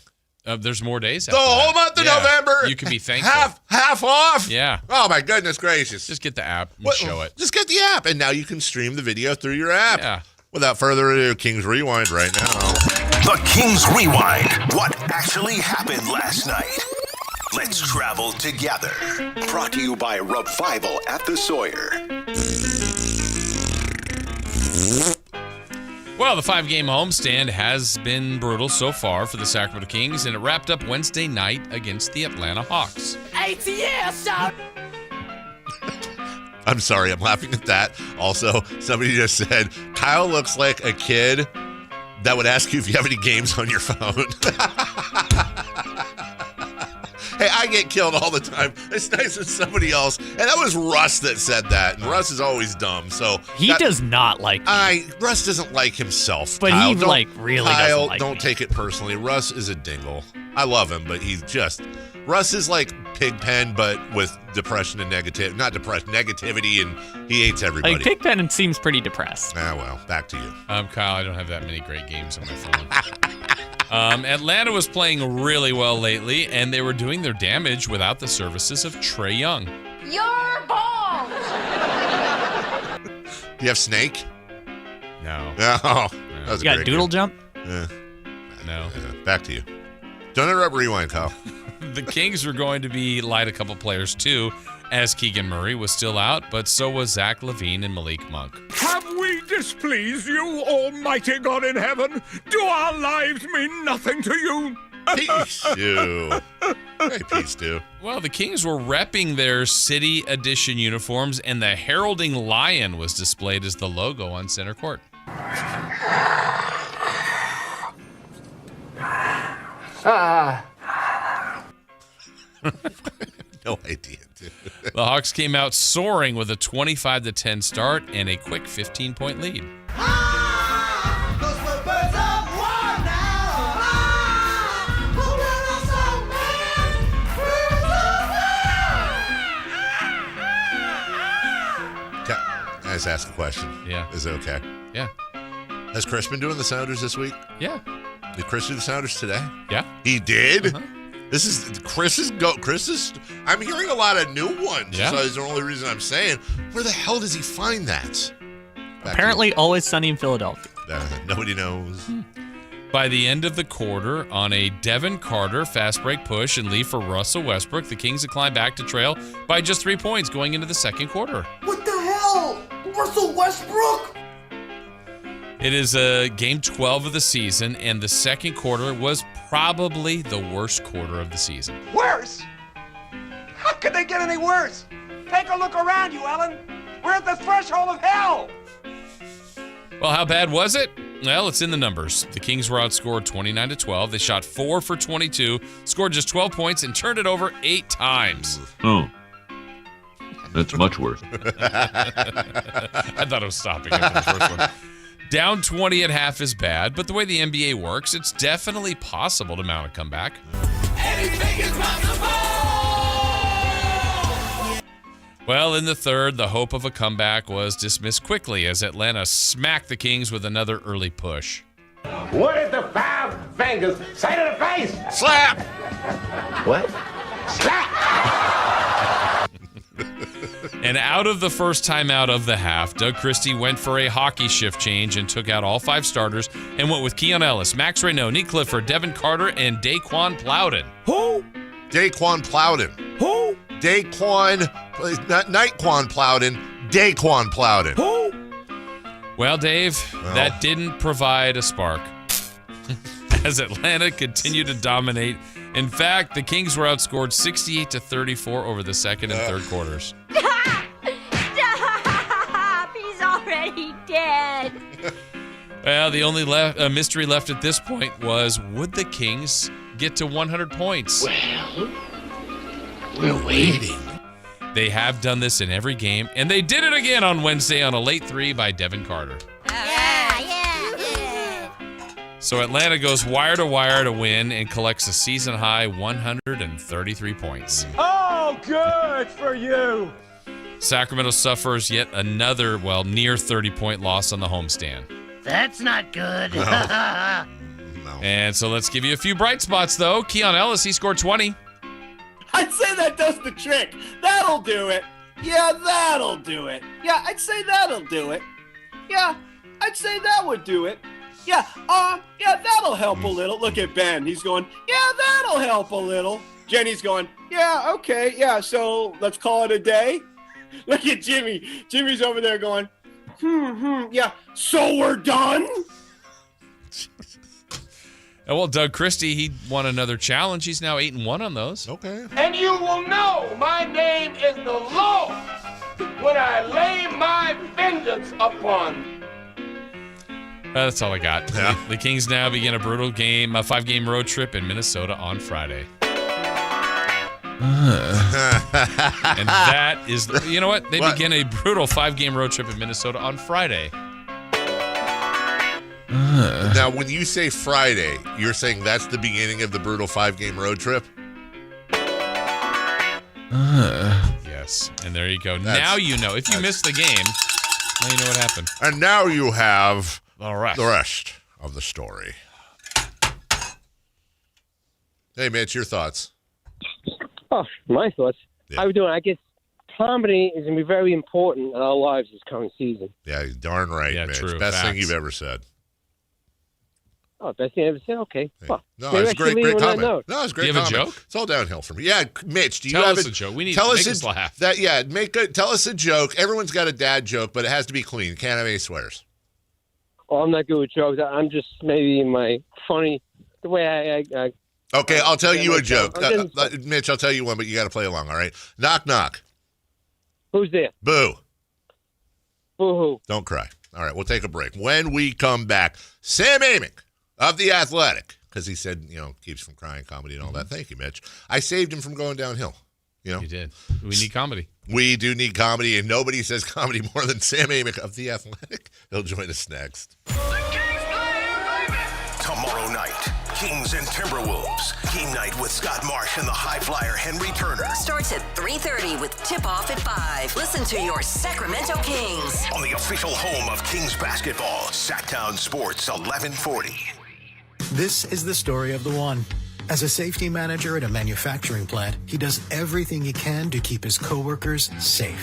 There's more days. The whole month of November. You can be thankful. Half off. Yeah. Oh my goodness gracious! Just get the app and show it. Just get the app, and now you can stream the video through your app. Yeah. Without further ado, Kings Rewind right now. The Kings Rewind. What actually happened last night? Let's travel together. Brought to you by Revival at the Sawyer. Well, the 5-game homestand has been brutal so far for the Sacramento Kings, and it wrapped up Wednesday night against the Atlanta Hawks. ATS out. I'm sorry, I'm laughing at that. Also, somebody just said, Kyle looks like a kid that would ask you if you have any games on your phone. Hey, I get killed all the time. It's nice when somebody else. And that was Russ that said that. And Russ is always dumb. So he does not like me. Russ doesn't like himself. But Kyle. he really Kyle, doesn't like don't me. take it personally. Russ is a dingle. I love him, but he's just. Russ is like Pigpen, but with depression and negativity, and he hates everybody. Like Pigpen seems pretty depressed. Well, back to you. Kyle, I don't have that many great games on my phone. Atlanta was playing really well lately, and they were doing their damage without the services of Trae Young. Your ball. Do you have Snake? No. That was You got Doodle Jump? Yeah. No. Back to you. Don't interrupt Rewind, Kyle. The Kings were going to be light a couple players too, as Keegan Murray was still out, but so was Zach LaVine and Malik Monk. Have we displeased you, almighty God in heaven? Do our lives mean nothing to you? Peace do. Hey, peace do. Well, the Kings were repping their City Edition uniforms, and the heralding lion was displayed as the logo on center court. No idea, dude. The Hawks came out soaring with a 25-10 start and a quick 15-point lead. Can I just ask a question? Yeah. Is it okay? Yeah. Has Chris been doing the Sounders this week? Yeah. Did Chris do the Sounders today? Yeah. He did? This is Chris's go. Chris's. I'm hearing a lot of new ones. Yeah. So that's the only reason I'm saying. Where the hell does he find that? Apparently, Always Sunny in Philadelphia. Nobody knows. By the end of the quarter, on a Devin Carter fast break push and leave for Russell Westbrook, the Kings had climbed back to trail by just 3 points going into the second quarter. What the hell? Russell Westbrook? It is game 12 of the season, and the second quarter was probably the worst quarter of the season. Worse? How could they get any worse? Take a look around you, Ellen. We're at the threshold of hell. Well, how bad was it? Well, it's in the numbers. The Kings were outscored 29-12. They shot 4 for 22, scored just 12 points, and turned it over 8 times. Oh. That's much worse. I thought it was stopping after the first one. Down 20 at half is bad, but the way the NBA works, it's definitely possible to mount a comeback. Anything is possible! Well, in the third, the hope of a comeback was dismissed quickly as Atlanta smacked the Kings with another early push. What did the 5 fingers say to the face? Slap! What? Slap! And out of the first timeout of the half, Doug Christie went for a hockey shift change and took out all 5 starters and went with Keon Ellis, Max Reynaud, Nick Clifford, Devin Carter, and Daquan Plowden. Who? Daquan Plowden. Who? Daquan, not Nightquan Plowden, Daquan Plowden. Who? Well, Dave, that didn't provide a spark. As Atlanta continued to dominate. In fact, the Kings were outscored 68-34 over the second and third quarters. Stop! He's already dead. Well, the only mystery left at this point was, would the Kings get to 100 points? Well, we're waiting. They have done this in every game, and they did it again on Wednesday on a late 3 by Devin Carter. So Atlanta goes wire to wire to win and collects a season-high 133 points. Oh, good for you. Sacramento suffers yet another, near 30-point loss on the homestand. That's not good. And so let's give you a few bright spots, though. Keon Ellis, he scored 20. I'd say that does the trick. That'll do it. Yeah, that'll do it. Yeah, I'd say that'll do it. Yeah, I'd say that would do it. Yeah, that'll help a little. Look at Ben. He's going, yeah, that'll help a little. Jenny's going, yeah, okay, yeah, so let's call it a day. Look at Jimmy. Jimmy's over there going, yeah, so we're done? Well, Doug Christie, he won another challenge. He's now 8-1 on those. Okay. And you will know my name is the Lord when I lay my vengeance upon. That's all I got. Yeah. The Kings now begin a brutal game, a 5-game road trip in Minnesota on Friday. And that is, you know what? They begin a brutal 5-game road trip in Minnesota on Friday. Now, when you say Friday, you're saying that's the beginning of the brutal 5-game road trip? Yes, and there you go. Now you know. If you missed the game, now you know what happened. And now you have the rest of the story. Hey, Mitch, your thoughts? Oh, my thoughts. Yeah. How are we doing? I guess comedy is going to be very important in our lives this coming season. Yeah, darn right, Yeah, Mitch. true. Best thing Facts. you've ever said. Oh, best thing I ever said? Okay. Well, No, it's a great comment. No, it's a great Do you have comment. a joke? It's all downhill from me. Yeah, Mitch, do you Tell have us a joke. We need tell to us make us laugh. Tell us a joke. Everyone's got a dad joke, but it has to be clean. Can't have any swears. Oh, I'm not good with jokes. I'm just maybe in my funny, the way I Okay, I'll tell you a myself. joke. Mitch, I'll tell you one, but you got to play along, all right? Knock, knock. Who's there? Boo. Boo-hoo. Don't cry. All right, we'll take a break. When we come back, Sam Amick of The Athletic, because he said, keeps from crying, comedy and all that. Thank you, Mitch. I saved him from going downhill. You did. We need comedy. We do need comedy, and nobody says comedy more than Sam Amick of The Athletic. He'll join us next. Tomorrow night, Kings and Timberwolves. Game night with Scott Marsh and the high flyer Henry Turner. Starts at 3:30 with tip-off at 5. Listen to your Sacramento Kings. On the official home of Kings basketball, Sactown Sports 1140. This is the story of the one. As a safety manager at a manufacturing plant, he does everything he can to keep his coworkers safe.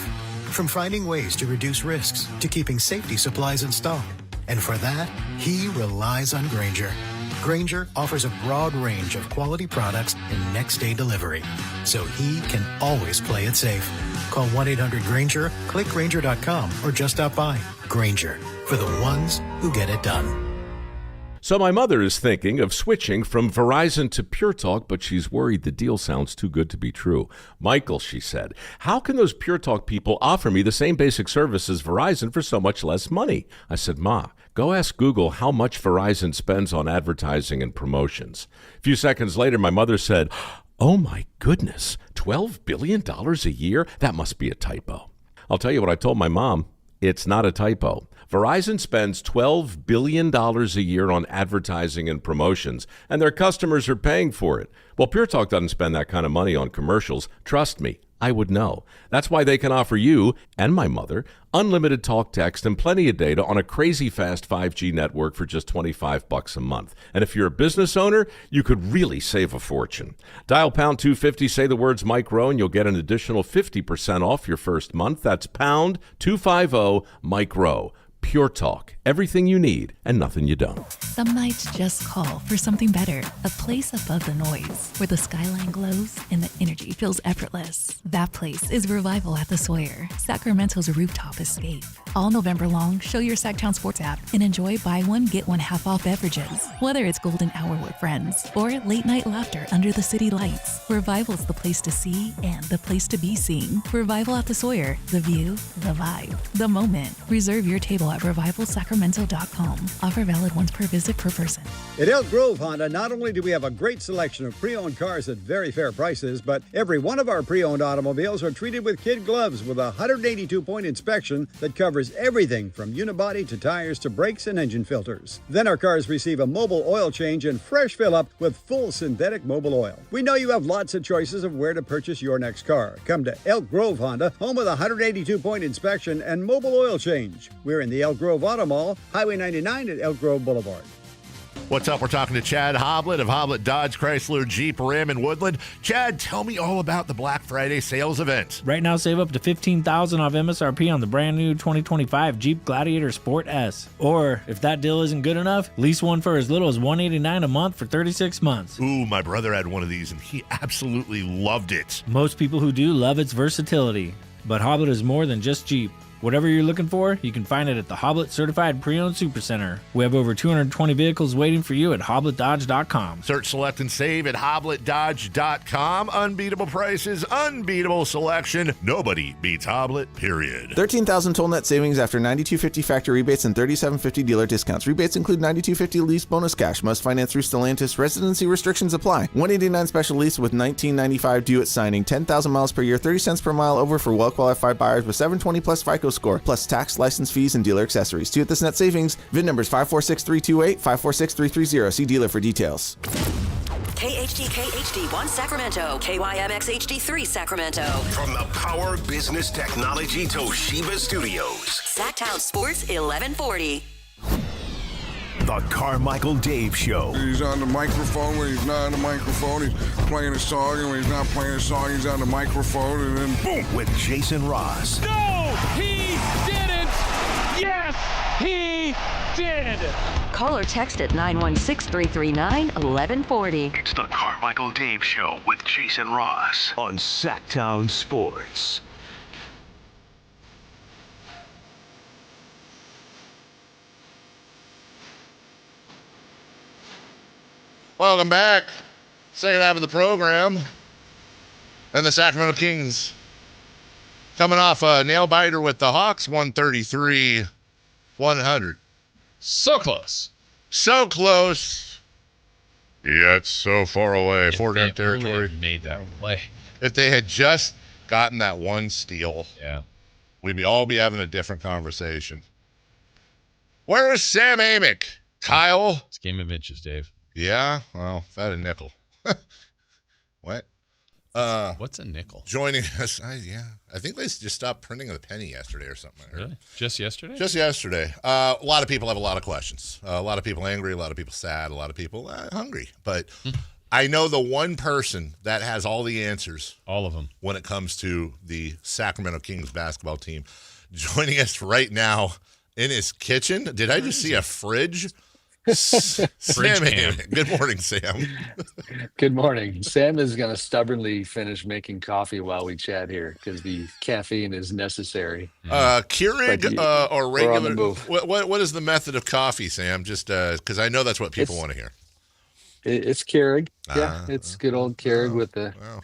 From finding ways to reduce risks to keeping safety supplies in stock. And for that, he relies on Grainger. Grainger offers a broad range of quality products and next-day delivery, so he can always play it safe. Call 1-800-GRAINGER, click Grainger.com, or just stop by. Grainger, for the ones who get it done. So my mother is thinking of switching from Verizon to Pure Talk, but she's worried the deal sounds too good to be true. Michael, she said, how can those Pure Talk people offer me the same basic service as Verizon for so much less money? I said, Ma, go ask Google how much Verizon spends on advertising and promotions. A few seconds later, my mother said, oh my goodness, $12 billion a year? That must be a typo. I'll tell you what I told my mom. It's not a typo. Verizon spends $12 billion a year on advertising and promotions, and their customers are paying for it. Well, Pure Talk doesn't spend that kind of money on commercials. Trust me, I would know. That's why they can offer you and my mother unlimited talk, text, and plenty of data on a crazy fast 5G network for just $25 a month. And if you're a business owner, you could really save a fortune. Dial pound 250, say the words Mike Rowe, and you'll get an additional 50% off your first month. That's pound 250 Mike Rowe. Pure Talk. Everything you need and nothing you don't. Some nights just call for something better. A place above the noise, where the skyline glows and the energy feels effortless. That place is Revival at the Sawyer, Sacramento's rooftop escape. All November long, show your Sactown Sports app and enjoy buy one, get one half off beverages. Whether it's golden hour with friends or late night laughter under the city lights, Revival's the place to see and the place to be seen. Revival at the Sawyer, the view, the vibe, the moment. Reserve your table at revivalsacramento.com. Offer valid once per visit per person. At Elk Grove Honda, not only do we have a great selection of pre-owned cars at very fair prices, but every one of our pre-owned automobiles are treated with kid gloves with a 182-point inspection that covers everything from unibody to tires to brakes and engine filters. Then our cars receive a mobile oil change and fresh fill-up with full synthetic mobile oil. We know you have lots of choices of where to purchase your next car. Come to Elk Grove Honda, home with a 182-point inspection and mobile oil change. We're in the Elk Grove Auto Mall, Highway 99 at Elk Grove Boulevard. What's up? We're talking to Chad Hoblet of Hoblet Dodge Chrysler Jeep Ram in Woodland. Chad, tell me all about the Black Friday sales event. Right now, save up to $15,000 off MSRP on the brand new 2025 Jeep Gladiator Sport S. Or, if that deal isn't good enough, lease one for as little as $189 a month for 36 months. Ooh, my brother had one of these, and he absolutely loved it. Most people who do love its versatility. But Hoblet is more than just Jeep. Whatever you're looking for, you can find it at the Hoblet Certified Pre-Owned Supercenter. We have over 220 vehicles waiting for you at HobletDodge.com. Search, select, and save at HobletDodge.com. Unbeatable prices, unbeatable selection. Nobody beats Hoblet, period. $13,000 total net savings after $92.50 factory rebates and $37.50 dealer discounts. Rebates include $92.50 lease bonus cash. Must finance through Stellantis. Residency restrictions apply. $189 special lease with $19.95 due at signing. 10,000 miles per year, 30 cents per mile over for well-qualified buyers with 720 plus FICO score, plus tax, license fees, and dealer accessories. To get this net savings, VIN numbers 546328, 546330. See dealer for details. KHTK HD1 Sacramento, KYMX HD3 Sacramento. From the Power Business Technology Toshiba Studios. Sactown Sports 1140. The Carmichael Dave Show. He's on the microphone when he's not on the microphone. He's playing a song, and when he's not playing a song, he's on the microphone, and then boom! With Jason Ross. No, he didn't. Yes, He did. Call or text at 916-339-1140. It's the Carmichael Dave Show with Jason Ross on Sactown Sports. Welcome back. Second half of the program. And the Sacramento Kings coming off a nail biter with the Hawks, 133-100. So close. So close. Yet so far away. Four down territory. Made that play. If they had just gotten that one steal, yeah, we'd all be having a different conversation. Where is Sam Amick? Kyle? It's a game of inches, Dave. Yeah? Well, if I had a nickel. What? What's a nickel? Joining us. I think they just stopped printing the penny yesterday or something. Really? Just yesterday? Just yesterday. A lot of people have a lot of questions. A lot of people angry, a lot of people sad, a lot of people hungry. But I know the one person that has all the answers. All of them. When it comes to the Sacramento Kings basketball team. Joining us right now in his kitchen. Did I just see a fridge? Sam, good morning, Sam. Good morning. Sam is going to stubbornly finish making coffee while we chat here because the caffeine is necessary. Keurig or regular? What is the method of coffee, Sam? Just because I know that's what people want to hear. It's Keurig. Yeah, it's good old Keurig with the. Wow.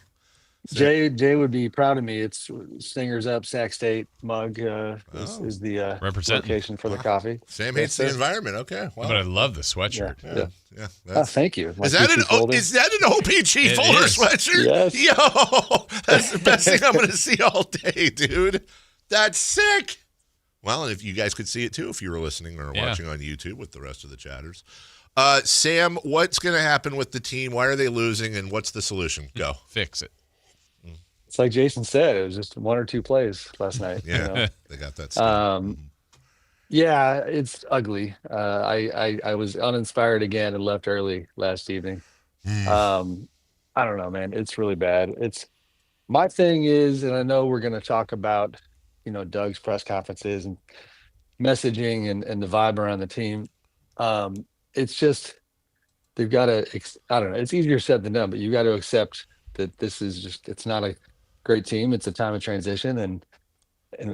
Jay would be proud of me. It's Stingers Up, Sac State mug is the location for the coffee. Sam hates the environment. Okay, wow. But I love the sweatshirt. Yeah. Thank you. Is that an OPG folder sweatshirt? Yes. Yo, that's the best thing I'm going to see all day, dude. That's sick. Well, and if you guys could see it too, if you were listening or watching on YouTube with the rest of the chatters. Sam, what's going to happen with the team? Why are they losing, and what's the solution? Go. Fix it. It's like Jason said, it was just one or two plays last night. Yeah, they got that stuff. Yeah, it's ugly. I was uninspired again and left early last evening. I don't know, man. It's really bad. My thing is, and I know we're going to talk about, Doug's press conferences and messaging and the vibe around the team. It's just, they've got to, I don't know, it's easier said than done, but you got to accept that this is just, it's not a great team. It's a time of transition, and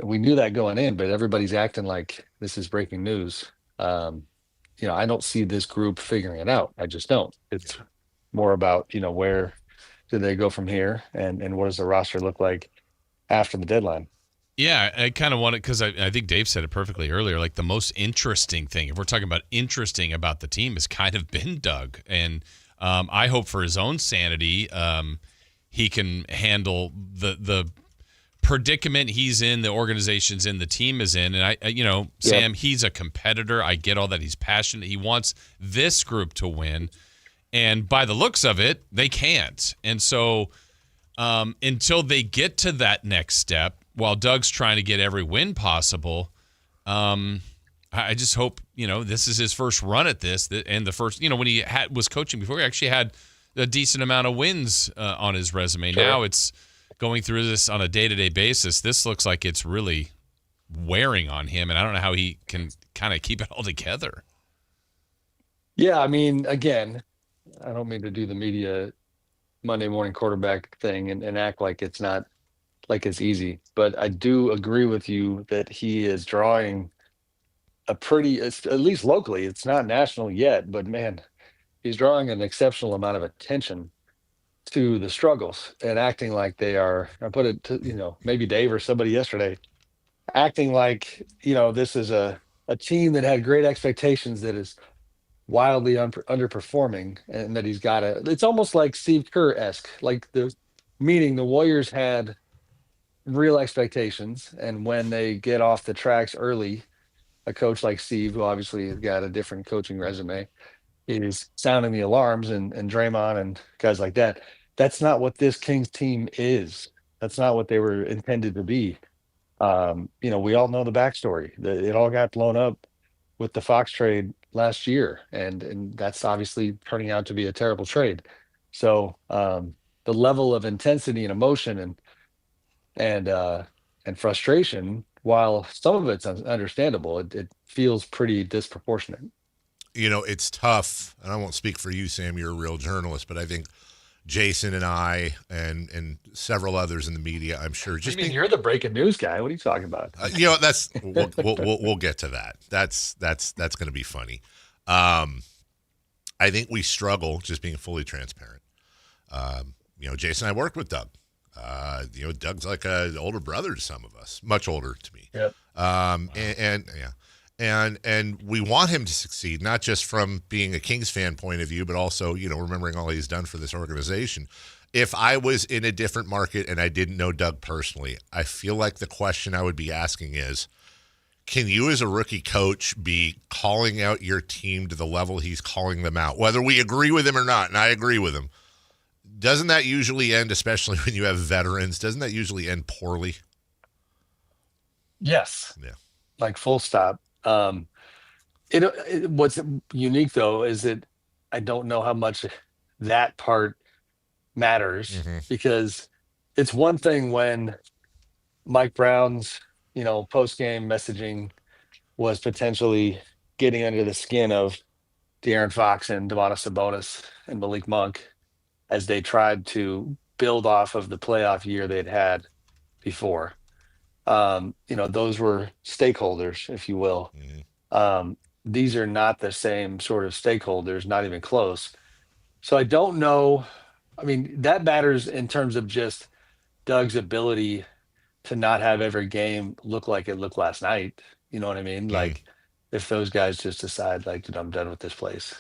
we knew that going in, but everybody's acting like this is breaking news. I don't see this group figuring it out. I just don't. It's more about, where do they go from here, and what does the roster look like after the deadline? Yeah, I kind of want it because I think Dave said it perfectly earlier. Like the most interesting thing, if we're talking about interesting about the team, has kind of been Doug. And I hope for his own sanity, he can handle the predicament he's in, the organization's in, the team is in. And Sam, he's a competitor. I get all that. He's passionate. He wants this group to win. And by the looks of it, they can't. And so until they get to that next step, while Doug's trying to get every win possible, I just hope, this is his first run at this. And the first, when he was coaching before, he actually had a decent amount of wins on his resume. Sure. Now it's going through this on a day-to-day basis. This looks like it's really wearing on him, and I don't know how he can kind of keep it all together. Yeah, I mean, again, I don't mean to do the media Monday morning quarterback thing and act like it's not, like it's easy, but I do agree with you that he is drawing at least locally, it's not national yet, but man, he's drawing an exceptional amount of attention to the struggles and acting like they are, I put it to, maybe Dave or somebody yesterday, acting like, this is a team that had great expectations that is wildly underperforming, and that he's got it's almost like Steve Kerr-esque, like the Warriors had real expectations, and when they get off the tracks early, a coach like Steve, who obviously has got a different coaching resume, is sounding the alarms, and Draymond and guys like that. That's not what this Kings team is. That's not what they were intended to be. We all know the backstory. It all got blown up with the Fox trade last year, and that's obviously turning out to be a terrible trade. So the level of intensity and emotion and frustration while some of it's understandable, it feels pretty disproportionate. It's tough, and I won't speak for you, Sam. You're a real journalist, but I think Jason and I and several others in the media, I'm sure. You're the breaking news guy. What are you talking about? That's we'll get to that. That's going to be funny. I think we struggle, just being fully transparent. Jason and I worked with Doug. Doug's like an older brother to some of us, much older to me. Yep. And we want him to succeed, not just from being a Kings fan point of view, but also, remembering all he's done for this organization. If I was in a different market and I didn't know Doug personally, I feel like the question I would be asking is, can you as a rookie coach be calling out your team to the level he's calling them out, whether we agree with him or not? And I agree with him. Doesn't that usually end, especially when you have veterans, doesn't that usually end poorly? Yes. Yeah. Like full stop. What's unique though is that I don't know how much that part matters, because it's one thing when Mike Brown's, post-game messaging was potentially getting under the skin of De'Aaron Fox and Domantas Sabonis and Malik Monk as they tried to build off of the playoff year they'd had before. Those were stakeholders, if you will. These are not the same sort of stakeholders, not even close. So I don't know. I mean, that matters in terms of just Doug's ability to not have every game look like it looked last night. You know what I mean? Like if those guys just decide like, dude, I'm done with this place,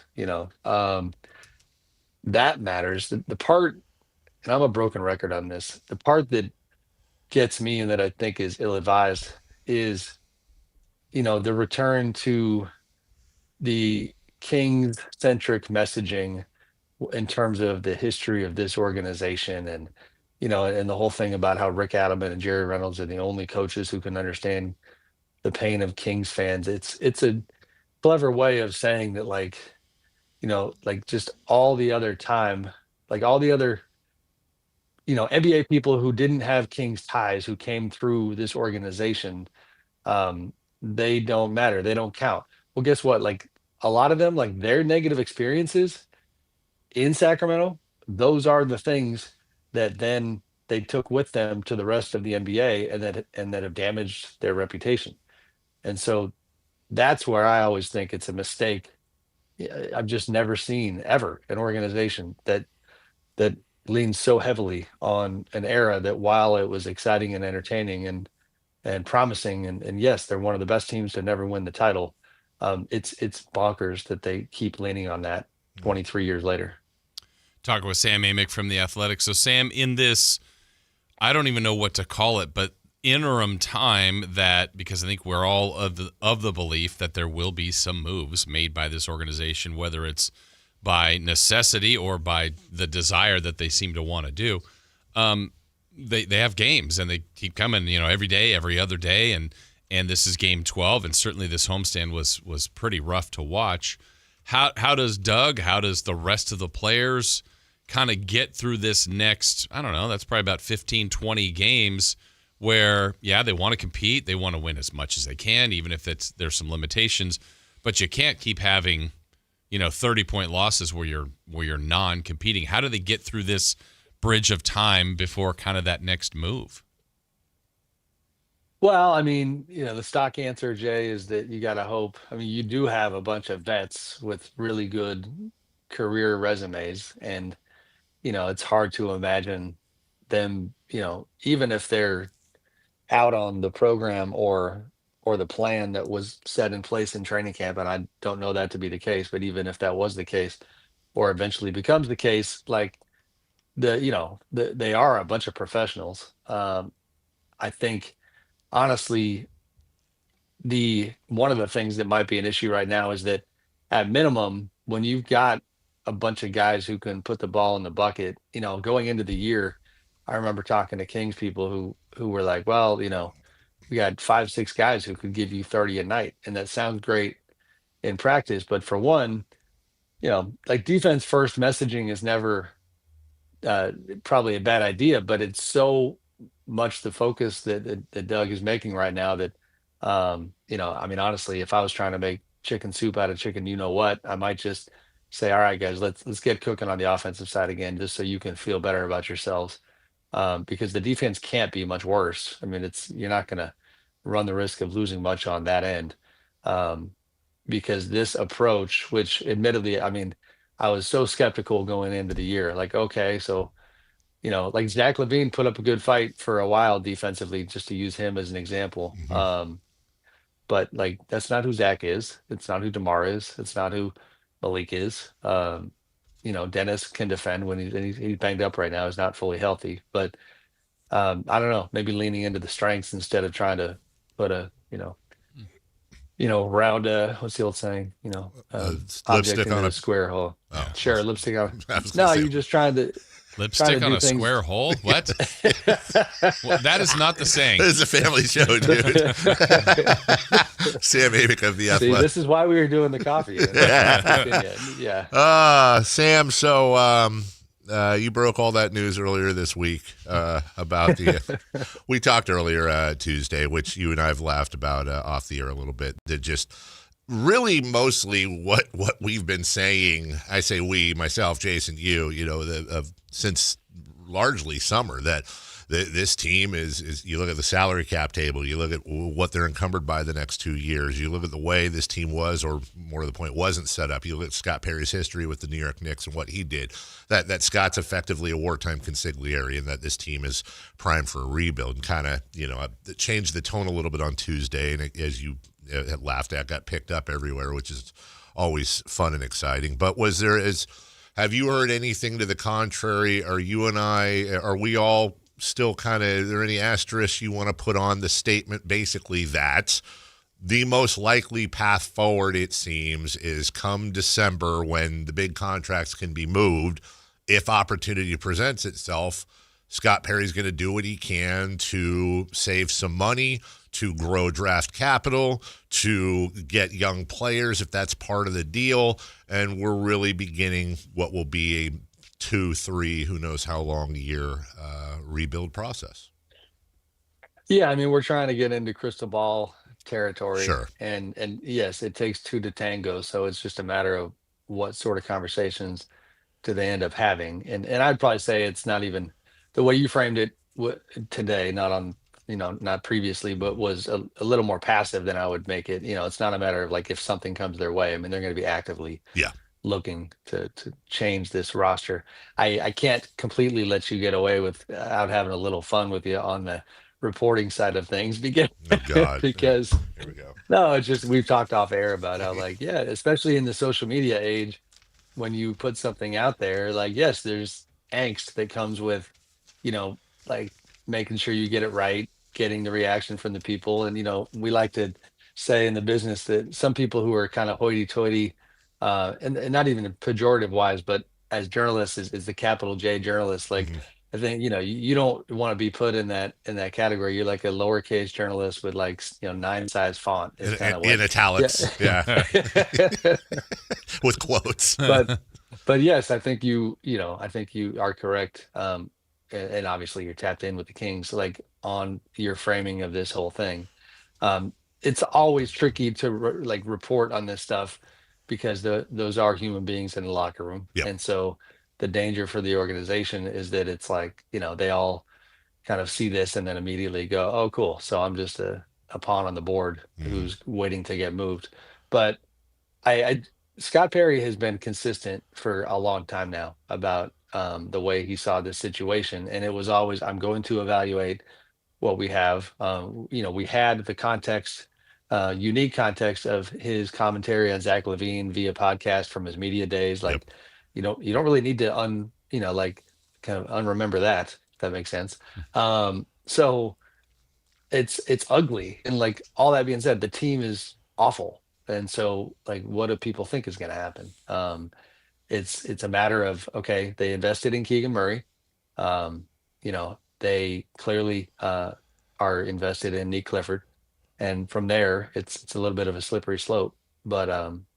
that matters. The part, and I'm a broken record on this, the part that gets me and that I think is ill-advised is, the return to the Kings-centric messaging in terms of the history of this organization, and and the whole thing about how Rick Adelman and Jerry Reynolds are the only coaches who can understand the pain of Kings fans. It's a clever way of saying that, like, just all the other time, like all the other NBA people who didn't have Kings ties, who came through this organization, they don't matter. They don't count. Well, guess what? Like a lot of them, like their negative experiences in Sacramento, those are the things that then they took with them to the rest of the NBA and that have damaged their reputation. And so that's where I always think it's a mistake. I've just never seen ever an organization that leans so heavily on an era that, while it was exciting and entertaining and promising, and yes, they're one of the best teams to never win the title. It's bonkers that they keep leaning on that 23 years later. Talking with Sam Amick from The Athletic. So Sam, in this, I don't even know what to call it, but interim time, that, because I think we're all of the belief that there will be some moves made by this organization, whether it's by necessity or by the desire that they seem to want to do. They have games and they keep coming, every day, every other day, and this is game 12, and certainly this homestand was pretty rough to watch. How does Doug, how does the rest of the players kind of get through this next, I don't know, that's probably about 15, 20 games where, yeah, they want to compete, they want to win as much as they can, even if there's some limitations, but you can't keep having 30-point losses where you're non-competing. How do they get through this bridge of time before kind of that next move? Well, I mean, the stock answer, Jay, is that you got to hope. I mean, you do have a bunch of vets with really good career resumes, and it's hard to imagine them, even if they're out on the program or the plan that was set in place in training camp, and I don't know that to be the case, but even if that was the case, or eventually becomes the case, like they are a bunch of professionals. I think, honestly, one of the things that might be an issue right now is that, at minimum, when you've got a bunch of guys who can put the ball in the bucket, going into the year, I remember talking to Kings people who were like, well, we got 5-6 guys who could give you 30 a night. And that sounds great in practice. But for one, like defense first messaging is never probably a bad idea, but it's so much the focus that Doug is making right now. That I mean, honestly, if I was trying to make chicken soup out of chicken, what, I might just say, all right, guys, let's get cooking on the offensive side again, just so you can feel better about yourselves. Because the defense can't be much worse. I mean, you're not going to run the risk of losing much on that end. Because this approach, which admittedly, I mean, I was so skeptical going into the year, like, okay, so, like Zach LaVine put up a good fight for a while defensively, just to use him as an example. But like, that's not who Zach is. It's not who DeMar is. It's not who Malik is. Dennis can defend when he's banged up right now. He's not fully healthy, but I don't know, maybe leaning into the strengths instead of trying to put a, round, what's the old saying, object in a square hole. Oh, sure. Lipstick on. No, you're just trying to. Lipstick on a square hole? What? Well, that is not the saying. This is a family show, dude. Sam Amick of the See, Athletic. this is why we were doing the coffee. Yeah. Sam, so you broke all that news earlier this week about the we talked earlier Tuesday, which you and I have laughed about off the air a little bit, that just really mostly what we've been saying. I say we, myself, Jason, you, since largely summer, that this team is, you look at the salary cap table, you look at what they're encumbered by the next 2 years, you look at the way this team was, or more to the point, wasn't set up, you look at Scott Perry's history with the New York Knicks and what he did, that Scott's effectively a wartime consigliere, and that this team is primed for a rebuild, and kind of, changed the tone a little bit on Tuesday, and as you had laughed at, got picked up everywhere, which is always fun and exciting. But have you heard anything to the contrary? Are we all still kind of, are there any asterisks you want to put on the statement, basically that the most likely path forward, it seems, is come December, when the big contracts can be moved, if opportunity presents itself, Scott Perry's going to do what he can to save some money, to grow draft capital, to get young players, if that's part of the deal, and we're really beginning what will be a 2, 3, who knows how long year rebuild process. Yeah, I mean, we're trying to get into crystal ball territory. Sure. And yes, it takes two to tango, so it's just a matter of what sort of conversations do they end up having. And I'd probably say it's not even the way you framed it today, not on, not previously, but was a little more passive than I would make it. It's not a matter of like, if something comes their way, I mean, they're going to be actively looking to change this roster. I can't completely let you get away without having a little fun with you on the reporting side of things, because because here we go. No, it's just, we've talked off air about how, like, yeah, especially in the social media age, when you put something out there, like, yes, there's angst that comes with, like making sure you get it right, getting the reaction from the people. And, we like to say in the business that some people who are kind of hoity-toity, and not even pejorative wise, but as journalists, is the capital J journalist, like, I think, you don't want to be put in that category. You're like a lowercase journalist with, like, 9 size font. In italics. Yeah. With quotes. But yes, I think you are correct. And obviously you're tapped in with the Kings, like, on your framing of this whole thing. It's always tricky to report on this stuff, because those are human beings in the locker room. Yep. And so the danger for the organization is that it's like, they all kind of see this and then immediately go, oh, cool, so I'm just a pawn on the board who's waiting to get moved. But Scott Perry has been consistent for a long time now about the way he saw this situation. And it was always, I'm going to evaluate what we have. We had the context, unique context of his commentary on Zach LaVine via podcast from his media days. Like, you don't really need to kind of unremember that, if that makes sense. So it's ugly. And, like, all that being said, the team is awful. And so, like, what do people think is going to happen? It's a matter of, okay, they invested in Keegan Murray. They clearly are invested in Nick Clifford. And from there, it's a little bit of a slippery slope. But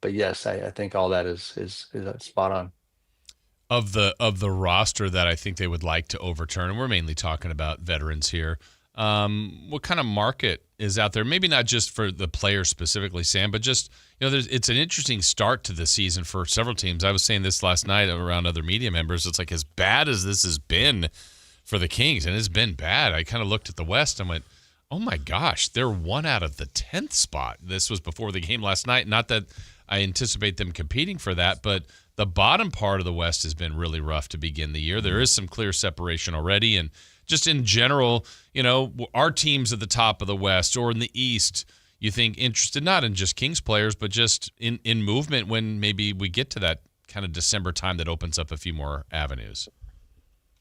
yes, I think all that is spot on. of the roster that I think they would like to overturn, and we're mainly talking about veterans here. What kind of market is out there? Maybe not just for the players specifically, Sam, but just, it's an interesting start to the season for several teams. I was saying this last night around other media members. It's like, as bad as this has been for the Kings, and it's been bad. I kind of looked at the West and went, oh my gosh, they're 1 out of the 10th spot. This was before the game last night. Not that I anticipate them competing for that, but the bottom part of the West has been really rough to begin the year. There is some clear separation already, and just in general, our teams at the top of the West or in the East, you think interested not in just Kings players, but just in movement when maybe we get to that kind of December time that opens up a few more avenues.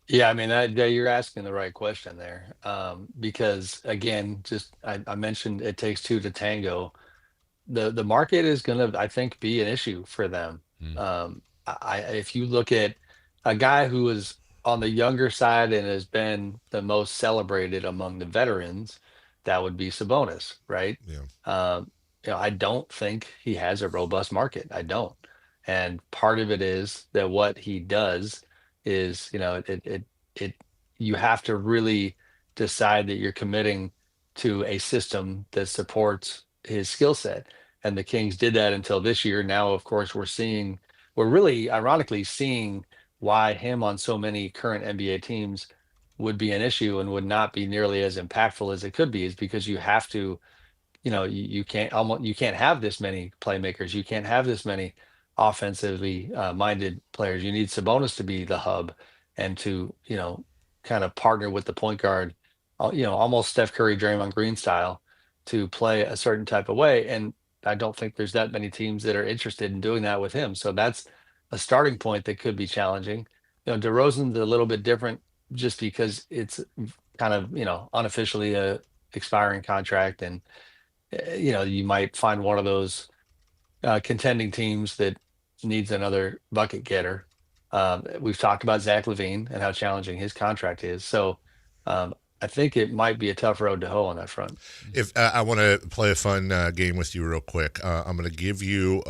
Yeah, I mean, you're asking the right question there, because again, I mentioned it takes two to tango. The market is going to, I think, be an issue for them. If you look at a guy who is on the younger side and has been the most celebrated among the veterans, that would be Sabonis, right? Yeah. I don't think he has a robust market. I don't, and part of it is that what he does is, you have to really decide that you're committing to a system that supports his skill set. And the Kings did that until this year. Now, of course, we're really ironically seeing why him on so many current NBA teams would be an issue and would not be nearly as impactful as it could be, is because you have to, you can't have this many playmakers. You can't have this many offensively minded players. You need Sabonis to be the hub and to, kind of partner with the point guard, almost Steph Curry, Draymond Green style, to play a certain type of way. And I don't think there's that many teams that are interested in doing that with him. So that's a starting point that could be challenging. DeRozan's a little bit different just because it's kind of, unofficially a expiring contract. And, you might find one of those contending teams that needs another bucket getter. We've talked about Zach LaVine and how challenging his contract is. So I think it might be a tough road to hoe on that front. If I want to play a fun game with you real quick, I'm going to give you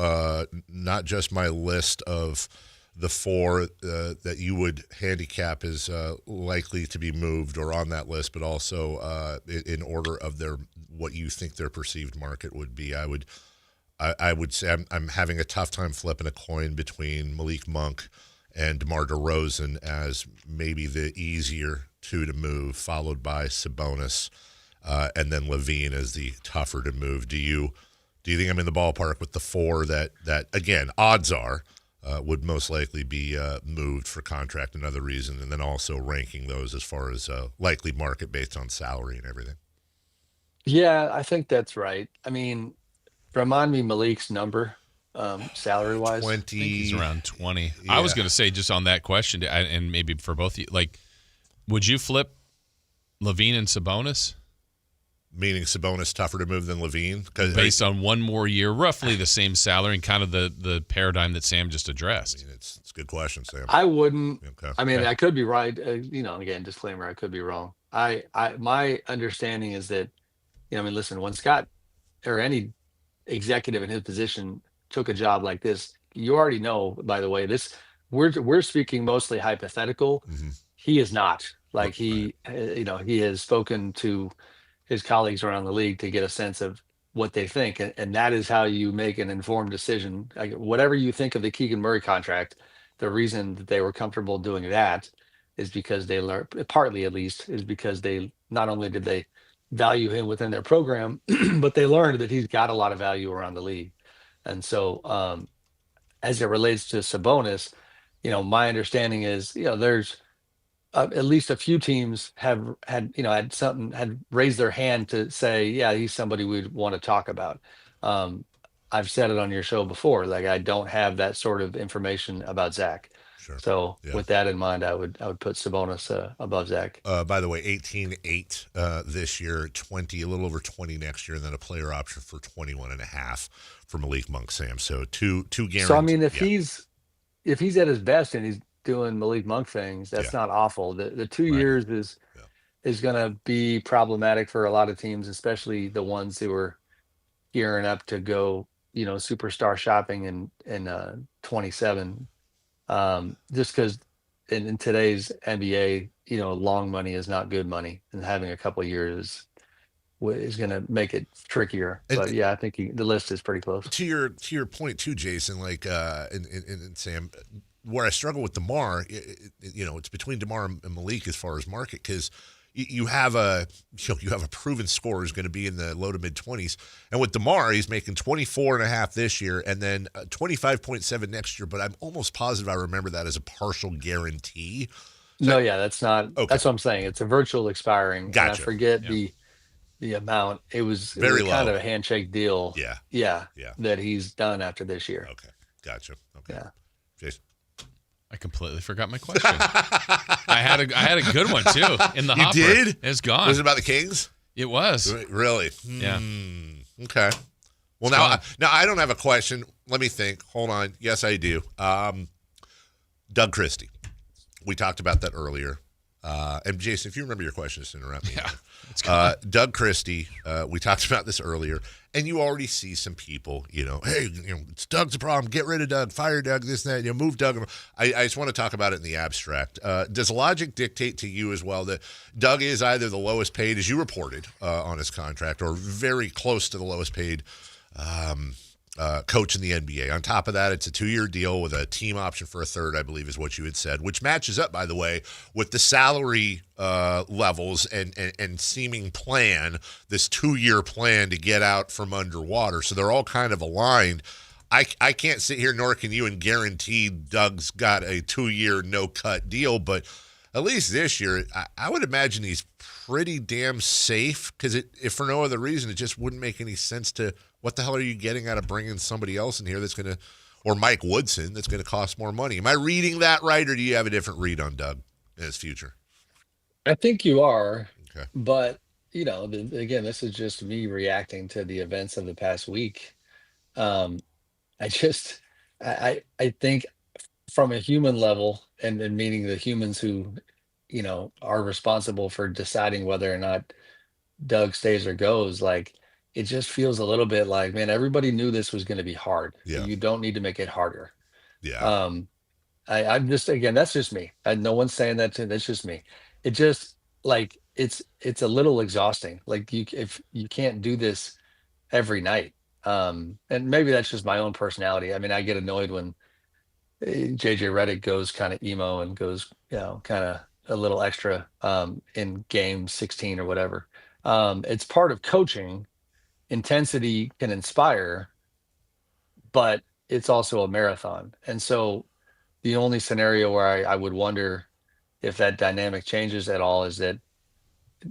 not just my list of the 4 that you would handicap as likely to be moved or on that list, but also in order of what you think their perceived market would be. I would say I'm having a tough time flipping a coin between Malik Monk and DeMar DeRozan as maybe the easier 2 to move, followed by Sabonis, and then LaVine as the tougher to move. Do you think I'm in the ballpark with the 4 that again, odds are would most likely be moved for contract and other reason, and then also ranking those as far as likely market based on salary and everything? Yeah, I think that's right. I mean, remind me Malik's number, salary wise. 20. I think he's around 20. Yeah. I was going to say, just on that question, and maybe for both of you, like, would you flip LaVine and Sabonis? Meaning Sabonis tougher to move than LaVine? Based on one more year, roughly the same salary, and kind of the paradigm that Sam just addressed. I mean, it's a good question, Sam. I wouldn't. Okay. I mean, I could be right. Again, disclaimer, I could be wrong. My understanding is that, listen, when Scott or any executive in his position took a job like this, you already know, by the way, we're speaking mostly hypothetical. Mm-hmm. He is not. Like he has spoken to his colleagues around the league to get a sense of what they think. And that is how you make an informed decision. Like, whatever you think of the Keegan Murray contract, the reason that they were comfortable doing that is because they learned, partly at least, is because they not only did they value him within their program, but they learned that he's got a lot of value around the league. And so as it relates to Sabonis, my understanding is, there's at least a few teams had raised their hand to say, yeah, he's somebody we'd want to talk about. I've said it on your show before, like, I don't have that sort of information about Zach. Sure. So Yeah. with that in mind, I would put Sabonis above Zach. By the way, 18-8 this year, 20, a little over 20 next year, and then a player option for 21.5 for Malik Monk, Sam. So two guaranteed. So I mean, if he's at his best and he's doing Malik Monk things, that's not awful. The 2 years is going to be problematic for a lot of teams, especially the ones who are gearing up to go, superstar shopping in 27. Just because in today's NBA, long money is not good money, and having a couple of years is going to make it trickier. But yeah, I think the list is pretty close. To your point too, Jason, like and Sam, where I struggle with DeMar, it's between DeMar and Malik as far as market, because you have a proven scorer who's going to be in the low to mid 20s, and with DeMar, he's making 24.5 this year, and then 25.7 next year. But I'm almost positive I remember that as a partial guarantee. No, yeah, that's not. Okay. That's what I'm saying. It's a virtual expiring. Gotcha. And I forget the amount. It was very low. Kind of a handshake deal. Yeah. That he's done after this year. Okay, gotcha. Okay, yeah. Jason. I completely forgot my question. I had a good one too in the hopper. You did? It's gone. Was it about the Kings? It was. Really? Yeah. Okay. Well, now I don't have a question. Let me think. Hold on. Yes, I do. Doug Christie. We talked about that earlier. And Jason, if you remember your question, just interrupt me. Yeah. Doug Christie. We talked about this earlier, and you already see some people. Hey, it's Doug's a problem. Get rid of Doug. Fire Doug. This and that. Move Doug. I just want to talk about it in the abstract. Does logic dictate to you as well that Doug is either the lowest paid, as you reported on his contract, or very close to the lowest paid coach in the NBA? On top of that, it's a 2-year deal with a team option for a third, I believe is what you had said, which matches up, by the way, with the salary levels and seeming plan, this 2-year plan to get out from underwater. So they're all kind of aligned. I can't sit here, nor can you, and guarantee Doug's got a 2-year no-cut deal, but at least this year, I would imagine he's pretty damn safe, because if for no other reason, it just wouldn't make any sense to – what the hell are you getting out of bringing somebody else in here that's going to – or Mike Woodson that's going to cost more money? Am I reading that right, or do you have a different read on Doug and his future? I think you are. Okay. But, again, this is just me reacting to the events of the past week. I think from a human level, and meaning the humans who, are responsible for deciding whether or not Doug stays or goes, like, it just feels a little bit like, man, everybody knew this was going to be hard. Yeah. You don't need to make it harder. Yeah. I'm just, again, that's just me. No one's saying that to, that's just me. It just like, it's a little exhausting. Like if you can't do this every night. And maybe that's just my own personality. I mean, I get annoyed when JJ Redick goes kind of emo and goes, kind of a little extra in game 16 or whatever. It's part of coaching. Intensity can inspire, but it's also a marathon. And so the only scenario where I would wonder if that dynamic changes at all is that,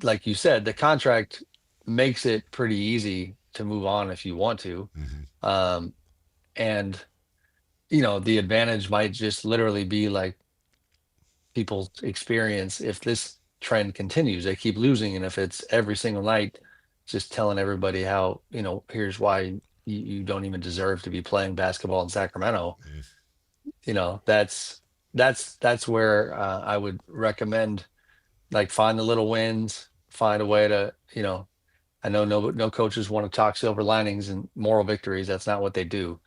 like you said, the contract makes it pretty easy to move on if you want to. Mm-hmm. And, the advantage might just literally be like people's experience. If this trend continues, they keep losing. And if it's every single night, just telling everybody how, here's why you don't even deserve to be playing basketball in Sacramento. That's where I would recommend, like, find the little wins, find a way to, I know no coaches want to talk silver linings and moral victories. That's not what they do.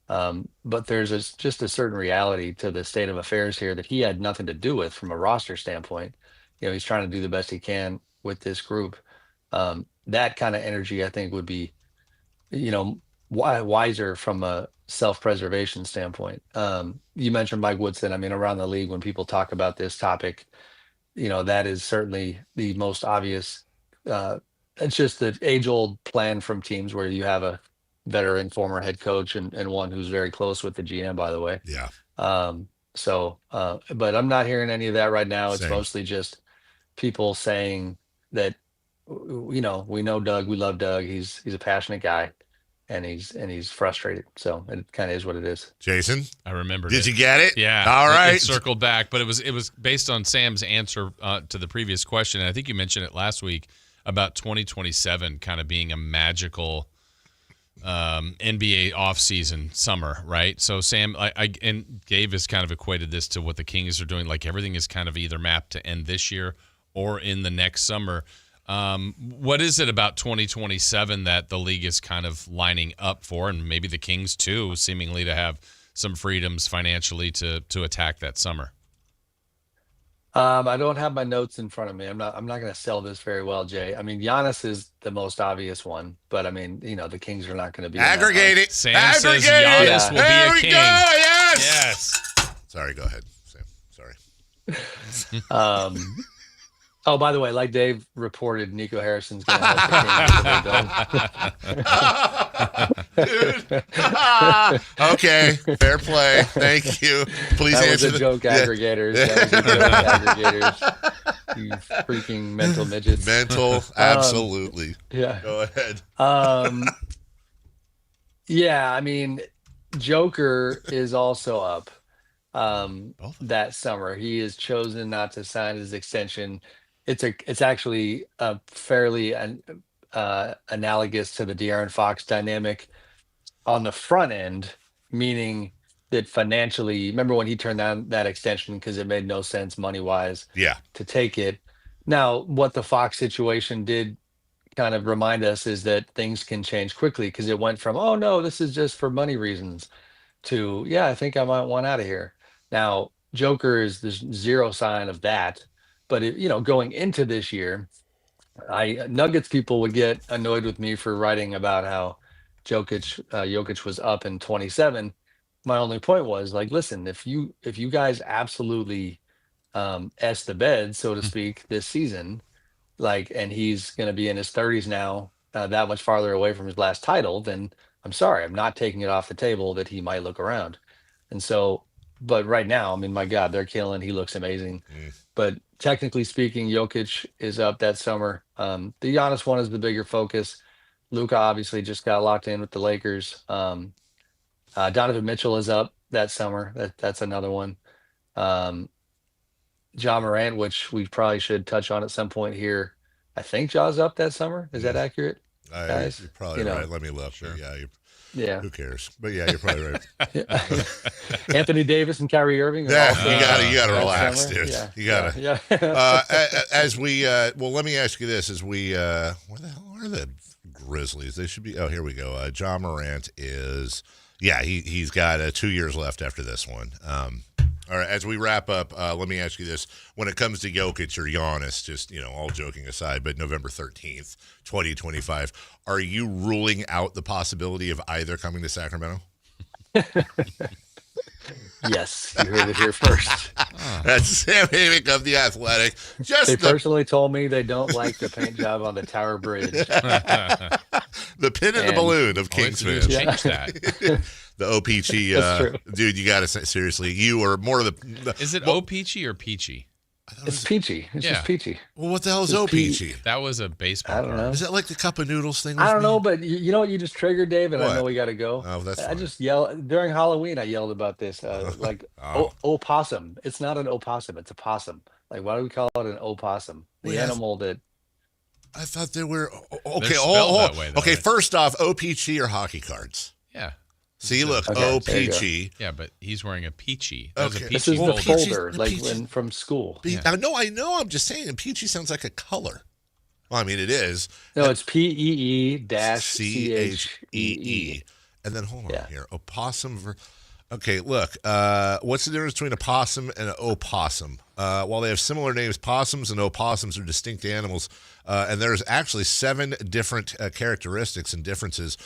But there's just a certain reality to the state of affairs here that he had nothing to do with from a roster standpoint. He's trying to do the best he can with this group. That kind of energy, I think, would be, wiser from a self-preservation standpoint. You mentioned Mike Woodson. I mean, around the league, when people talk about this topic, that is certainly the most obvious. It's just the age-old plan from teams where you have a veteran former head coach and one who's very close with the GM, by the way. Yeah. But I'm not hearing any of that right now. It's Same. mostly just people saying that, we know Doug, we love Doug. He's a passionate guy, and he's frustrated. So it kind of is what it is. Jason, I remember. Did you get it? Yeah. All right. It circled back, but it was based on Sam's answer to the previous question. And I think you mentioned it last week about 2027 kind of being a magical NBA offseason summer, right? So Sam, and Dave has kind of equated this to what the Kings are doing. Like everything is kind of either mapped to end this year or in the next summer. What is it about 2027 that the league is kind of lining up for, and maybe the Kings too, seemingly to have some freedoms financially to attack that summer? I don't have my notes in front of me. I'm not going to sell this very well, Jay. I mean, Giannis is the most obvious one, but I mean, the Kings are not going to be aggregate it. Sam aggregate says Giannis will there be a we king. go. Yes. Yes. Sorry, go ahead, Sam. Sorry. Oh, by the way, like Dave reported, Nico Harrison's going to help the Kings. Okay, fair play. Thank you. Please that answer was a joke, aggregators. That was a joke, aggregators. You freaking mental midgets. Mental, absolutely. Yeah. Go ahead. Yeah, I mean, Joker is also up that summer. He has chosen not to sign his extension. It's actually fairly analogous to the De'Aaron Fox dynamic on the front end, meaning that financially, remember when he turned down that extension because it made no sense money-wise to take it. Now, what the Fox situation did kind of remind us is that things can change quickly, because it went from, oh no, this is just for money reasons, to, yeah, I think I might want out of here. Now, there's zero sign of that. But going into this year, Nuggets people would get annoyed with me for writing about how Jokic was up in 27. My only point was, like, listen, if you guys absolutely S the bed, so to speak, this season, like, and he's going to be in his 30s now, that much farther away from his last title, then I'm sorry, I'm not taking it off the table that he might look around. And so, but right now, I mean, my God, they're killing. He looks amazing. But technically speaking, Jokic is up that summer. The Giannis one is the bigger focus. Luka obviously just got locked in with the Lakers. Donovan Mitchell is up that summer. That's another one. Ja Morant, which we probably should touch on at some point here. I think Ja's up that summer. Is that accurate, guys? You're probably right. Let me look. Sure. Yeah. Who cares? But yeah, you're probably right. Anthony Davis and Kyrie Irving. Yeah, you gotta relax, dude. Yeah. You gotta. Yeah. As we, well, let me ask you this: as we, where the hell are the Grizzlies? They should be. Oh, here we go. Ja Morant is. Yeah, he's got 2 years left after this one. All right, as we wrap up, let me ask you this. When it comes to Jokic or Giannis, just, all joking aside, but November 13th, 2025, are you ruling out the possibility of either coming to Sacramento? Yes, you heard it here first. That's Sam Amick of The Athletic. They personally told me they don't like the paint job on the Tower Bridge. The pin in the balloon of Kings fans. Change that. The OPG, dude, you got to say, seriously, you are more of the... Is it OPG or Peachy? It's Peachy. It's just Peachy. Well, what the hell is OPG? That was a baseball. I don't know. Is that like the cup of noodles thing? I don't know, but you know what you just triggered, Dave, and What? I know we got to go. Oh, that's I fine. just during Halloween. I yelled about this, opossum. It's not an opossum. It's a possum. Like, why do we call it an opossum? The animal that. I thought they were They're spelled that way, though, okay. right? First off, OPG are hockey cards. Yeah. See, look, Okay, there you OPG. Yeah, but he's wearing a Peachy. That was a Okay. This Peachy is the folder. folder, like from school. I know. I'm just saying, Peachy sounds like a color. Well, I mean, it is. No, it's PEE-CHEE. And then hold on here. Opossum. Okay, look. What's the difference between a possum and an opossum? While they have similar names, possums and opossums are distinct animals, and there's actually 7 different characteristics and differences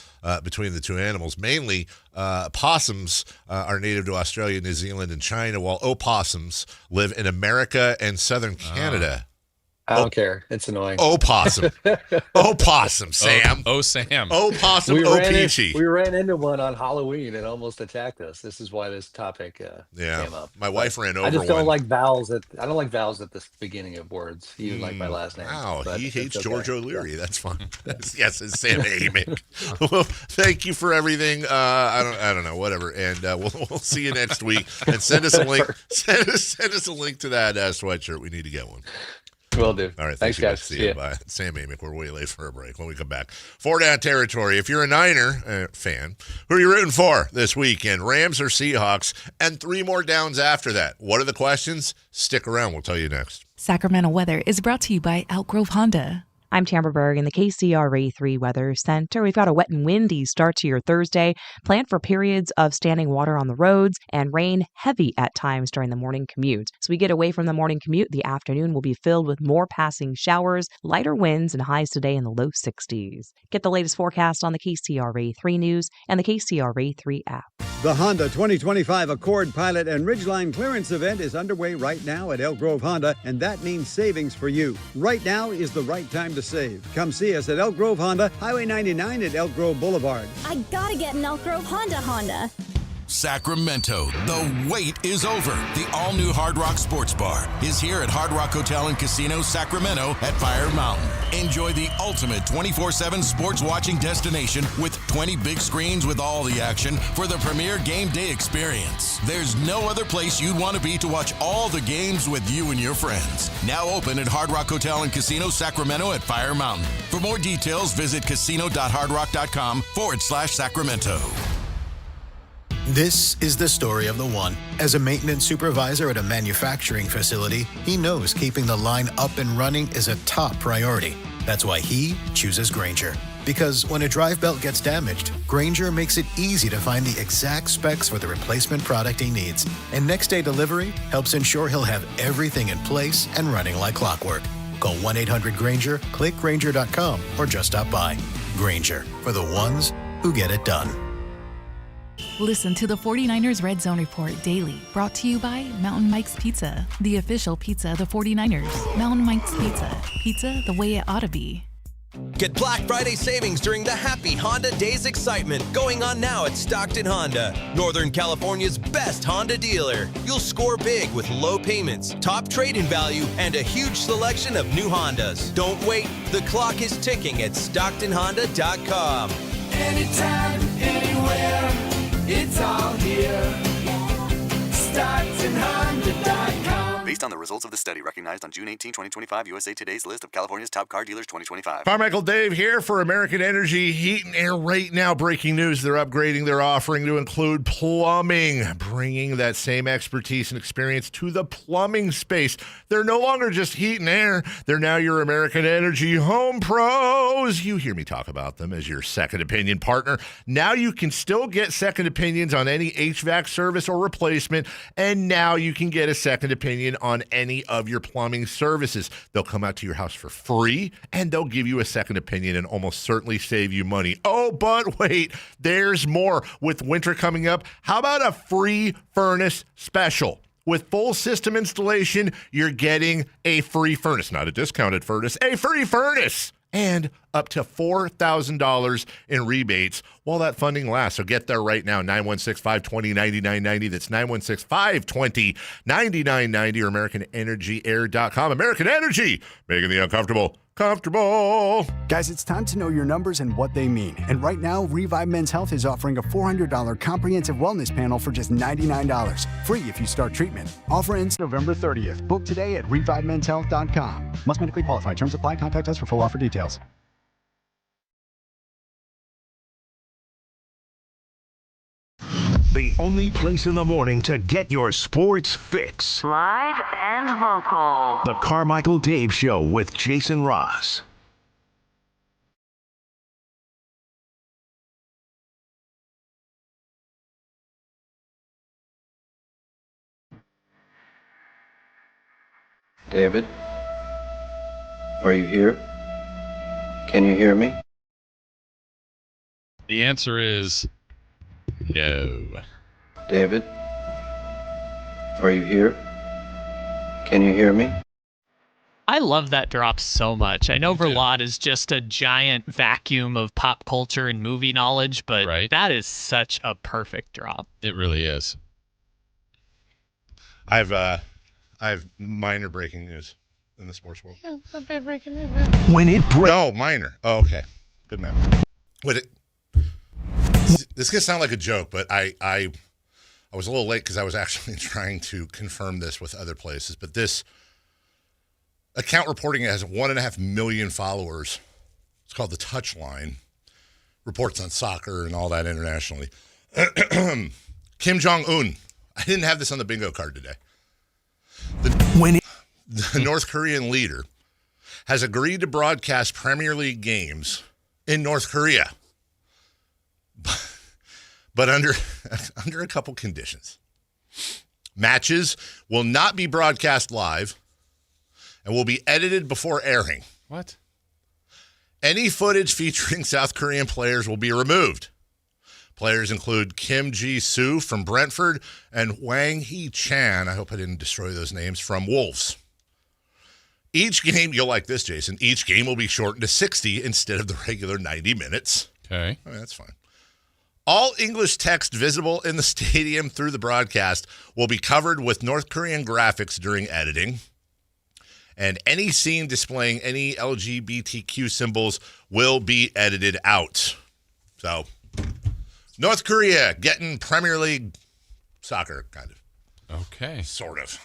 between the two animals. Mainly, possums are native to Australia, New Zealand, and China, while opossums live in America and southern Canada. I don't care. It's annoying. Opossum. Opossum, Sam. Sam. Opossum, OPG. We ran into one on Halloween and almost attacked us. This is why this topic came up. My wife ran over I just don't one. like vowels. I don't like vowels at the beginning of words, even like my last name. Wow, but he hates okay. George O'Leary. That's fine. Yes, it's Sam Amick. Well, thank you for everything. I don't know, whatever. And we'll see you next week. And send us a link. Send us a link to that sweatshirt. We need to get one. Will do. All right. Thanks, guys. See you. Bye. Sam Amick. We're way late for a break. When we come back, 4 Down territory. If you're a Niner fan, who are you rooting for this weekend? Rams or Seahawks? And 3 more downs after that. What are the questions? Stick around. We'll tell you next. Sacramento weather is brought to you by Outgrove Honda. I'm Tamara Berg in the KCRA3 Weather Center. We've got a wet and windy start to your Thursday. Plan for periods of standing water on the roads and rain heavy at times during the morning commute. As we get away from the morning commute, the afternoon will be filled with more passing showers, lighter winds, and highs today in the low 60s. Get the latest forecast on the KCRA3 News and the KCRA3 app. The Honda 2025 Accord Pilot and Ridgeline Clearance Event is underway right now at Elk Grove Honda, and that means savings for you. Right now is the right time to save. Come see us at Elk Grove Honda, Highway 99 at Elk Grove Boulevard. I gotta get an Elk Grove Honda. Sacramento, the wait is over. The all-new Hard Rock Sports Bar is here at Hard Rock Hotel and Casino Sacramento at Fire Mountain. Enjoy the ultimate 24/7 sports watching destination with 20 big screens with all the action for the premier game day experience. There's no other place you'd want to be to watch all the games with you and your friends. Now open at Hard Rock Hotel and Casino Sacramento at Fire Mountain. For more details, visit casino.hardrock.com/Sacramento. This is the story of the one. As a maintenance supervisor at a manufacturing facility, he knows keeping the line up and running is a top priority. That's why he chooses Grainger. Because when a drive belt gets damaged, Grainger makes it easy to find the exact specs for the replacement product he needs. And next day delivery helps ensure he'll have everything in place and running like clockwork. Call 1-800-GRAINGER, click Grainger.com, or just stop by. Grainger, for the ones who get it done. Listen to the 49ers Red Zone Report daily, brought to you by Mountain Mike's Pizza, the official pizza of the 49ers. Mountain Mike's Pizza, pizza the way it ought to be. Get Black Friday savings during the Happy Honda Days excitement going on now at Stockton Honda, Northern California's best Honda dealer. You'll score big with low payments, top trade-in value, and a huge selection of new Hondas. Don't wait, the clock is ticking at StocktonHonda.com. Anytime, anywhere, it's all here. StocktonHonda.com. Based on the results of the study recognized on June 18, 2025, USA Today's list of California's top car dealers 2025. Carmichael Dave here for American Energy Heat and Air. Right now, breaking news, they're upgrading their offering to include plumbing, bringing that same expertise and experience to the plumbing space. They're no longer just heat and air. They're now your American Energy home pros. You hear me talk about them as your second opinion partner. Now you can still get second opinions on any HVAC service or replacement, and now you can get a second opinion on any of your plumbing services. They'll come out to your house for free, and they'll give you a second opinion and almost certainly save you money. Oh, but wait, there's more. With winter coming up, how about a free furnace special? With full system installation, you're getting a free furnace, not a discounted furnace, a free furnace, and up to $4,000 in rebates while that funding lasts. So get there right now, 916-520-9990. That's 916-520-9990 or AmericanEnergyAir.com. American Energy, making the uncomfortable comfortable. Guys, it's time to know your numbers and what they mean. And right now, Revive Men's Health is offering a $400 comprehensive wellness panel for just $99. Free if you start treatment. Offer ends November 30th. Book today at ReviveMen'sHealth.com. Must medically qualify. Terms apply. Contact us for full offer details. The only place in the morning to get your sports fix. Live and local. The Carmichael Dave Show with Jason Ross. David, are you here? Can you hear me? The answer is no. David, are you here? Can you hear me? I love that drop so much. I know Verlot is just a giant vacuum of pop culture and movie knowledge, but that is such a perfect drop. It really is. I have minor breaking news in the sports world. Yeah, not bad breaking news. When it no, minor. Oh, okay. Good man. This is gonna sound like a joke, but I was a little late because I was actually trying to confirm this with other places. But this account reporting it has 1.5 million followers. It's called The Touchline. Reports on soccer and all that internationally. Kim Jong-un. I didn't have this on the bingo card today. The North Korean leader has agreed to broadcast Premier League games in North Korea, but under a couple conditions. Matches will not be broadcast live and will be edited before airing. What? Any footage featuring South Korean players will be removed. Players include Kim Ji-soo from Brentford and Wang Hee-chan, I hope I didn't destroy those names, from Wolves. Each game, you'll like this, Jason, each game will be shortened to 60 instead of the regular 90 minutes. Okay. I mean, that's fine. All English text visible in the stadium through the broadcast will be covered with North Korean graphics during editing. And any scene displaying any LGBTQ symbols will be edited out. So, North Korea getting Premier League soccer, kind of. Okay. Sort of.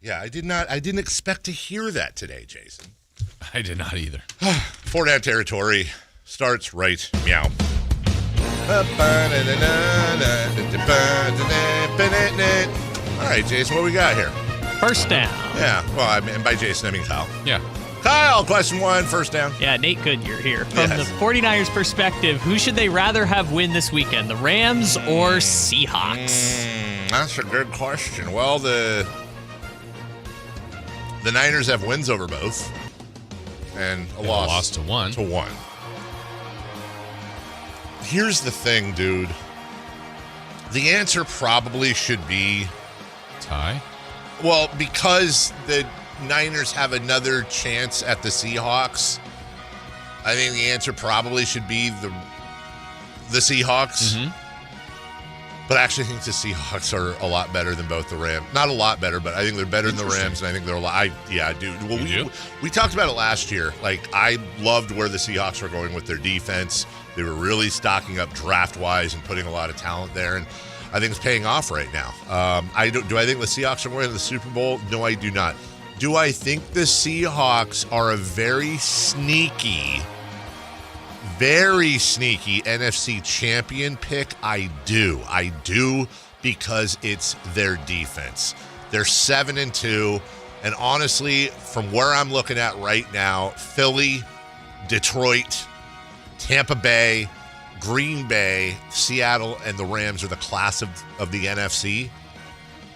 Yeah, I didn't expect to hear that today, Jason. I did not either. 4-down territory starts right meow. All right, Jason, what we got here? First down. Yeah, well, and by Jason, I mean Kyle. Yeah. Kyle, question 1, first down. Yeah, Nate Goodyear here. From Yes. the 49ers perspective, who should they rather have win this weekend, the Rams or Seahawks? That's a good question. Well, the Niners have wins over both and a loss to one. Here's the thing, dude. The answer probably should be tie. Well, because the Niners have another chance at the Seahawks, I think the answer probably should be the Seahawks. Mm-hmm. But I actually think the Seahawks are a lot better than both the Rams. Not a lot better, but I think they're better than the Rams, and I think they're a lot. Yeah, dude. Well, we talked about it last year. Like, I loved where the Seahawks were going with their defense. They were really stocking up draft-wise and putting a lot of talent there, and I think it's paying off right now. Do I think the Seahawks are winning the Super Bowl? No, I do not. Do I think the Seahawks are a very sneaky NFC champion pick? I do because it's their defense. They're 7-2, and honestly, from where I'm looking at right now, Philly, Detroit, Tampa Bay, Green Bay, Seattle, and the Rams are the class of the NFC.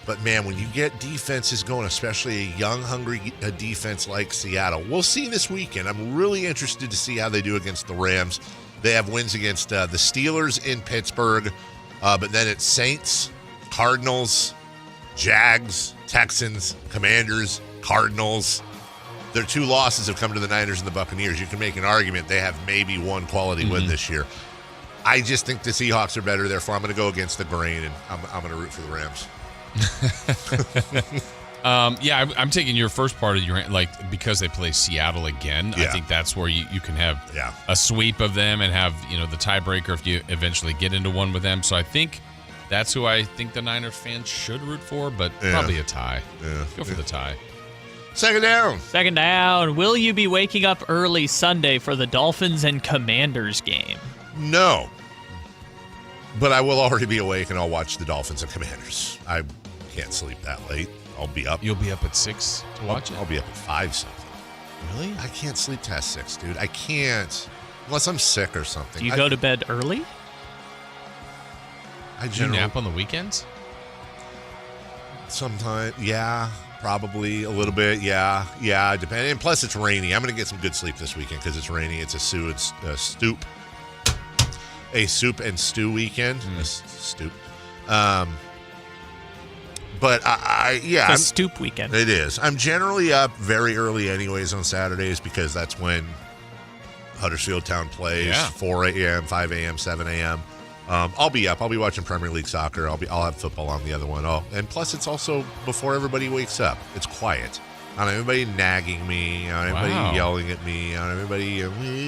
But, man, when you get defenses going, especially a young, hungry defense like Seattle, we'll see this weekend. I'm really interested to see how they do against the Rams. They have wins against the Steelers in Pittsburgh, but then it's Saints, Cardinals, Jags, Texans, Commanders, Cardinals. Their 2 losses have come to the Niners and the Buccaneers. You can make an argument they have maybe one quality win this year. I just think the Seahawks are better, therefore I'm going to go against the grain, and I'm going to root for the Rams. I'm taking your first part of your, like, because they play Seattle again. Yeah. I think that's where you can have a sweep of them and have, the tiebreaker if you eventually get into one with them. So I think that's who I think the Niners fans should root for, but probably a tie. Yeah. Go for the tie. Second down. Will you be waking up early Sunday for the Dolphins and Commanders game? No. But I will already be awake, and I'll watch the Dolphins and Commanders. I can't sleep that late. I'll be up. You'll be up at 6 to watch it? I'll be up at 5 something. Really? I can't sleep past 6, dude. I can't. Unless I'm sick or something. Do you go to bed early? Do you nap on the weekends? Sometimes, yeah. Probably a little bit, yeah, depending. And plus, it's rainy. I'm going to get some good sleep this weekend because it's rainy. It's a soup and stew weekend. Stoop. But it's a stoop weekend. It is. I'm generally up very early, anyways, on Saturdays because that's when Huddersfield Town plays. 4 a.m., 5 a.m., 7 a.m. I'll be up. I'll be watching Premier League soccer. I'll have football on the other one. And plus, it's also before everybody wakes up. It's quiet. I don't have anybody nagging me. I don't have anybody yelling at me. I don't have anybody,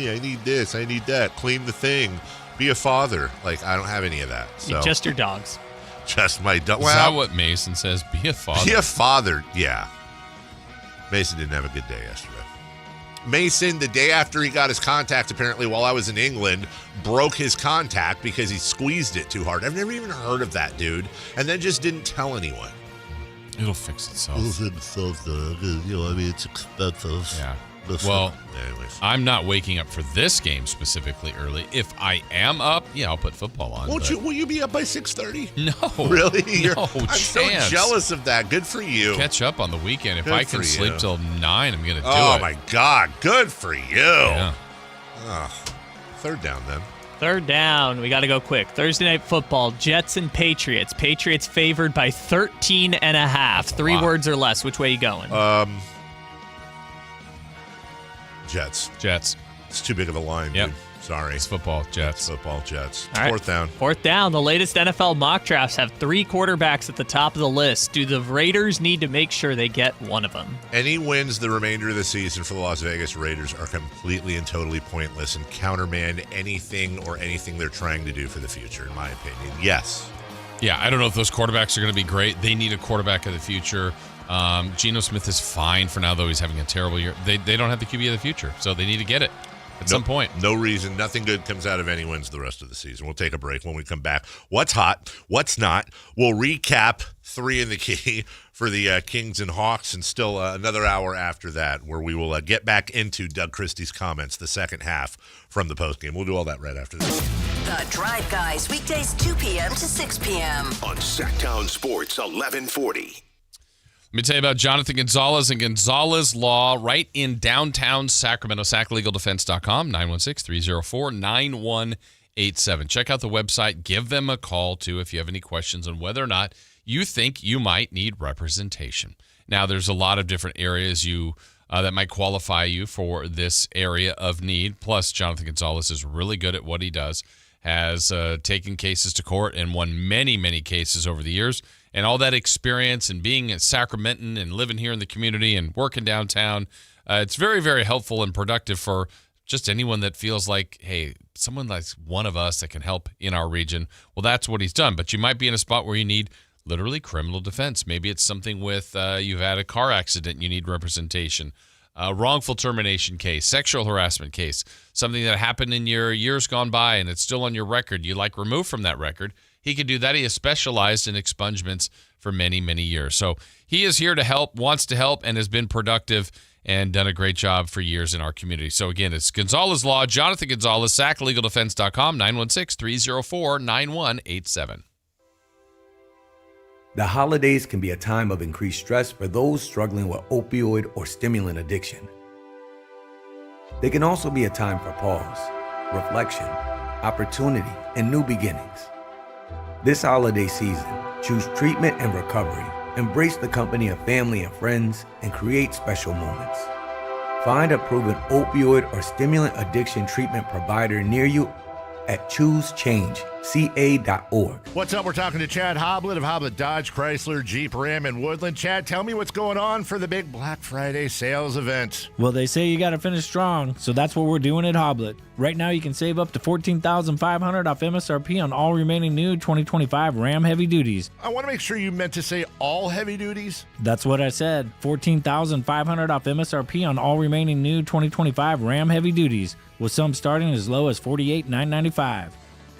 I need this, I need that. Clean the thing. Be a father. Like, I don't have any of that. So. Just your dogs. Just my dog. Is that what Mason says? Be a father. Be a father, yeah. Mason didn't have a good day yesterday. Mason, the day after he got his contact, apparently while I was in England, broke his contact because he squeezed it too hard. I've never even heard of that, dude. And then just didn't tell anyone. It'll fix itself. It's expensive. Yeah. Well, anyways. I'm not waking up for this game specifically early. If I am up, I'll put football on. Will you be up by 6:30? No. Really? No I'm chance. so jealous of that. Good for you. Catch up on the weekend. If Good I can for sleep you. till 9, I'm going to do it. Oh, my God. Good for you. Yeah. Third down, then. Third down. We got to go quick. Thursday Night Football, Jets and Patriots. Patriots favored by 13.5. 3 words or less. Which way you going? Jets. It's too big of a line, dude. Sorry. It's football, Jets. All right. Fourth down. Fourth down. The latest NFL mock drafts have 3 quarterbacks at the top of the list. Do the Raiders need to make sure they get one of them? Any wins the remainder of the season for the Las Vegas Raiders are completely and totally pointless and countermand anything they're trying to do for the future, in my opinion. Yes. Yeah, I don't know if those quarterbacks are going to be great. They need a quarterback of the future. Geno Smith is fine for now, though he's having a terrible year. They don't have the QB of the future, so they need to get it at some point. No reason. Nothing good comes out of any wins the rest of the season. We'll take a break. When we come back, what's hot, what's not. We'll recap 3 in the key for the Kings and Hawks, and still another hour after that where we will get back into Doug Christie's comments, the second half from the postgame. We'll do all that right after this. The Drive Guys, weekdays 2 p.m. to 6 p.m. On Sactown Sports 1140. Let me tell you about Jonathan Gonzalez and Gonzalez Law right in downtown Sacramento. SacLegalDefense.com, 916-304-9187. Check out the website. Give them a call, too, if you have any questions on whether or not you think you might need representation. Now, there's a lot of different areas that might qualify you for this area of need. Plus, Jonathan Gonzalez is really good at what he does, has taken cases to court and won many, many cases over the years. And all that experience and being a Sacramentan and living here in the community and working downtown, it's very, very helpful and productive for just anyone that feels like, hey, someone like one of us that can help in our region. Well, that's what he's done. But you might be in a spot where you need literally criminal defense. Maybe it's something with you've had a car accident, you need representation. A wrongful termination case, sexual harassment case, something that happened in your years gone by and it's still on your record. You like removed from that record. He can do that. He has specialized in expungements for many, many years. So he is here to help, wants to help, and has been productive and done a great job for years in our community. So again, it's Gonzalez Law, Jonathan Gonzalez, SacLegalDefense.com, 916-304-9187. The holidays can be a time of increased stress for those struggling with opioid or stimulant addiction. They can also be a time for pause, reflection, opportunity, and new beginnings. This holiday season, choose treatment and recovery. Embrace the company of family and friends and create special moments. Find a proven opioid or stimulant addiction treatment provider near you at ChooseChangeCA.org. What's up? We're talking to Chad Hoblet of Hoblet Dodge, Chrysler, Jeep, Ram, and Woodland. Chad, tell me what's going on for the big Black Friday sales event. Well, they say you got to finish strong, so that's what we're doing at Hoblet. Right now, you can save up to $14,500 off MSRP on all remaining new 2025 Ram heavy duties. I want to make sure you meant to say all heavy duties. That's what I said. $14,500 off MSRP on all remaining new 2025 Ram heavy duties, with some starting as low as $48,995.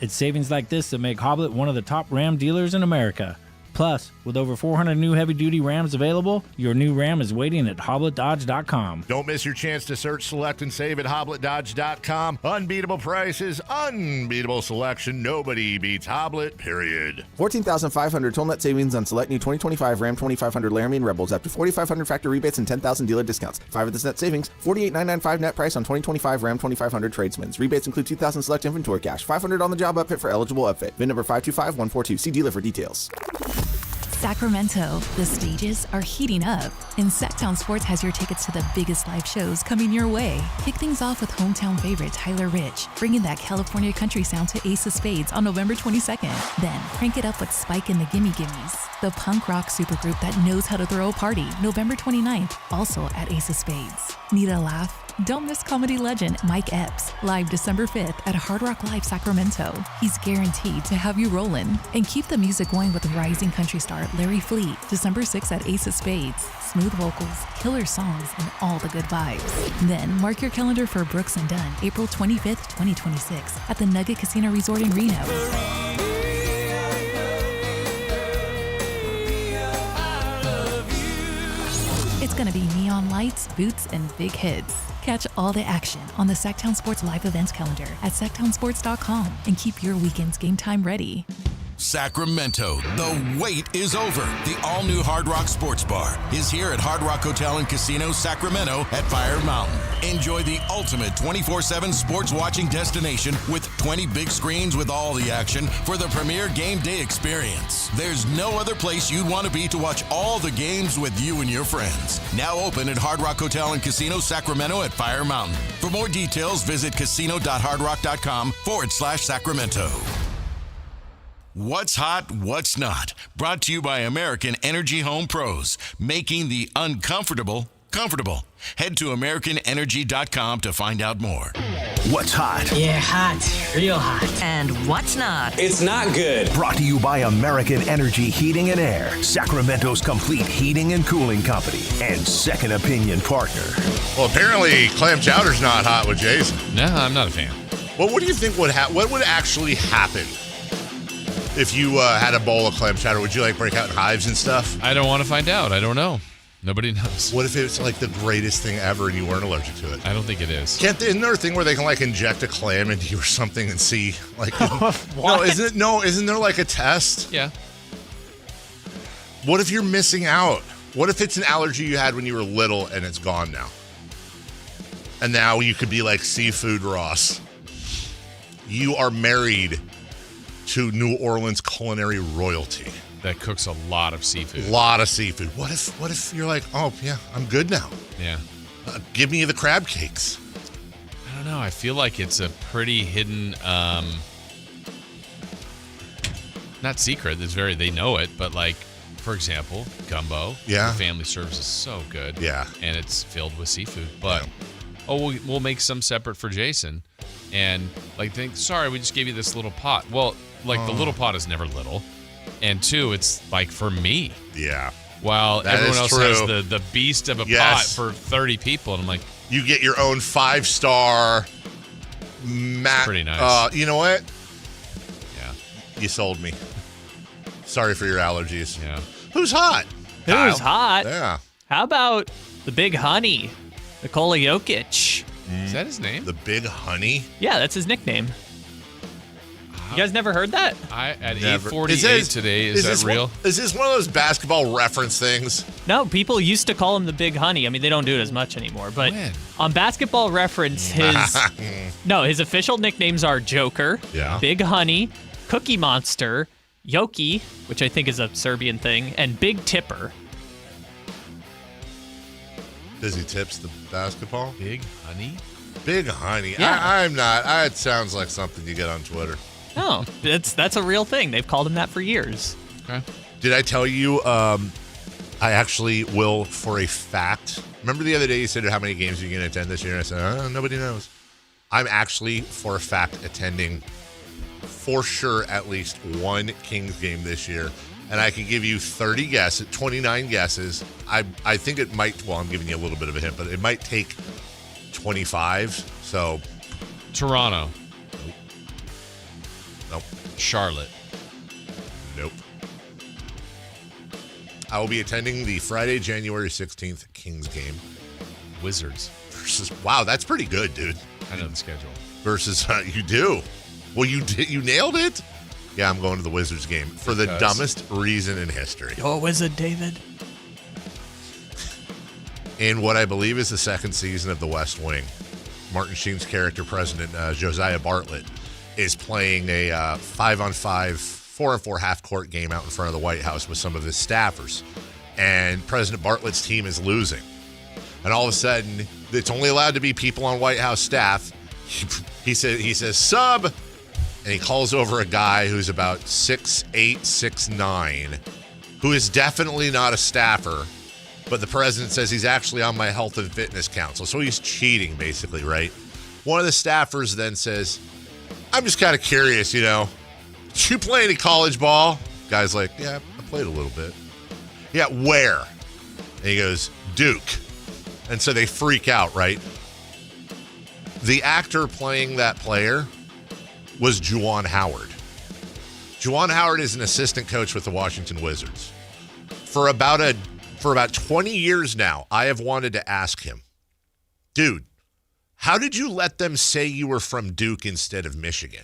It's savings like this that make Hoblet one of the top Ram dealers in America. Plus, with over 400 new heavy-duty Rams available, your new Ram is waiting at HobletDodge.com. Don't miss your chance to search, select, and save at HobletDodge.com. Unbeatable prices, unbeatable selection. Nobody beats Hoblet, period. $14,500 total net savings on select new 2025 Ram 2500 Laramie and Rebels after $4,500 factory rebates and $10,000 dealer discounts. 5 of this net savings, $48,995 net price on 2025 Ram 2500 Tradesmans. Rebates include $2,000 select inventory cash, $500 on the job upfit for eligible upfit. VIN number 525142. See dealer for details. Sacramento, the stages are heating up, and Sactown Sports has your tickets to the biggest live shows coming your way. Kick things off with hometown favorite Tyler Rich, bringing that California country sound to Ace of Spades on November 22nd. Then crank it up with Spike and the Gimme Gimmes, the punk rock supergroup that knows how to throw a party, November 29th, also at Ace of Spades. Need a laugh? Don't miss comedy legend Mike Epps, live December 5th at Hard Rock Live Sacramento. He's guaranteed to have you rolling. And keep the music going with rising country star Larry Fleet, December 6th at Ace of Spades. Smooth vocals, killer songs, and all the good vibes. Then mark your calendar for Brooks and Dunn, April 25th, 2026 at the Nugget Casino Resort in Reno. It's gonna be neon lights, boots, and big hits. Catch all the action on the Sactown Sports live events calendar at sactownsports.com and keep your weekend's game time ready. Sacramento, the wait is over. The all-new Hard Rock Sports Bar is here at Hard Rock Hotel and Casino Sacramento at Fire Mountain. Enjoy the ultimate 24/7 sports watching destination with 20 big screens with all the action for the premier game day experience. There's no other place you'd want to be to watch all the games with you and your friends. Now open at Hard Rock Hotel and Casino Sacramento at Fire Mountain. For more details, visit casino.hardrock.com/Sacramento. What's hot, what's not? Brought to you by American Energy Home Pros, making the uncomfortable comfortable. Head to AmericanEnergy.com to find out more. What's hot? Yeah, hot. Real hot. And what's not? It's not good. Brought to you by American Energy Heating and Air, Sacramento's complete heating and cooling company, and second opinion partner. Well, apparently clam chowder's not hot with Jason. No, I'm not a fan. Well, what do you think would what would actually happen if you had a bowl of clam chowder? Would you like break out in hives and stuff? I don't want to find out. I don't know. Nobody knows. What if it's like the greatest thing ever and you weren't allergic to it? I don't think it is. Isn't there a thing where they can like inject a clam into you or something and see like What? Isn't there like a test? Yeah. What if you're missing out? What if it's an allergy you had when you were little and it's gone now? And now you could be like Seafood Ross. You are married to New Orleans culinary royalty. That cooks a lot of seafood. Lot of seafood. What if you're like, oh yeah, I'm good now. Yeah. Give me the crab cakes. I don't know. I feel like it's a pretty hidden, not secret. It's they know it, but like, for example, gumbo. Yeah. The family serves is so good. Yeah. And it's filled with seafood. But, we'll make some separate for Jason. And like, sorry, we just gave you this little pot. Well, like the little pot is never little. And two, it's like for me. Yeah. While that everyone else true. has the beast of a pot for 30 people. And I'm like, you get your own 5-star pretty nice. You know what? Yeah. You sold me. Sorry for your allergies. Yeah. Who's hot? Who's hot? Yeah. How about the Big Honey, Nikola Jokic? Is that his name? The Big Honey? Yeah, that's his nickname. You guys never heard that? At 8:48 today, is that real? Is this one of those basketball reference things? No, people used to call him the Big Honey. I mean, they don't do it as much anymore. But on Basketball Reference, his official nicknames are Joker, Big Honey, Cookie Monster, Yoki, which I think is a Serbian thing, and Big Tipper. Does he tips the basketball? Big Honey? Big Honey. Yeah. I'm not. It sounds like something you get on Twitter. No, that's a real thing. They've called him that for years. Okay. Did I tell you I actually will for a fact? Remember the other day you said how many games you're going to attend this year? And I said, nobody knows. I'm actually for a fact attending for sure at least one Kings game this year. And I can give you 29 guesses. I think it might, well, I'm giving you a little bit of a hint, but it might take 25. So. Toronto. Nope. Charlotte. Nope. I will be attending the Friday, January 16th Kings game. Wizards. Wow, that's pretty good, dude. I know the schedule. Versus, you do. Well, you nailed it? Yeah, I'm going to the Wizards game for the dumbest reason in history. You're a wizard, David. In what I believe is the second season of The West Wing, Martin Sheen's character, President Josiah Bartlett, is playing a 5-on-5, 4-on-4 half-court game out in front of the White House with some of his staffers. And President Bartlett's team is losing. And all of a sudden, it's only allowed to be people on White House staff. He says, sub, and he calls over a guy who's about 6'8", 6'9", who is definitely not a staffer, but the president says he's actually on my health and fitness council. So he's cheating, basically, right? One of the staffers then says, I'm just kind of curious, did you play any college ball? Guy's like, yeah, I played a little bit. Yeah, where? And he goes, Duke. And so they freak out, right? The actor playing that player was Juwan Howard. Juwan Howard is an assistant coach with the Washington Wizards. For about a For about 20 years now, I have wanted to ask him, dude, how did you let them say you were from Duke instead of Michigan?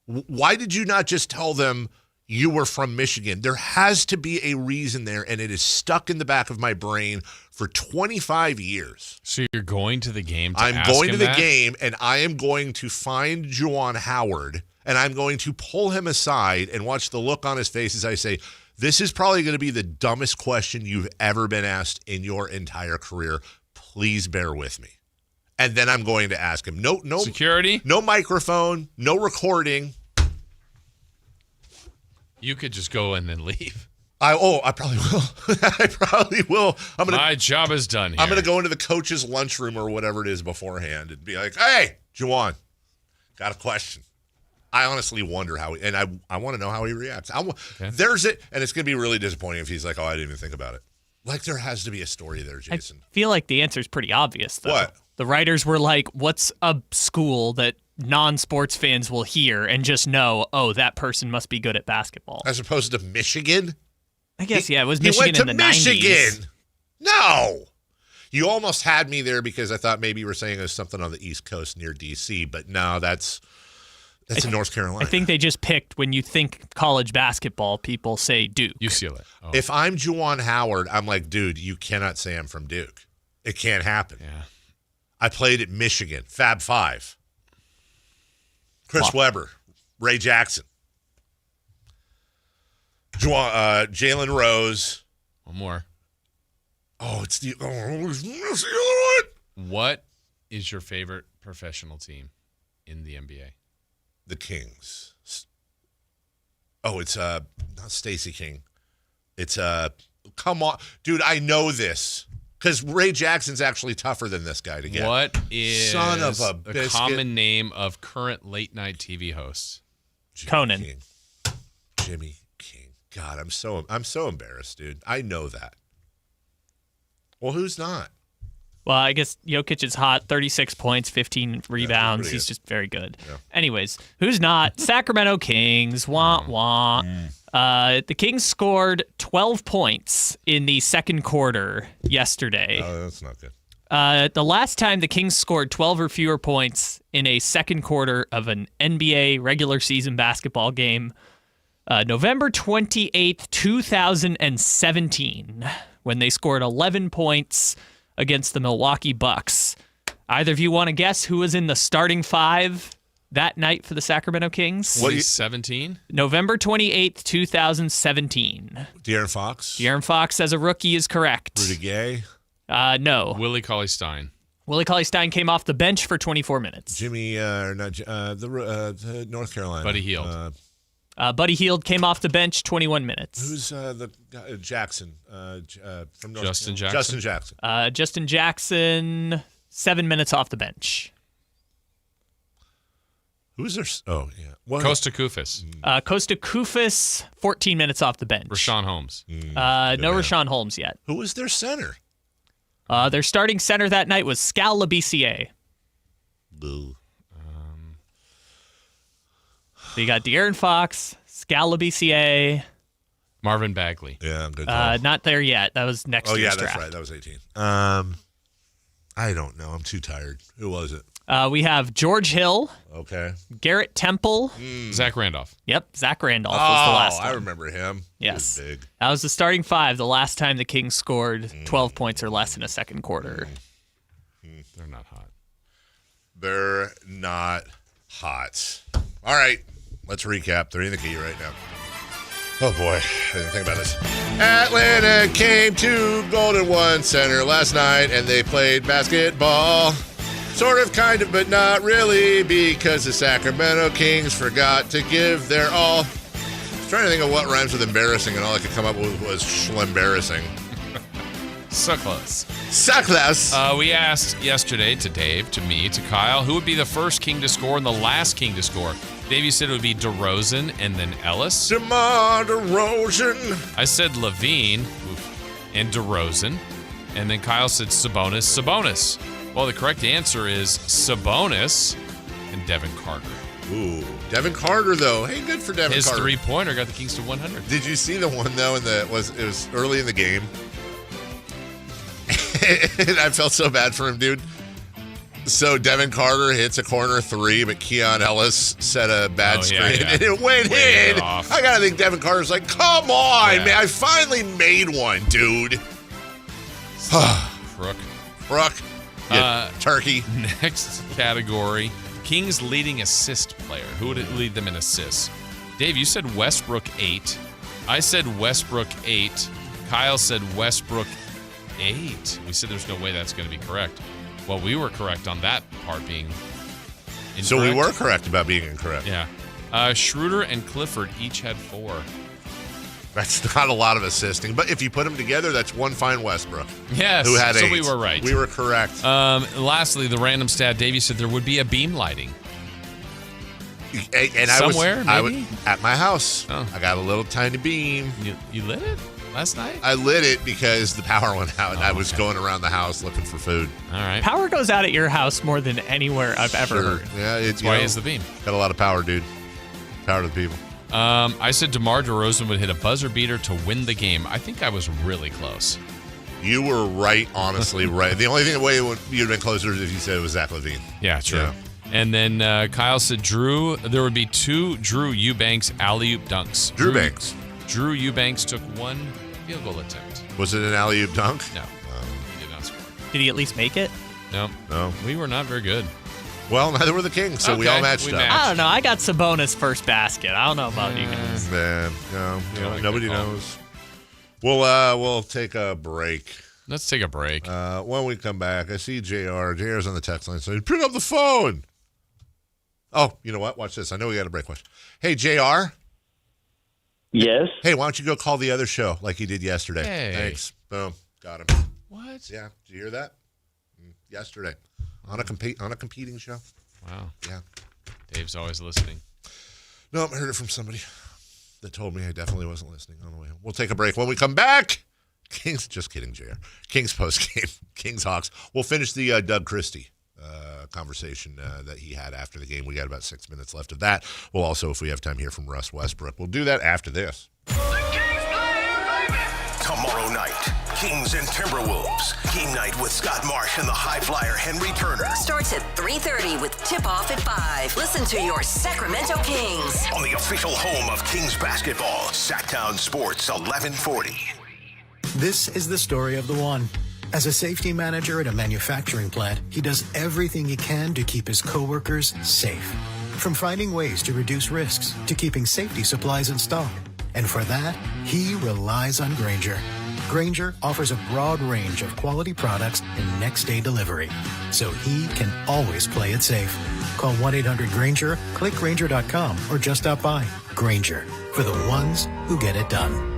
Why did you not just tell them you were from Michigan? There has to be a reason there, and it is stuck in the back of my brain for 25 years. So you're going to the game to I'm ask going him to the that? game, and I am going to find Juwan Howard, and I'm going to pull him aside and watch the look on his face as I say, this is probably going to be the dumbest question you've ever been asked in your entire career. Please bear with me. And then I'm going to ask him. No security, no microphone, no recording. You could just go and then leave. I probably will. I probably will. My job is done here. I'm going to go into the coach's lunchroom or whatever it is beforehand and be like, hey, Juwan, got a question. I honestly wonder how, and I want to know how he reacts. There's it, and it's going to be really disappointing if he's like, oh, I didn't even think about it. Like, there has to be a story there, Jason. I feel like the answer is pretty obvious, though. What? The writers were like, what's a school that non-sports fans will hear and just know, oh, that person must be good at basketball? As opposed to Michigan? I guess, it was Michigan in the 90s. Michigan. No. You almost had me there because I thought maybe you were saying it was something on the East Coast near D.C., but no, that's in North Carolina. I think they just picked, when you think college basketball, people say Duke. UCLA. Oh. If I'm Juwan Howard, I'm like, dude, you cannot say I'm from Duke. It can't happen. Yeah. I played at Michigan, Fab Five. Chris Webber, Ray Jackson, Jalen Rose. One more. Oh, it's the other one. What is your favorite professional team in the NBA? The Kings. Oh, it's not Stacey King. It's come on, dude. I know this because Ray Jackson's actually tougher than this guy to get. What is son of a the biscuit? common name of current late night TV hosts? Conan. King. Jimmy King. God, I'm so embarrassed, dude. I know that. Well, who's not? Well, I guess Jokic is hot, 36 points, 15 rebounds. He's good. just very good. Yeah. Anyways, who's not? Sacramento Kings. Wah, wah. The Kings scored 12 points in the second quarter yesterday. Oh, that's not good. The last time the Kings scored 12 or fewer points in a second quarter of an NBA regular season basketball game, November 28th, 2017, when they scored 11 points against the Milwaukee Bucks. Either of you want to guess who was in the starting five that night for the Sacramento Kings? 2017? November 28th, 2017. De'Aaron Fox? De'Aaron Fox as a rookie is correct. Rudy Gay? No. Willie Cauley-Stein. Willie Cauley-Stein came off the bench for 24 minutes. Jimmy, the North Carolina. Buddy Hield. Buddy Hield came off the bench 21 minutes. Who's the guy, Jackson from North Justin Carolina? Jackson? Justin Jackson. Justin Jackson, 7 minutes off the bench. Who's there? Oh, yeah. What? Costa Koufis. Costa Koufis, 14 minutes off the bench. Rashawn Holmes. No Rashawn Holmes yet. Who was their center? Their starting center that night was Scal Labissiere. Boo. So you got De'Aaron Fox, Scal Labissiere. Marvin Bagley. Yeah, good. Not there yet. That was next year's that's draft. right. That was 18. I don't know. I'm too tired. Who was it? We have George Hill. Okay. Garrett Temple. Zach Randolph. Yep, Zach Randolph was the last one. I remember him. Yes. He was big. That was the starting five the last time the Kings scored 12 points or less in a second quarter. They're not hot. They're not hot. All right. Let's recap. They're in the key right now. Oh, boy. I didn't think about this. Atlanta came to Golden One Center last night, and they played basketball. Sort of, kind of, but not really, because the Sacramento Kings forgot to give their all. I was trying to think of what rhymes with embarrassing, and all I could come up with was schlembarrassing. So close. So close. We asked yesterday to Dave, to me, to Kyle, who would be the first King to score and the last King to score. Dave, you said it would be DeRozan and then Ellis. DeMar DeRozan. I said Levine and DeRozan. And then Kyle said Sabonis. Well, the correct answer is Sabonis and Devin Carter. Ooh, Devin Carter, though. Hey, good for Devin His Carter. three-pointer got the Kings to 100. Did you see the one, though, it was early in the game And I felt so bad for him, dude. So Devin Carter hits a corner three, but Keon Ellis set a bad screen, and it went in. I got to think Devin Carter's like, come on, man. I finally made one, dude. Crook. Turkey. Next category, Kings leading assist player. Who would lead them in assists? Dave, you said Westbrook 8. I said Westbrook 8. Kyle said Westbrook 8. We said there's no way that's going to be correct. Well, we were correct on that part being incorrect. So we were correct about being incorrect. Yeah. Schroeder and Clifford each had 4. That's not a lot of assisting, but if you put them together, that's one fine Westbrook. Yes, who had 8. So we were right. We were correct. Lastly, the random stat, Davey said there would be a beam lighting. And somewhere, I was at my house. Oh. I got a little tiny beam. You lit it last night? I lit it because the power went out, and I was going around the house looking for food. All right. Power goes out at your house more than anywhere I've ever heard. Yeah, that's why it's the beam. Got a lot of power, dude. Power to the people. I said DeMar DeRozan would hit a buzzer beater to win the game. I think I was really close. You were right, honestly, right. The only thing way you'd have been closer is if you said it was Zach LaVine. Yeah, true. Yeah. And then Kyle said there would be 2 Drew Eubanks alley-oop dunks. Drew Banks. Drew Eubanks took 1 field goal attempt. Was it an alley-oop dunk? No. He did not score. Did he at least make it? No. We were not very good. Well, neither were the Kings, so we all matched up. I don't know. I got Sabonis first basket. I don't know about you guys. Man, nobody knows. We'll take a break. Let's take a break. When we come back, I see JR. JR's on the text line saying, pick up the phone. Oh, you know what? Watch this. I know we got a break question. Hey, JR? Yes? Hey, why don't you go call the other show like you did yesterday? Hey. Thanks. Boom. Got him. What? Yeah. Did you hear that? Yesterday. On a competing show. Wow. Yeah. Dave's always listening. No, I heard it from somebody that told me I definitely wasn't listening on the way home. We'll take a break. When we come back, Kings, just kidding, JR. Kings postgame, Kings Hawks. We'll finish the Doug Christie conversation that he had after the game. We got about 6 minutes left of that. We'll also, if we have time, hear from Russ Westbrook. We'll do that after this. Tomorrow night, Kings and Timberwolves. Game night with Scott Marsh and the high flyer Henry Turner. Starts at 3:30 with tip-off at 5. Listen to your Sacramento Kings. On the official home of Kings basketball, Sactown Sports 1140. This is the story of the one. As a safety manager at a manufacturing plant, he does everything he can to keep his coworkers safe. From finding ways to reduce risks to keeping safety supplies in stock. And for that, he relies on Grainger. Grainger offers a broad range of quality products and next-day delivery, so he can always play it safe. Call 1-800-GRAINGER, click Grainger.com, or just stop by. Grainger, for the ones who get it done.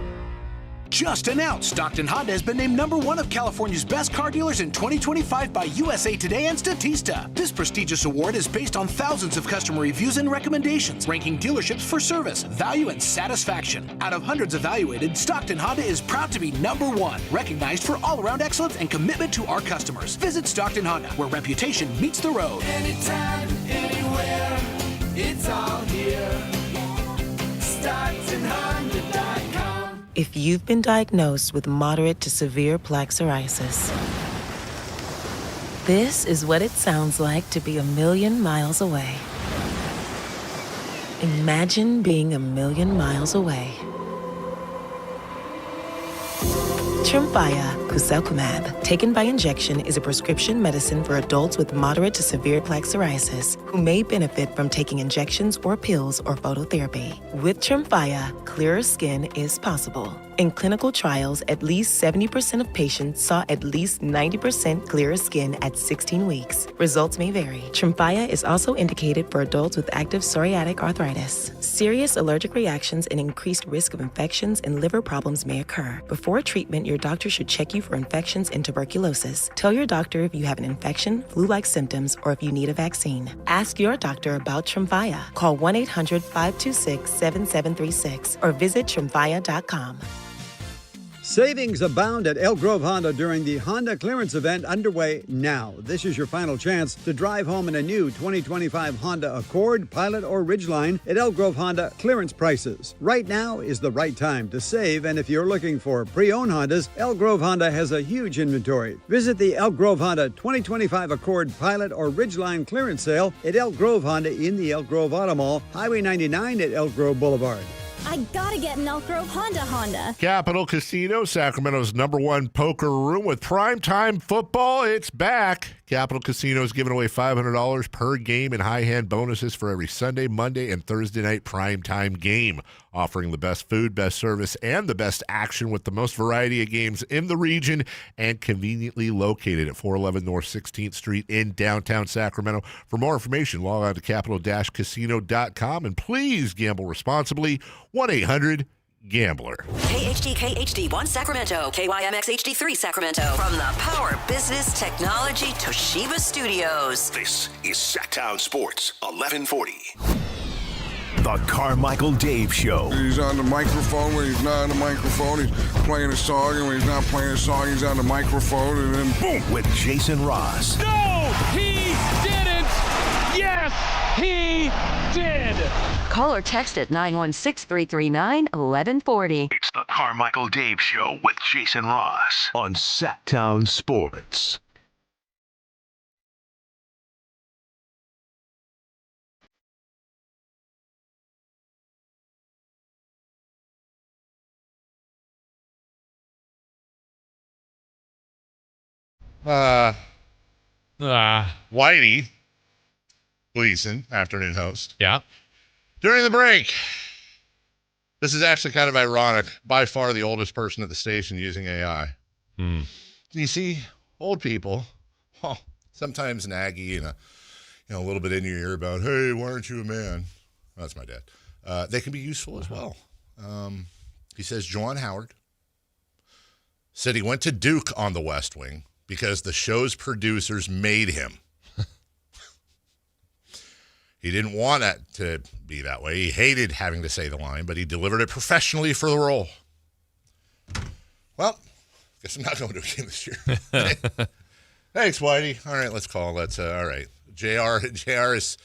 Just announced, Stockton Honda has been named #1 of California's best car dealers in 2025 by USA Today and Statista. This prestigious award is based on thousands of customer reviews and recommendations, ranking dealerships for service, value, and satisfaction. Out of hundreds evaluated, Stockton Honda is proud to be #1, recognized for all-around excellence and commitment to our customers. Visit Stockton Honda, where reputation meets the road. Anytime, anywhere, it's all here. StocktonHonda.com. If you've been diagnosed with moderate to severe plaque psoriasis, this is what it sounds like to be 1,000,000 miles away. Imagine being 1,000,000 miles away. Tremfya guselkumab, taken by injection, is a prescription medicine for adults with moderate to severe plaque psoriasis who may benefit from taking injections or pills or phototherapy. With Tremfya, clearer skin is possible. In clinical trials, at least 70% of patients saw at least 90% clearer skin at 16 weeks. Results may vary. Tremfya is also indicated for adults with active psoriatic arthritis. Serious allergic reactions and increased risk of infections and liver problems may occur. Before treatment, your doctor should check you for infections and tuberculosis. Tell your doctor if you have an infection, flu-like symptoms, or if you need a vaccine. Ask your doctor about Tremfya. Call 1-800-526-7736 or visit Tremfya.com. Savings abound at Elk Grove Honda during the Honda clearance event underway now. This is your final chance to drive home in a new 2025 Honda Accord, Pilot, or Ridgeline at Elk Grove Honda clearance prices. Right now is the right time to save, and if you're looking for pre-owned Hondas, Elk Grove Honda has a huge inventory. Visit the Elk Grove Honda 2025 Accord, Pilot, or Ridgeline clearance sale at Elk Grove Honda in the Elk Grove Auto Mall, Highway 99 at Elk Grove Boulevard. I gotta get an Elk Grove Honda. Capital Casino, Sacramento's #1 poker room with primetime football. It's back. Capital Casino is giving away $500 per game in high-hand bonuses for every Sunday, Monday, and Thursday night primetime game. Offering the best food, best service, and the best action with the most variety of games in the region and conveniently located at 411 North 16th Street in downtown Sacramento. For more information, log on to capital-casino.com and please gamble responsibly. 1-800-GAMBLER. KHD1 Sacramento, KYMX HD3 Sacramento. From the Power Business Technology Toshiba Studios. This is Sactown Sports 1140. The Carmichael Dave Show. He's on the microphone when he's not on the microphone. He's playing a song, and when he's not playing a song, he's on the microphone, and then boom. With Jason Ross. No, he didn't. Yes, he did. Call or text at 916-339-1140. It's the Carmichael Dave Show with Jason Ross on Sactown Sports. Whitey Gleason, afternoon host. Yeah. During the break, this is actually kind of ironic. By far the oldest person at the station using AI. You see, old people, sometimes naggy and a little bit in your ear about, hey, why aren't you a man? That's my dad. They can be useful as well. He says John Howard said he went to Duke on the West Wing because the show's producers made him. He didn't want it to be that way. He hated having to say the line, but he delivered it professionally for the role. Well, guess I'm not going to a game this year. Thanks, Whitey. All right, let's call. All right. JR has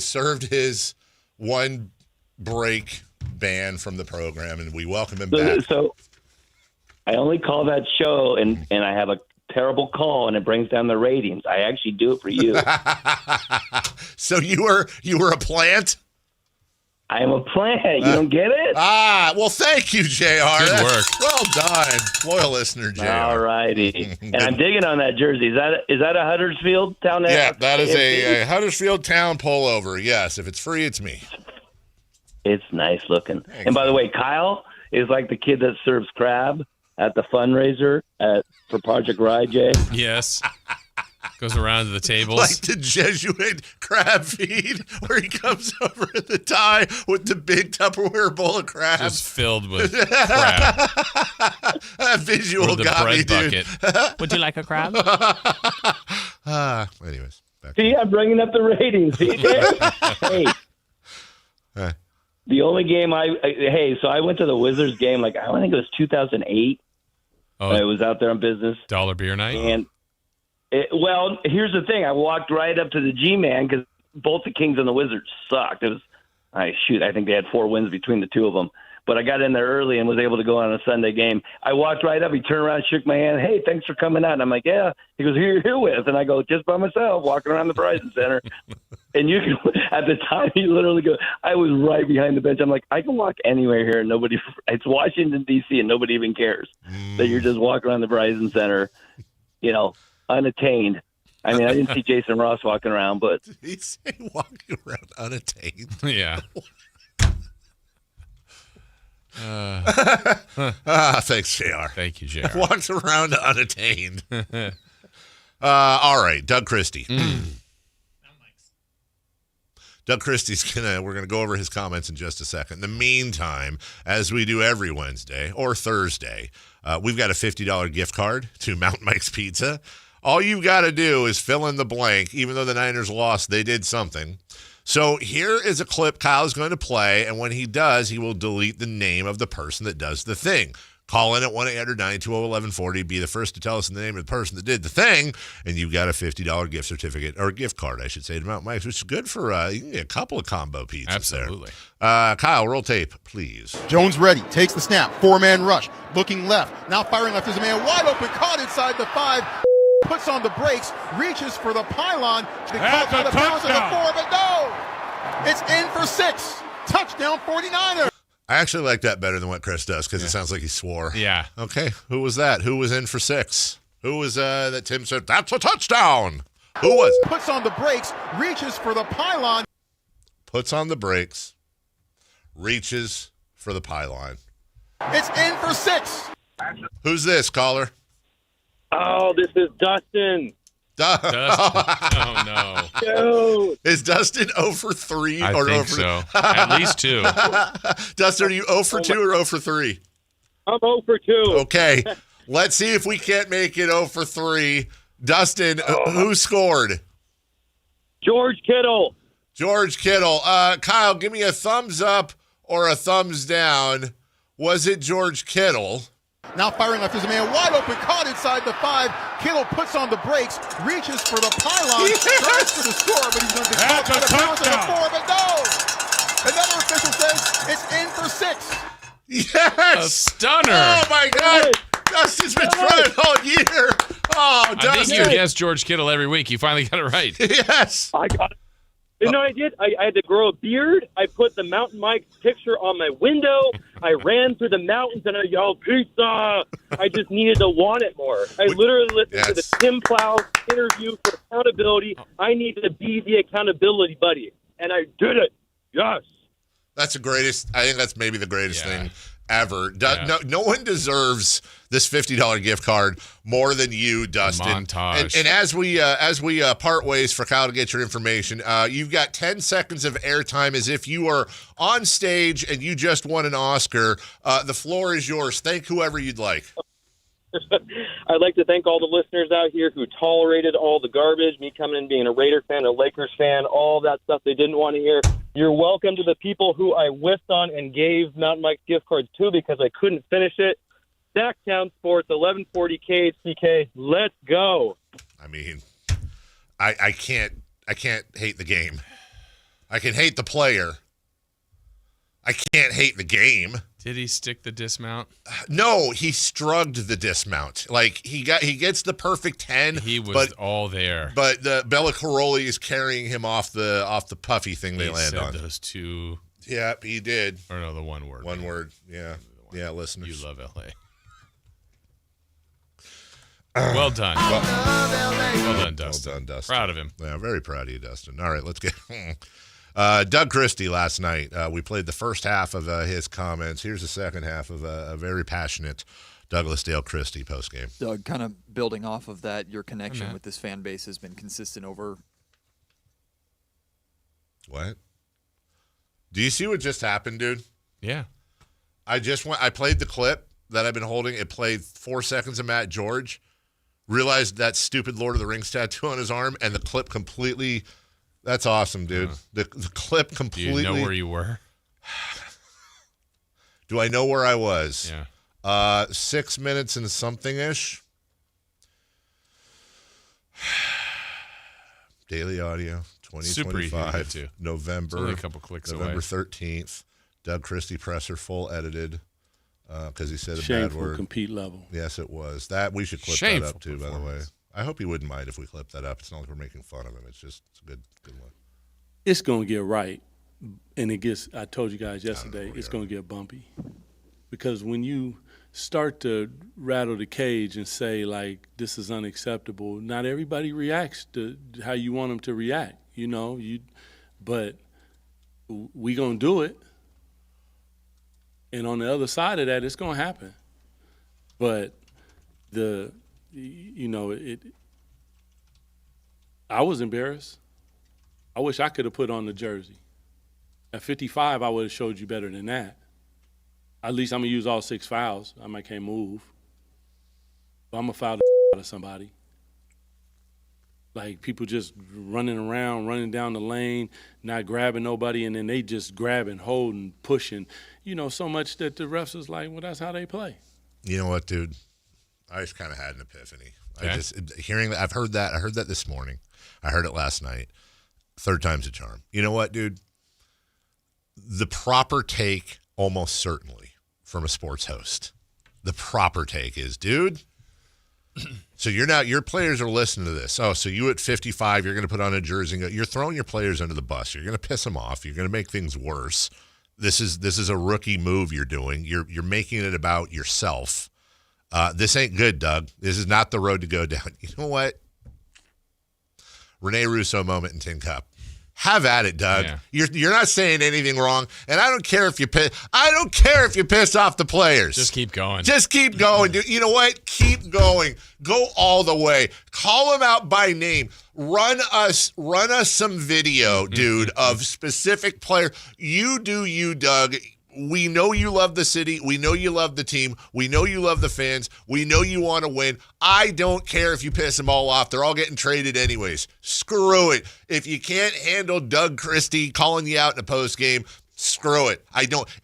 served his one break ban from the program, and we welcome him back. So I only call that show, and I have a terrible call, and it brings down the ratings. I actually do it for you. So you were a plant? I am a plant. You don't get it? Well, thank you, JR. Good work. Well done. Loyal listener, JR. All righty. And I'm digging on that jersey. Is that a Huddersfield Town? Yeah, that is a Huddersfield Town pullover. Yes, if it's free, it's me. It's nice looking. And by the way, Kyle is like the kid that serves crab at the fundraiser for Project Rye, Jay. Yes. Goes around to the tables. Like the Jesuit crab feed where he comes over at the tie with the big Tupperware bowl of crab. Just filled with crab. That visual got me, dude. Would you like a crab? Anyways. See, I'm bringing up the ratings. See, hey. The only game so I went to the Wizards game, I think it was 2008. I was out there on business. Dollar beer night? And here's the thing. I walked right up to the G-Man because both the Kings and the Wizards sucked. It was, I think they had 4 wins between the two of them. But I got in there early and was able to go on a Sunday game. I walked right up. He turned around, shook my hand. Hey, thanks for coming out. And I'm like, yeah. He goes, who are you here with? And I go, just by myself, walking around the Verizon Center. And you can, at the time, he literally goes, I was right behind the bench. I'm like, I can walk anywhere here and nobody, it's Washington, D.C., and nobody even cares that you're just walking around the Verizon Center, unattained. I mean, I didn't see Jason Ross walking around, but. Did he say walking around unattained? Yeah. Thanks, JR. Thank you, JR. Walks around unattained. All right, Doug Christie. Doug Christie's we're gonna go over his comments in just a second. In the meantime, as we do every Wednesday or Thursday, we've got a $50 gift card to Mountain Mike's Pizza. All you got to do is fill in the blank. Even though the Niners lost, they did something. So here is a clip Kyle's going to play, and when he does, he will delete the name of the person that does the thing. Call in at 1-800-920-1140. Be the first to tell us the name of the person that did the thing, and you've got a $50 gift certificate, or gift card, I should say, to Mountain Mike's, which is good for you can get a couple of combo pizzas. Absolutely. There. Kyle, roll tape, please. Jones ready, takes the snap, 4-man rush, looking left, now firing left. There's a man wide open, caught inside the 5, puts on the brakes, reaches for the pylon. That's a touchdown. But no, it's in for 6. Touchdown 49ers. I actually like that better than what Chris does because it sounds like he swore. Yeah. Okay. Who was that? Who was in for 6? Who was that Tim said, that's a touchdown? Who was it? Puts on the brakes, reaches for the pylon. Puts on the brakes, reaches for the pylon. It's in for 6. Who's this, caller? Oh, this is Dustin. Dustin. Oh, no. Dude. Is Dustin 0 for 3? I or think 0 for... so. At least 2. Dustin, are you 0 for 2 or 0 for 3? I'm 0 for 2. Okay. Let's see if we can't make it 0 for 3. Dustin, who scored? George Kittle. George Kittle. Kyle, give me a thumbs up or a thumbs down. Was it George Kittle? Now firing left. There's a man wide open, caught inside the 5. Kittle puts on the brakes, reaches for the pylon, tries for the score, but he's going to get caught by the bounce of the 4. But no! Another official says it's in for 6. Yes! A stunner. Oh, my God. Dustin's been trying all year. Oh, Dustin. I think you guess George Kittle every week. You finally got it right. Yes. I got it. You know what I did? I had to grow a beard. I put the Mountain Mike's picture on my window. I ran through the mountains and I yelled, pizza. I just needed to want it more. I literally listened to the Tim Plow interview for accountability. I needed to be the accountability buddy. And I did it. Yes. That's the greatest. I think that's maybe the greatest thing ever. No one deserves this $50 gift card more than you, Dustin. Montage. And as we part ways for Kyle to get your information, you've got 10 seconds of airtime as if you are on stage and you just won an Oscar. The floor is yours. Thank whoever you'd like. I'd like to thank all the listeners out here who tolerated all the garbage, me coming in being a Raider fan, a Lakers fan, all that stuff they didn't want to hear. You're welcome to the people who I whiffed on and gave Mountain Mike's gift cards to because I couldn't finish it. Sactown Sports, 1140 KHCK. Let's go. I mean, I can't hate the game. I can hate the player. I can't hate the game. Did he stick the dismount? No, he strugged the dismount. Like he gets the perfect 10. He was all there. But the Bella Caroli is carrying him off the puffy thing they land on. Those two. Yeah, he did. Or no, the one word. One word. Yeah. Yeah, listeners. You love LA. Well done. Well done, Dustin. Well done, Dustin. Proud of him. Yeah, very proud of you, Dustin. All right, let's get Doug Christie last night. We played the first half of his comments. Here's the second half of a very passionate Douglas Dale Christie postgame. Doug, kind of building off of that, your connection with this fan base has been consistent over. What? Do you see what just happened, dude? Yeah. I played the clip that I've been holding. It played 4 seconds of Matt George. Realized that stupid Lord of the Rings tattoo on his arm, and the clip completely. That's awesome, dude. The clip completely. Do you know where you were? Do I know where I was? Yeah. 6 minutes and something-ish. Daily audio, 2025, November. It's only a couple clicks November away. 13th. Doug Christie presser, full edited. Because he said a Shameful bad word. compete level. Yes, it was. That we should clip that up too. By the way, I hope he wouldn't mind if we clip that up. It's not like we're making fun of him. It's a good one. It's gonna get right, and it gets. I told you guys yesterday, it's gonna get bumpy, because when you start to rattle the cage and say like this is unacceptable, not everybody reacts to how you want them to react. But we gonna do it. And on the other side of that, it's going to happen. But I was embarrassed. I wish I could have put on the jersey. At 55, I would have showed you better than that. At least I'm going to use all 6 fouls. I can't move. But I'm going to foul the out of somebody. Like people just running around, running down the lane, not grabbing nobody, and then they just grabbing, holding, pushing, so much that the refs is like, well, that's how they play. You know what, dude? I just kind of had an epiphany. Okay. I just hearing that. I heard that this morning. I heard it last night. Third time's a charm. You know what, dude? The proper take, almost certainly, from a sports host. The proper take is, dude. So your players are listening to this. Oh, so you at 55, you're going to put on a jersey. You're throwing your players under the bus. You're going to piss them off. You're going to make things worse. This is a rookie move you're doing. You're making it about yourself. This ain't good, Doug. This is not the road to go down. You know what? Rene Russo moment in Tin Cup. Have at it, Doug. Yeah. You're not saying anything wrong, and I don't care if you piss off the players. Just keep going. Just keep going, dude. You know what? Keep going. Go all the way. Call them out by name. Run us some video, dude, of specific player. You do you, Doug. We know you love the city. We know you love the team. We know you love the fans. We know you want to win. I don't care if you piss them all off. They're all getting traded anyways. Screw it. If you can't handle Doug Christie calling you out in a postgame, screw it.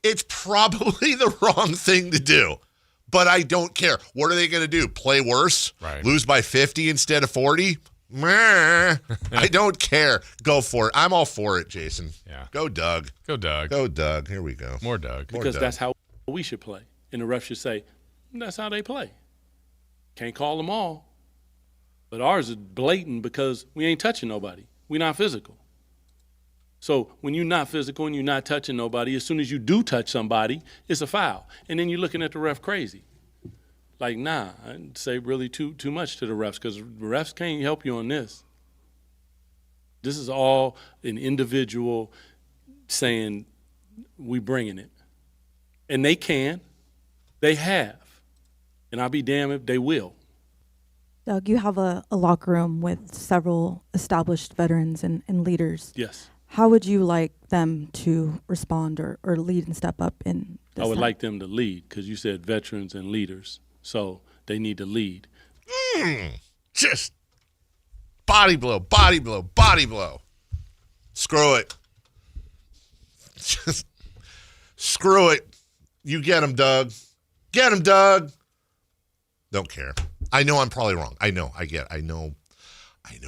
It's probably the wrong thing to do, but I don't care. What are they going to do? Play worse? Right. Lose by 50 instead of 40? I don't care. Go for it. I'm all for it, Jason. Yeah. Go Doug. Go Doug. Go Doug. Here we go. More Doug. Because that's how we should play. And the ref should say, that's how they play. Can't call them all. But ours is blatant because we ain't touching nobody. We're not physical. So when you're not physical and you're not touching nobody, as soon as you do touch somebody, it's a foul. And then you're looking at the ref crazy. Like, nah, I'd say really too much to the refs because the refs can't help you on this. This is all an individual saying, we bringing it. And they can. They have. And I'll be damned if they will. Doug, you have a locker room with several established veterans and leaders. Yes. How would you like them to respond or lead and step up in this I would time? like them to lead because you said veterans and leaders. So they need to lead. Just body blow, body blow, body blow. Screw it. Just screw it. You get him, Doug. Get him, Doug. Don't care. I know I'm probably wrong. I know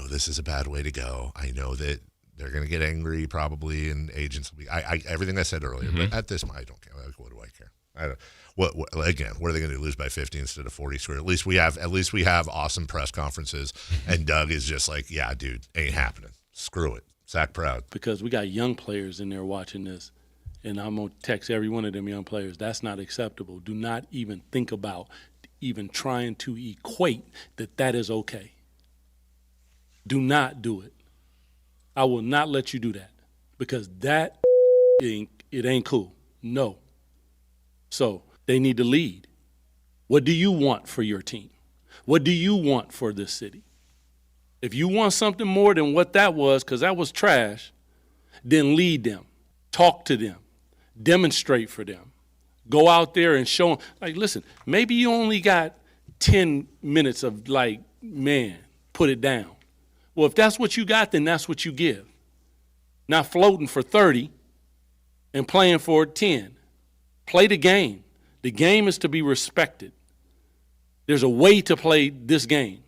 this is a bad way to go. I know that they're going to get angry probably, and agents will be. Everything I said earlier, but at this point, I don't care. Like, what do I care? I don't. What again? What are they going to do? Lose by 50 instead of 40 square? At least we have awesome press conferences, and Doug is just like, yeah, dude, ain't happening. Screw it. Sack proud. Because we got young players in there watching this, and I'm going to text every one of them young players. That's not acceptable. Do not even think about even trying to equate that is okay. Do not do it. I will not let you do that because that ain't cool. No. So they need to lead. What do you want for your team? What do you want for this city? If you want something more than what that was, because that was trash, then lead them. Talk to them. Demonstrate for them. Go out there and show them. Like, listen, maybe you only got 10 minutes of, like, man, put it down. Well, if that's what you got, then that's what you give. Not floating for 30 and playing for 10. Play the game. The game is to be respected. There's a way to play this game.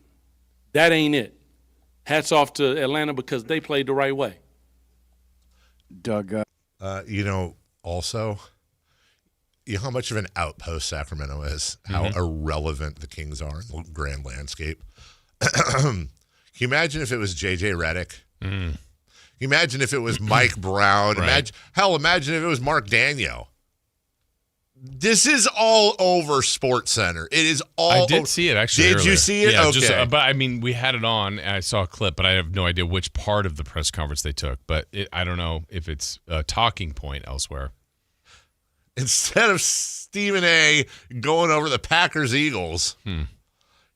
That ain't it. Hats off to Atlanta because they played the right way. Doug. Also, you know how much of an outpost Sacramento is, how irrelevant the Kings are in the grand landscape. Can you imagine if it was J.J. Redick? Can you imagine if it was Mike Brown? Right. Imagine if it was Mark Daniel. This is all over SportsCenter. It is all. I did see it actually. Did earlier. you see it? Yeah, okay. But I mean, we had it on. And I saw a clip, but I have no idea which part of the press conference they took. But I don't know if it's a talking point elsewhere. Instead of Stephen A. going over the Packers-Eagles,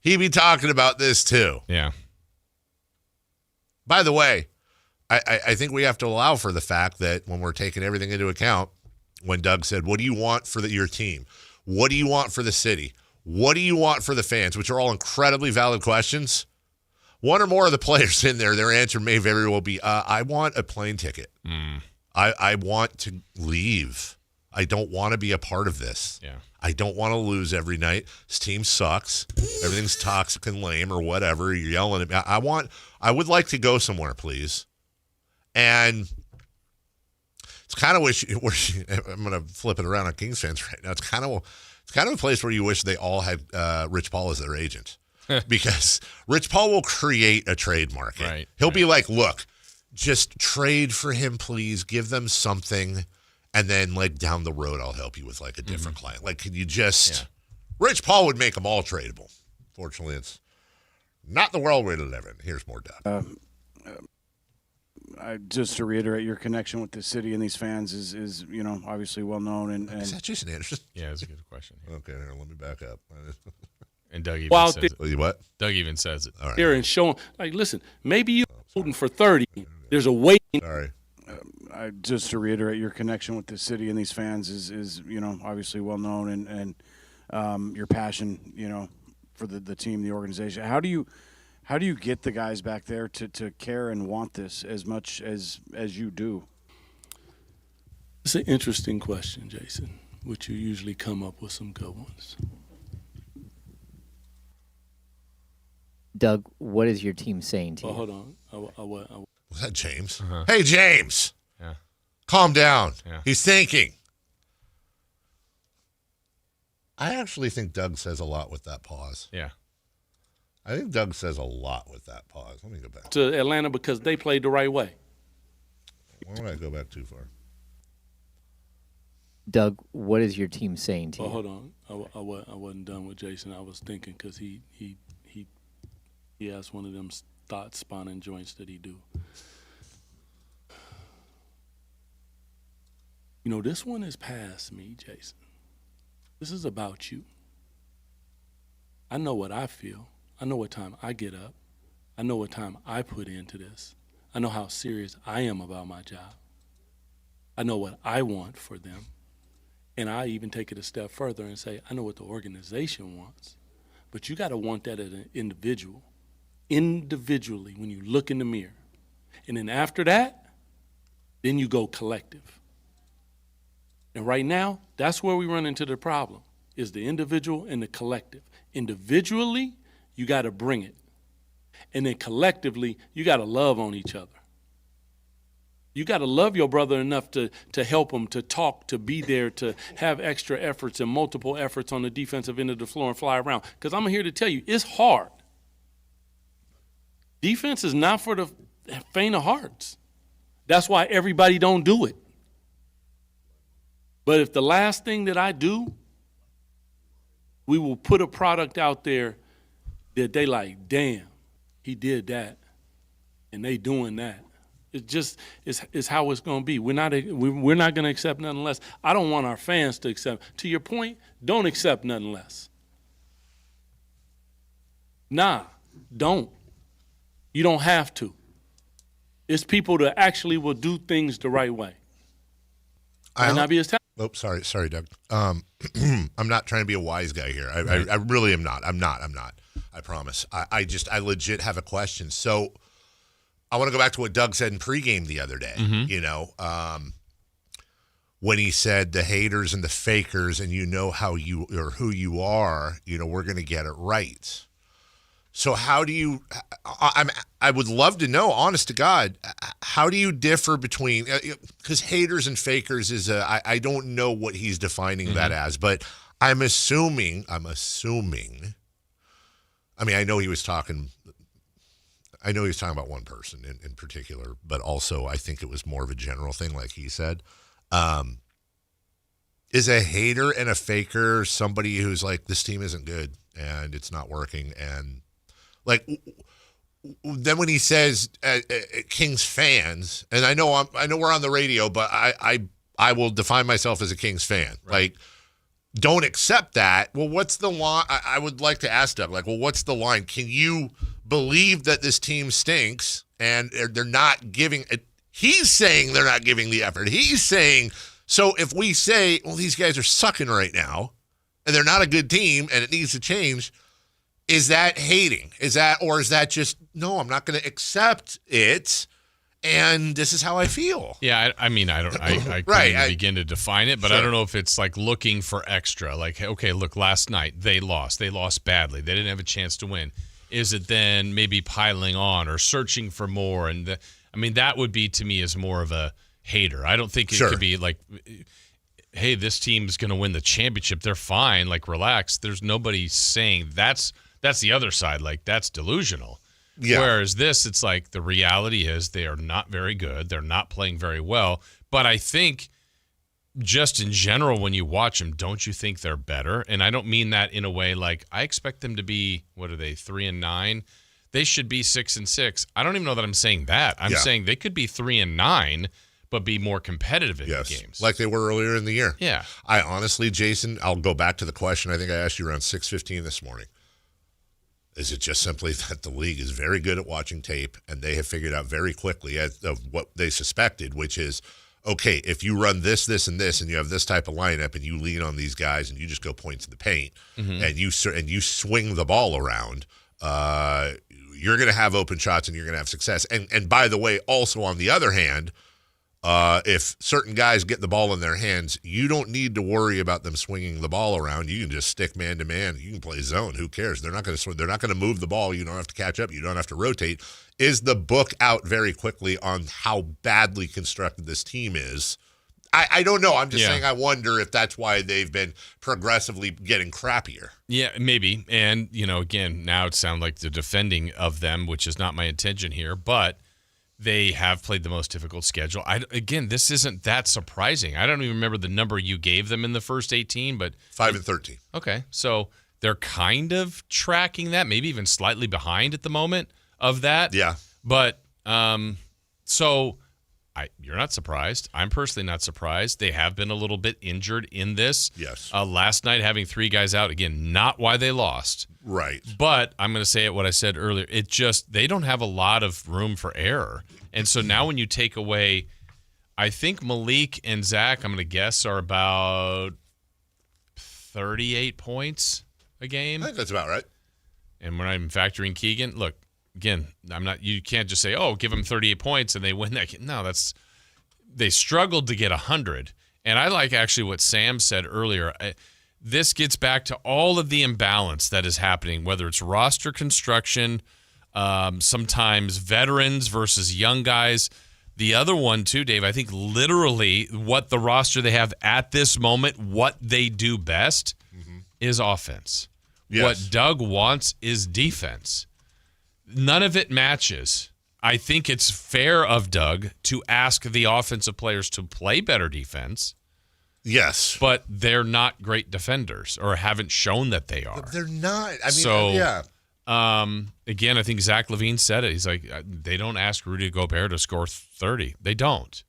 he'd be talking about this too. Yeah. By the way, I think we have to allow for the fact that when we're taking everything into account, when Doug said, what do you want for your team? What do you want for the city? What do you want for the fans? Which are all incredibly valid questions. one or more of the players in there, their answer may very well be, I want a plane ticket. I want to leave. I don't want to be a part of this. Yeah. I don't want to lose every night. This team sucks. Everything's toxic and lame or whatever. You're yelling at me. I would like to go somewhere, please. And it's kind of I'm going to flip it around on Kings fans right now. It's kind of a place where you wish they all had Rich Paul as their agent. Because Rich Paul will create a trade market. Right, He'll be like, look, just trade for him, please. Give them something. And then, like, down the road, I'll help you with, like, a different client. Like, can you just... Yeah. Rich Paul would make them all tradable. Fortunately, it's not the world we live in. Here's more Doug. Just to reiterate, your connection with the city and these fans is obviously well known. And is that Jason Anderson? Yeah, that's a good question. Okay, here, let me back up. And Doug even says it. What? Doug even says it. All right. Here and show them, like, listen, maybe you're voting for 30. There's a waiting. Sorry. Just to reiterate, your connection with the city and these fans is obviously well known, and your passion, for the team, the organization. How do you get the guys back there to care and want this as much as you do? It's an interesting question, Jason, which you usually come up with some good ones. Doug, what is your team saying to you? Hold on. Was that James? Uh-huh. Hey, James. Yeah. Calm down. Yeah. He's thinking. I actually think Doug says a lot with that pause. Yeah. I think Doug says a lot with that pause. Let me go back. To Atlanta because they played the right way. Why would I go back too far? Doug, what is your team saying to you? Hold on. I wasn't done with Jason. I was thinking because he has one of them thought spawning joints that he do. This one is past me, Jason. This is about you. I know what I feel. I know what time I get up. I know what time I put into this. I know how serious I am about my job. I know what I want for them. And I even take it a step further and say, I know what the organization wants. But you got to want that as an individual. Individually, when you look in the mirror. And then after that, then you go collective. And right now, that's where we run into the problem, is the individual and the collective. Individually, you got to bring it. And then collectively, you got to love on each other. You got to love your brother enough to help him, to talk, to be there, to have extra efforts and multiple efforts on the defensive end of the floor and fly around. Because I'm here to tell you, it's hard. Defense is not for the faint of hearts. That's why everybody don't do it. But if the last thing that I do, we will put a product out there that they like, damn, he did that, and they doing that. It just is how it's going to be. We're not going to accept nothing less. I don't want our fans to accept. To your point, don't accept nothing less. Nah, don't. You don't have to. It's people that actually will do things the right way. Might not be as talented. Oh, sorry, Doug. I'm not trying to be a wise guy here. I really am not. I'm not. I promise. I legit have a question. So I want to go back to what Doug said in pregame the other day. Mm-hmm. When he said the haters and the fakers, and how you or who you are, we're going to get it right. So how do you? I would love to know, honest to God, how do you differ between? Because haters and fakers is I don't know what he's defining that as, but I'm assuming. I mean, I know he was talking about one person in particular, but also I think it was more of a general thing, like he said. Is a hater and a faker somebody who's like, this team isn't good and it's not working, and like, then when he says Kings fans, and I know we're on the radio, but I will define myself as a Kings fan. Right. Like, don't accept that. Well, what's the line? I would like to ask Doug, like, well, what's the line? Can you believe that this team stinks and they're not giving it? He's saying they're not giving the effort. He's saying, so if we say, well, these guys are sucking right now and they're not a good team and it needs to change, Is that hating? Is that just, no, I'm not going to accept it, and this is how I feel? Yeah, I mean, I couldn't even begin to define it, but I don't know if it's like looking for extra. Like, okay, look, last night they lost badly. They didn't have a chance to win. Is it then maybe piling on or searching for more? And that would be, to me, as more of a hater. I don't think it could be like, hey, this team's going to win the championship. They're fine. Like, relax. There's nobody saying that's the other side. Like, that's delusional. Yeah. Whereas this, it's like the reality is they are not very good. They're not playing very well. But I think just in general, when you watch them, don't you think they're better? And I don't mean that in a way like I expect them to be, what are they, 3-9? They should be 6-6. I don't even know that I'm saying that. I'm saying they could be 3-9, but be more competitive in the games. Like they were earlier in the year. Yeah. I honestly, Jason, I'll go back to the question I think I asked you around 6:15 this morning. Is it just simply that the league is very good at watching tape and they have figured out very quickly of what they suspected, which is, okay, if you run this, this, and this, and you have this type of lineup and you lean on these guys and you just go points in the paint and you swing the ball around, you're going to have open shots and you're going to have success. And by the way, also on the other hand, if certain guys get the ball in their hands, you don't need to worry about them swinging the ball around. You can just stick man to man. You can play zone. Who cares? They're not going to swing. They're not going to move the ball. You don't have to catch up. You don't have to rotate. Is the book out very quickly on how badly constructed this team is? I don't know. I'm just saying I wonder if that's why they've been progressively getting crappier. Yeah, maybe. And, again, now it sounds like the defending of them, which is not my intention here, but they have played the most difficult schedule. Again, this isn't that surprising. I don't even remember the number you gave them in the first 18, but 5-13. Okay, so they're kind of tracking that, maybe even slightly behind at the moment of that. Yeah. But you're not surprised. I'm personally not surprised. They have been a little bit injured in this. Yes. Last night, having 3 guys out, again, not why they lost. Right. But I'm going to say what I said earlier. It just, they don't have a lot of room for error. And so now when you take away, I think Malik and Zach, I'm going to guess, are about 38 points a game. I think that's about right. And when I'm factoring Keegan, look, again, you can't just say, oh, give them 38 points and they win that game. No, they struggled to get 100. And I like actually what Sam said earlier. This gets back to all of the imbalance that is happening, whether it's roster construction, sometimes veterans versus young guys. The other one, too, Dave, I think literally what the roster they have at this moment, what they do best is offense. Yes. What Doug wants is defense. None of it matches. I think it's fair of Doug to ask the offensive players to play better defense. Yes. But they're not great defenders or haven't shown that they are. They're not. I mean, so, yeah. Again, I think Zach LaVine said it. He's like, they don't ask Rudy Gobert to score 30. They don't.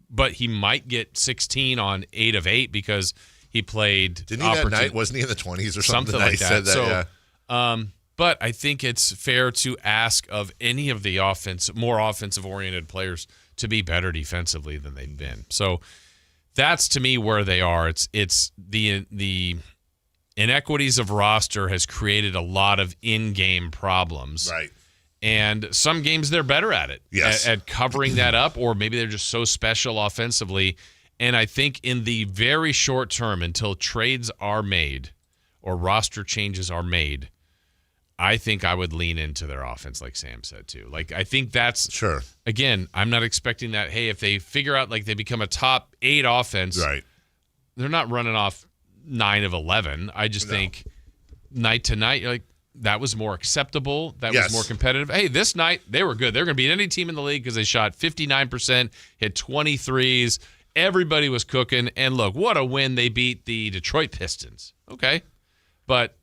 But he might get 16 on 8 of 8 because he played. Didn't he that night? Wasn't he in the 20s or something? Something like that. Said that, so, yeah. But I think it's fair to ask of any of the more offensive-oriented players to be better defensively than they've been. So that's, to me, where they are. It's the inequities of roster has created a lot of in-game problems. Right. And some games they're better at it, yes, at covering that up, or maybe they're just so special offensively. And I think in the very short term, until trades are made or roster changes are made, I think I would lean into their offense, like Sam said, too. Like, I think that's, sure. Again, I'm not expecting that, hey, if they figure out, like, they become a top 8 offense, right, they're not running off 9 of 11. I just think night to night, like, that was more acceptable. That was more competitive. Hey, this night, they were good. They're going to beat any team in the league because they shot 59%, hit 23s. Everybody was cooking. And look, what a win. They beat the Detroit Pistons. Okay. But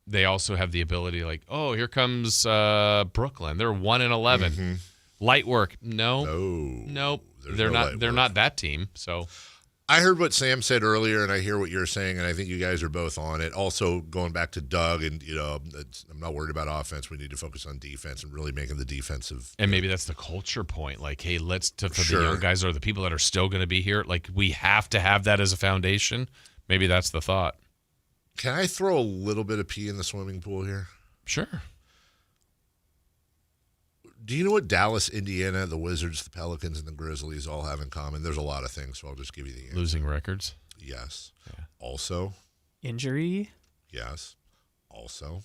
they also have the ability, like, oh, here comes Brooklyn. They're 1-11. Light work. Nope. They're not that team. So I heard what Sam said earlier, and I hear what you're saying, and I think you guys are both on it. Also, going back to Doug, and I'm not worried about offense. We need to focus on defense and really making the defensive. And maybe that's the culture point. Like, hey, for the young guys or the people that are still going to be here, like, we have to have that as a foundation. Maybe that's the thought. Can I throw a little bit of pee in the swimming pool here? Sure. Do you know what Dallas, Indiana, the Wizards, the Pelicans, and the Grizzlies all have in common? There's a lot of things, so I'll just give you the answer. Losing records? Yes. Yeah. Also? Injury? Yes. Also?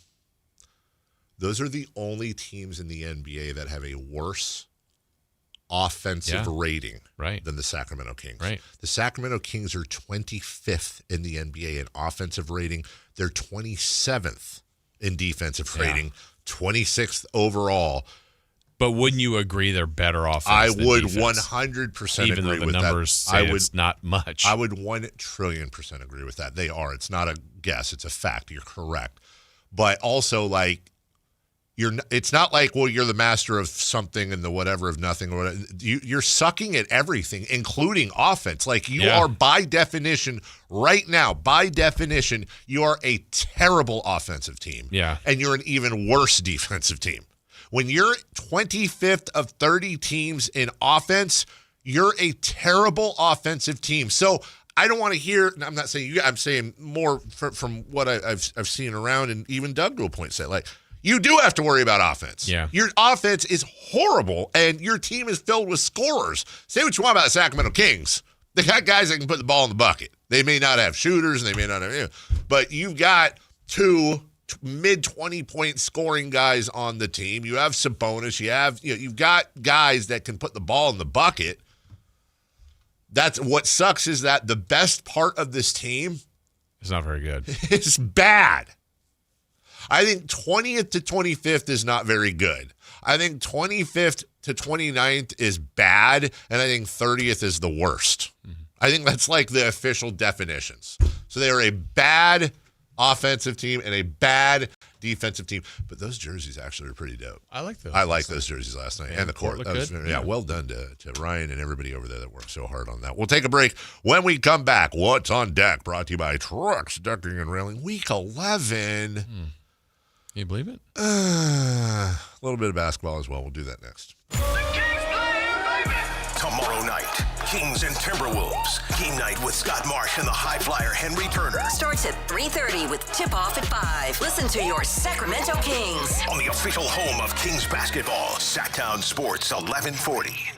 Those are the only teams in the NBA that have a worse offensive rating than the Sacramento Kings. Right. The Sacramento Kings are 25th in the NBA in offensive rating. They're 27th in defensive rating, 26th overall. But wouldn't you agree they're better offense I than would defense? 100% Even agree though the with numbers that. say it's not much. I would 1,000,000,000,000% agree with that. They are. It's not a guess. It's a fact. You're correct. But also, like, it's not like, well, you're the master of something and the whatever of nothing. Or whatever. You're sucking at everything, including offense. Like, you are, by definition, right now, by definition, you are a terrible offensive team. Yeah. And you're an even worse defensive team. When you're 25th of 30 teams in offense, you're a terrible offensive team. So I don't want to hear, I'm not saying you, I'm saying more from what I've seen around, and even Doug to a point said, like, you do have to worry about offense. Yeah. Your offense is horrible, and your team is filled with scorers. Say what you want about the Sacramento Kings. They got guys that can put the ball in the bucket. They may not have shooters, and they may not have, but you've got two mid-20-point scoring guys on the team. You have Sabonis. You've got guys that can put the ball in the bucket. That's what sucks, is that the best part of this team is not very good. It's bad. I think 20th to 25th is not very good. I think 25th to 29th is bad, and I think 30th is the worst. Mm-hmm. I think that's like the official definitions. So they are a bad offensive team and a bad defensive team. But those jerseys actually are pretty dope. I like those. I like those jerseys last night. And the court. Looked good. Yeah, well done to Ryan and everybody over there that worked so hard on that. We'll take a break. When we come back, What's on Deck, brought to you by Trucks, Decking, and Railing. Week 11. Can you believe it? A little bit of basketball as well. We'll do that next. Tomorrow night, Kings and Timberwolves. Game night with Scott Marsh and the high flyer Henry Turner. Starts at 3:30 with tip-off at 5. Listen to your Sacramento Kings On the official home of Kings basketball, Sactown Sports 1140.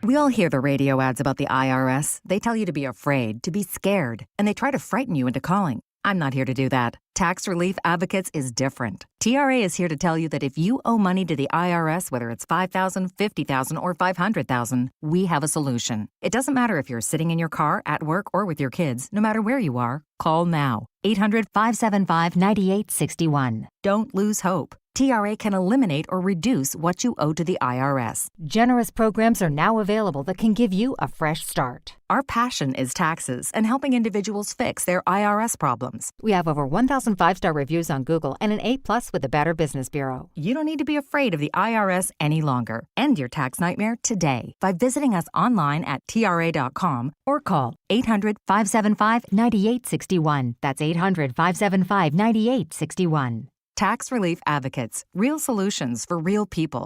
We all hear the radio ads about the IRS. They tell you to be afraid, to be scared, and they try to frighten you into calling. I'm not here to do that. Tax Relief Advocates is different. TRA is here to tell you that if you owe money to the IRS, whether it's $5,000, $50,000, or $500,000, we have a solution. It doesn't matter if you're sitting in your car, at work, or with your kids. No matter where you are, call now. 800-575-9861. Don't lose hope. TRA can eliminate or reduce what you owe to the IRS. Generous programs are now available that can give you a fresh start. Our passion is taxes and helping individuals fix their IRS problems. We have over 1,000 5-star reviews on Google and an A+ with the Better Business Bureau. You don't need to be afraid of the IRS any longer. End your tax nightmare today by visiting us online at TRA.com or call 800-575-9861. That's 800-575-9861. Tax Relief Advocates. Real solutions for real people.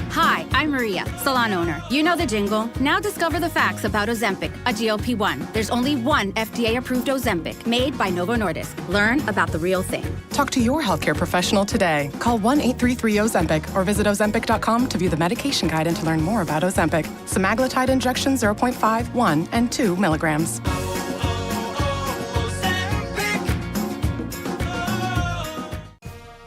Hi, I'm Maria, salon owner. You know the jingle. Now discover the facts about Ozempic, a GLP-1. There's only one FDA-approved Ozempic, made by Novo Nordisk. Learn about the real thing. Talk to your healthcare professional today. Call 1-833-OZEMPIC or visit Ozempic.com to view the medication guide and to learn more about Ozempic. Semaglutide injection 0.5, 1, and 2 milligrams.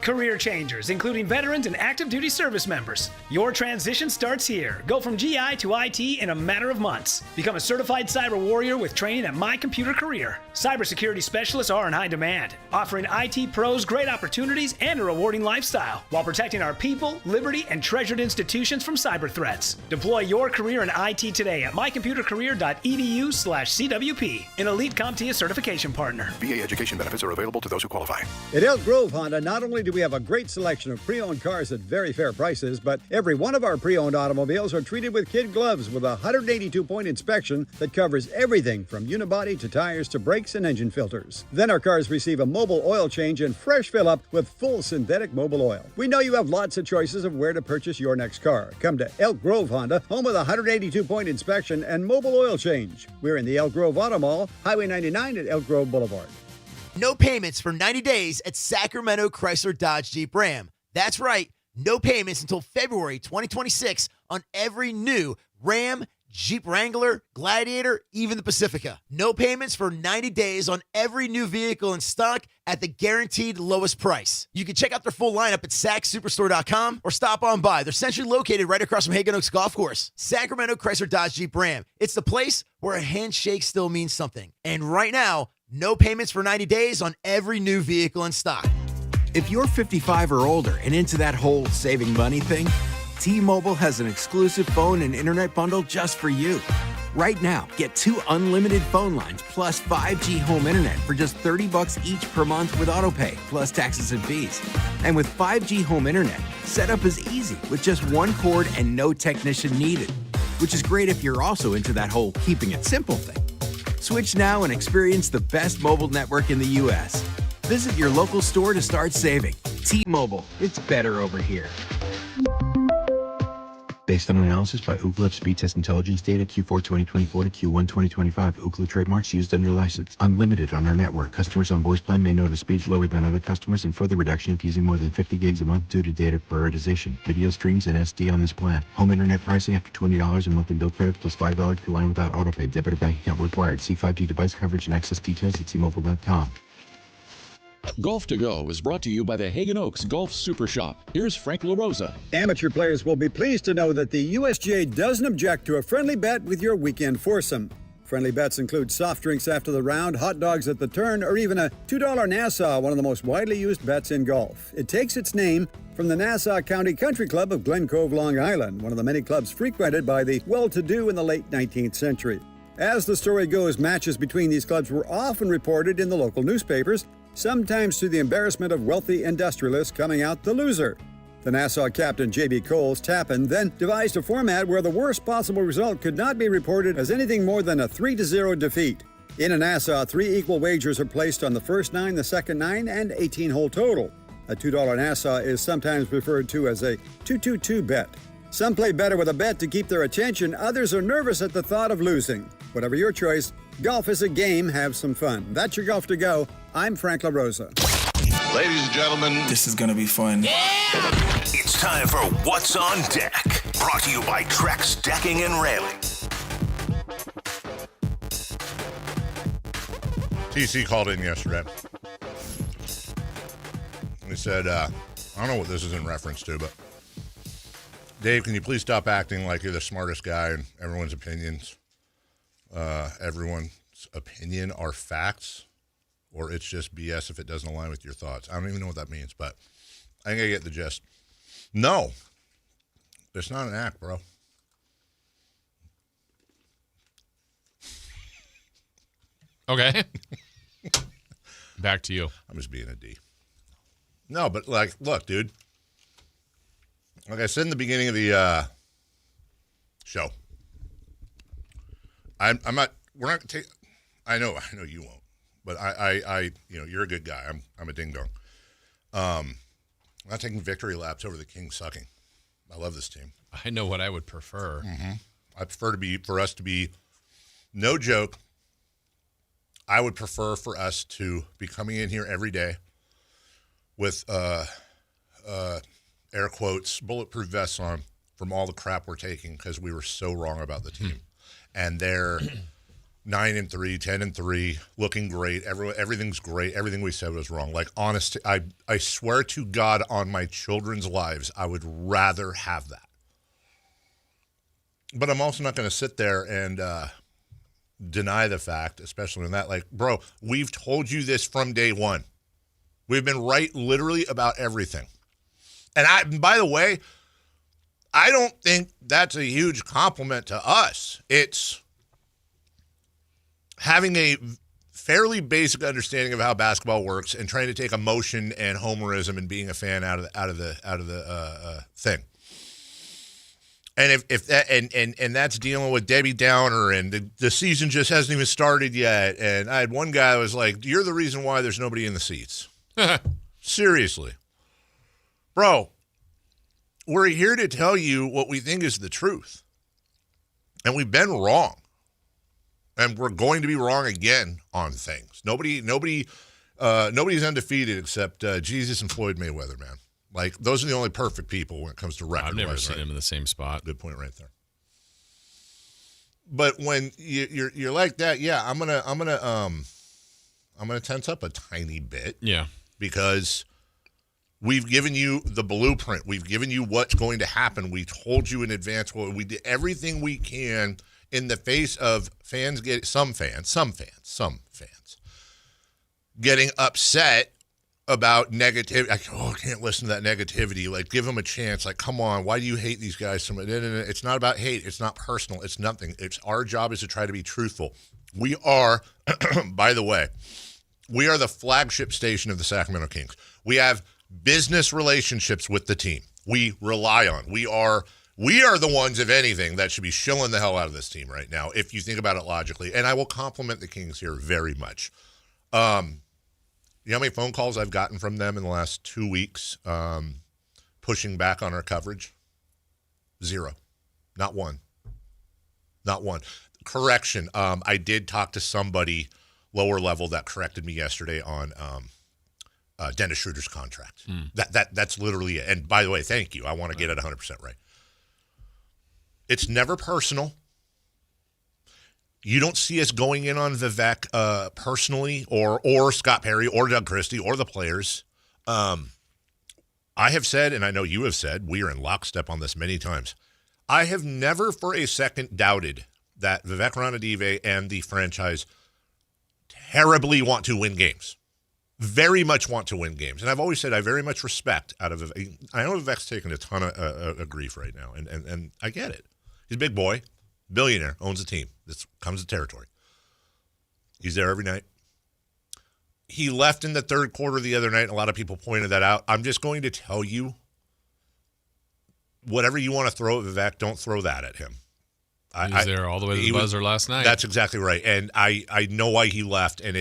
Career changers, including veterans and active duty service members. Your transition starts here. Go from GI to IT in a matter of months. Become a certified cyber warrior with training at My Computer Career. Cybersecurity specialists are in high demand, offering IT pros great opportunities and a rewarding lifestyle while protecting our people, liberty, and treasured institutions from cyber threats. Deploy your career in IT today at mycomputercareer.edu/CWP, an elite CompTIA certification partner. VA education benefits are available to those who qualify. At Elk Grove Honda, not only do we have a great selection of pre-owned cars at very fair prices, but every one of our pre-owned automobiles are treated with kid gloves with a 182-point inspection that covers everything from unibody to tires to brakes and engine filters. Then our cars receive a mobile oil change and fresh fill-up with full synthetic mobile oil. We know you have lots of choices of where to purchase your next car. Come to Elk Grove Honda, home of the 182-point inspection and mobile oil change. We're in the Elk Grove Auto Mall, Highway 99 at Elk Grove Boulevard. No payments for 90 days at Sacramento Chrysler Dodge Jeep Ram. That's right, no payments until February 2026 on every new Ram, Jeep Wrangler, Gladiator, even the Pacifica. No payments for 90 days on every new vehicle in stock at the guaranteed lowest price. You can check out their full lineup at SacSuperstore.com or stop on by. They're centrally located right across from Hagan Oaks Golf Course. Sacramento Chrysler Dodge Jeep Ram. It's the place where a handshake still means something. And right now, no payments for 90 days on every new vehicle in stock. If you're 55 or older and into that whole saving money thing, T-Mobile has an exclusive phone and internet bundle just for you. Right now, get 2 unlimited phone lines plus 5G home internet for just $30 each per month with AutoPay, plus taxes and fees. And with 5G home internet, setup is easy with just one cord and no technician needed, which is great if you're also into that whole keeping it simple thing. Switch now and experience the best mobile network in the U.S. Visit your local store to start saving. T-Mobile, it's better over here. Based on analysis by Ookla Speed Test Intelligence data Q4 2024 to Q1 2025, Ookla trademarks used under license. Unlimited on our network. Customers on voice plan may notice speeds lower than other customers and further reduction if using more than 50 gigs a month due to data prioritization. Video streams and SD on this plan. Home internet pricing after $20 a monthly bill credit plus $5 per line without autopay. Debit or bank account required. See 5G device coverage and access details at T-Mobile.com. Golf to Go is brought to you by the Hagan Oaks Golf Super Shop. Here's Frank LaRosa. Amateur players will be pleased to know that the USGA doesn't object to a friendly bet with your weekend foursome. Friendly bets include soft drinks after the round, hot dogs at the turn, or even a $2 Nassau, one of the most widely used bets in golf. It takes its name from the Nassau County Country Club of Glen Cove, Long Island, one of the many clubs frequented by the well-to-do in the late 19th century. As the story goes, matches between these clubs were often reported in the local newspapers, sometimes to the embarrassment of wealthy industrialists coming out the loser. The Nassau captain J.B. Coles Tappan then devised a format where the worst possible result could not be reported as anything more than a 3-0 defeat. In a Nassau, 3 equal wagers are placed on the first 9, the second 9, and 18-hole total. A $2 Nassau is sometimes referred to as a 2-2-2 bet. Some play better with a bet to keep their attention, others are nervous at the thought of losing. Whatever your choice, golf is a game, have some fun. That's your Golf to Go. I'm Frank LaRosa. Ladies and gentlemen, this is gonna be fun. Yeah! It's time for What's on Deck, brought to you by Trex Decking and Railing. TC called in yesterday. He said, I don't know what this is in reference to, but Dave, can you please stop acting like you're the smartest guy and everyone's opinions are facts, or it's just BS if it doesn't align with your thoughts. I don't even know what that means, but I think I get the gist. No, it's not an act, bro. Okay. Back to you. I'm just being a D. No, but like, look, dude. Like I said in the beginning of the show, I'm not. We're not gonna take. I know you won't, but I you're a good guy. I'm a ding dong. I'm not taking victory laps over the Kings sucking. I love this team. I know what I would prefer. Mm-hmm. I prefer for us to be, no joke. I would prefer for us to be coming in here every day with air quotes, bulletproof vests on from all the crap we're taking because we were so wrong about the team. And they're 9-3, 10-3, looking great. Everything's great. Everything we said was wrong. Like, honest, I swear to God on my children's lives, I would rather have that. But I'm also not going to sit there and deny the fact, especially in that. Like, bro, we've told you this from day one. We've been right literally about everything. And by the way, I don't think that's a huge compliment to us. It's having a fairly basic understanding of how basketball works and trying to take emotion and homerism and being a fan out of the thing. And if that and that's dealing with Debbie Downer and the season just hasn't even started yet. And I had one guy that was like, "You're the reason why there's nobody in the seats." Seriously. Bro, we're here to tell you what we think is the truth. And we've been wrong. And we're going to be wrong again on things. Nobody Nobody's undefeated except Jesus and Floyd Mayweather, man. Like, those are the only perfect people when it comes to record. I've never seen them in the same spot. Good point right there. But when you're like that, yeah, I'm gonna tense up a tiny bit. Yeah. Because we've given you the blueprint. We've given you what's going to happen. We told you in advance. Well, we did everything we can in the face of some fans getting upset about negativity. Like, I can't listen to that negativity. Like, give them a chance. Like, come on, why do you hate these guys? It's not about hate. It's not personal. It's nothing. It's our job is to try to be truthful. We are, by the way, we are the flagship station of the Sacramento Kings. We have business relationships with the team. We rely on. We are the ones, if anything, that should be shilling the hell out of this team right now, if you think about it logically. And I will compliment the Kings here very much. You know how many phone calls I've gotten from them in the last 2 weeks pushing back on our coverage? 0. Not one. Correction. I did talk to somebody lower level that corrected me yesterday on Dennis Schroeder's contract. That's literally it. And by the way, thank you. I want to get it 100% right. It's never personal. You don't see us going in on Vivek personally or Scott Perry or Doug Christie or the players. I have said, and I know you have said, we are in lockstep on this many times. I have never for a second doubted that Vivek Ranadive and the franchise terribly want to win games. Very much want to win games. And I've always said I very much respect out of Vivek. I know Vivek's taking a ton of grief right now, and I get it. He's a big boy, billionaire, owns a team. This comes to territory. He's there every night. He left in the third quarter the other night, and a lot of people pointed that out. I'm just going to tell you, whatever you want to throw at Vivek, don't throw that at him. He was there all the way to the buzzer last night. That's exactly right. And I know why he left, and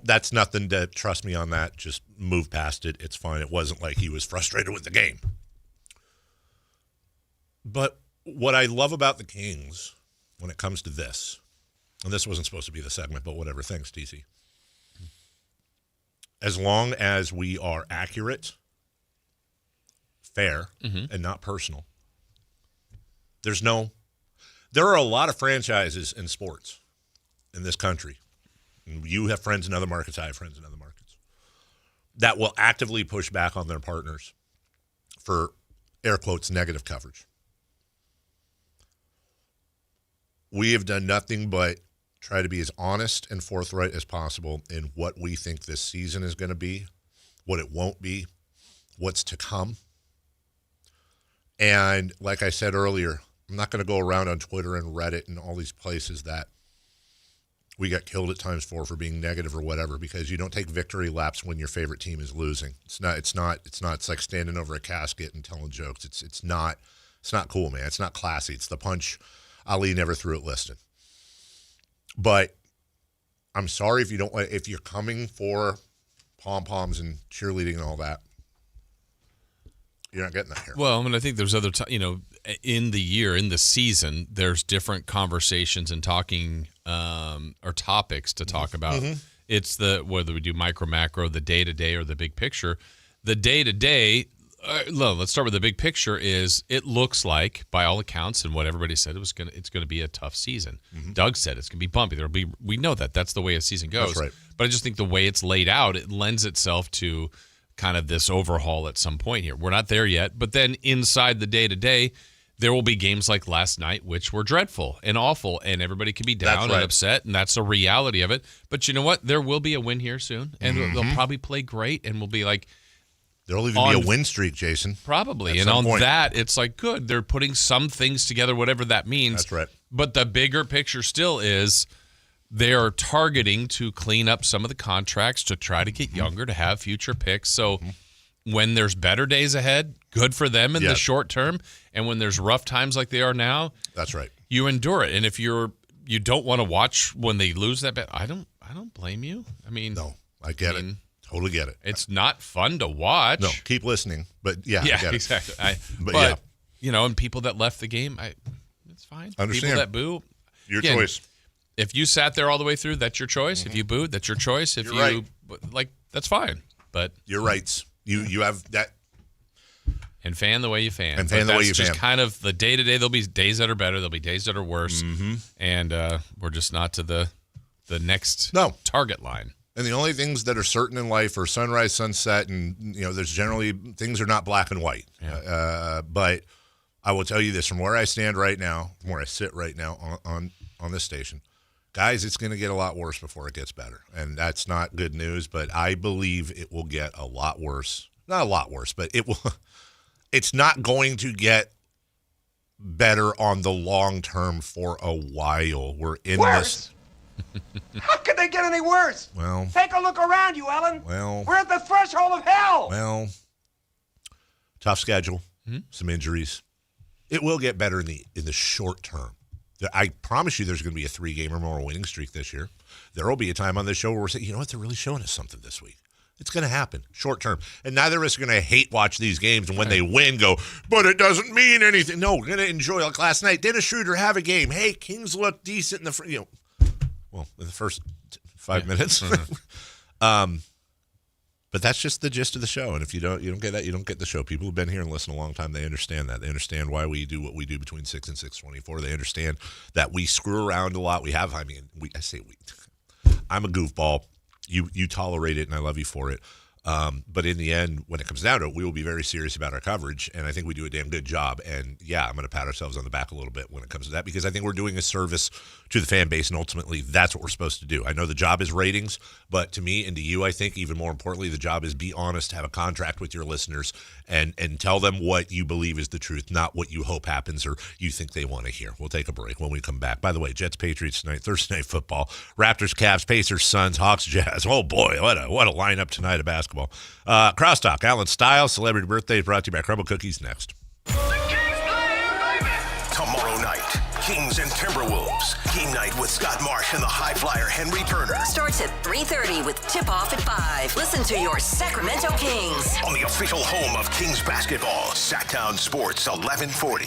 that's nothing to trust me on that. Just move past it. It's fine. It wasn't like he was frustrated with the game. But what I love about the Kings when it comes to this, and this wasn't supposed to be the segment, but whatever. Thanks, TC. As long as we are accurate, fair, and not personal, there are a lot of franchises in sports in this country. You have friends in other markets. I have friends in other markets that will actively push back on their partners for, air quotes, negative coverage. We have done nothing but try to be as honest and forthright as possible in what we think this season is going to be, what it won't be, what's to come. And like I said earlier, I'm not going to go around on Twitter and Reddit and all these places that we got killed at times for being negative or whatever, because you don't take victory laps when your favorite team is losing. It's like standing over a casket and telling jokes. It's not cool, man. It's not classy. It's the punch Ali never threw at Liston. But I'm sorry if you're coming for pom-poms and cheerleading and all that, you're not getting that here. Well, I mean, I think there's other in the year, in the season, there's different conversations and talking or topics to talk about. It's whether we do micro, macro, the day-to-day, or the big picture. The day-to-day, let's start with the big picture, is it looks like, by all accounts and what everybody said, it's going to be a tough season. Doug said it's going to be bumpy. We know that. That's the way a season goes. That's right. But I just think the way it's laid out, it lends itself to kind of this overhaul at some point here. We're not there yet, but then inside the day-to-day, there will be games like last night, which were dreadful and awful, and everybody can be down and upset, and that's the reality of it. But you know what? There will be a win here soon, and they'll probably play great, and we'll be like, there'll even be a win streak, Jason. Probably. And on that, it's like, good. They're putting some things together, whatever that means. That's right. But the bigger picture still is they are targeting to clean up some of the contracts to try to get younger, to have future picks. So when there's better days ahead, good for them in the short term. And when there's rough times like they are now, that's right, you endure it. And if you don't want to watch when they lose that bet, I don't blame you. I mean, no, I get it. Totally get it. It's not fun to watch. No, keep listening. But yeah, yeah, I get exactly. But and people that left the game, it's fine. Understand. People that boo, your choice. If you sat there all the way through, that's your choice. If you booed, that's your choice. If You're right. That's fine. But your rights. You have that. And fan the way you fan. And fan the way you fan. That's just kind of the day-to-day. There'll be days that are better. There'll be days that are worse. Mm-hmm. And we're just not to the next target line. And the only things that are certain in life are sunrise, sunset, and there's generally things are not black and white. Yeah. But I will tell you this: from where I stand right now, from where I sit right now on this station, guys, it's going to get a lot worse before it gets better, and that's not good news. But I believe it will get a lot worse. Not a lot worse, but it will. It's not going to get better on the long term for a while. We're in this. How could they get any worse? Well, take a look around you, Ellen. Well, we're at the threshold of hell. Well, tough schedule, some injuries. It will get better in the short term. I promise you, there's going to be a 3-game or more winning streak this year. There will be a time on this show where we're saying, you know what, they're really showing us something this week. It's going to happen short term. And neither of us are going to hate watch these games. And when they win, go, but it doesn't mean anything. No, we're going to enjoy. Like last night, Dennis Schroeder have a game. Hey, Kings look decent in the in the first 5 minutes. But that's just the gist of the show. And if you don't get that, you don't get the show. People who've been here and listened a long time, they understand that. They understand why we do what we do between 6 and 6:24. They understand that we screw around a lot. I'm a goofball. You tolerate it, and I love you for it. But in the end, when it comes down to it, we will be very serious about our coverage, and I think we do a damn good job. And, yeah, I'm going to pat ourselves on the back a little bit when it comes to that because I think we're doing a service to the fan base, and ultimately that's what we're supposed to do. I know the job is ratings, but to me and to you, I think even more importantly, the job is be honest, have a contract with your listeners, and tell them what you believe is the truth, not what you hope happens or you think they want to hear. We'll take a break when we come back. By the way, Jets, Patriots tonight, Thursday Night Football, Raptors, Cavs, Pacers, Suns, Hawks, Jazz. Oh, boy, what a lineup tonight of basketball. Crosstalk, Alan Stiles, Celebrity Birthday, brought to you by Crumble Cookies next. Tomorrow night, Kings and Timberwolves. Game night with Scott Marsh and the high flyer Henry Turner. Starts at 3:30 with tip-off at 5. Listen to your Sacramento Kings. On the official home of Kings basketball, Sactown Sports 1140.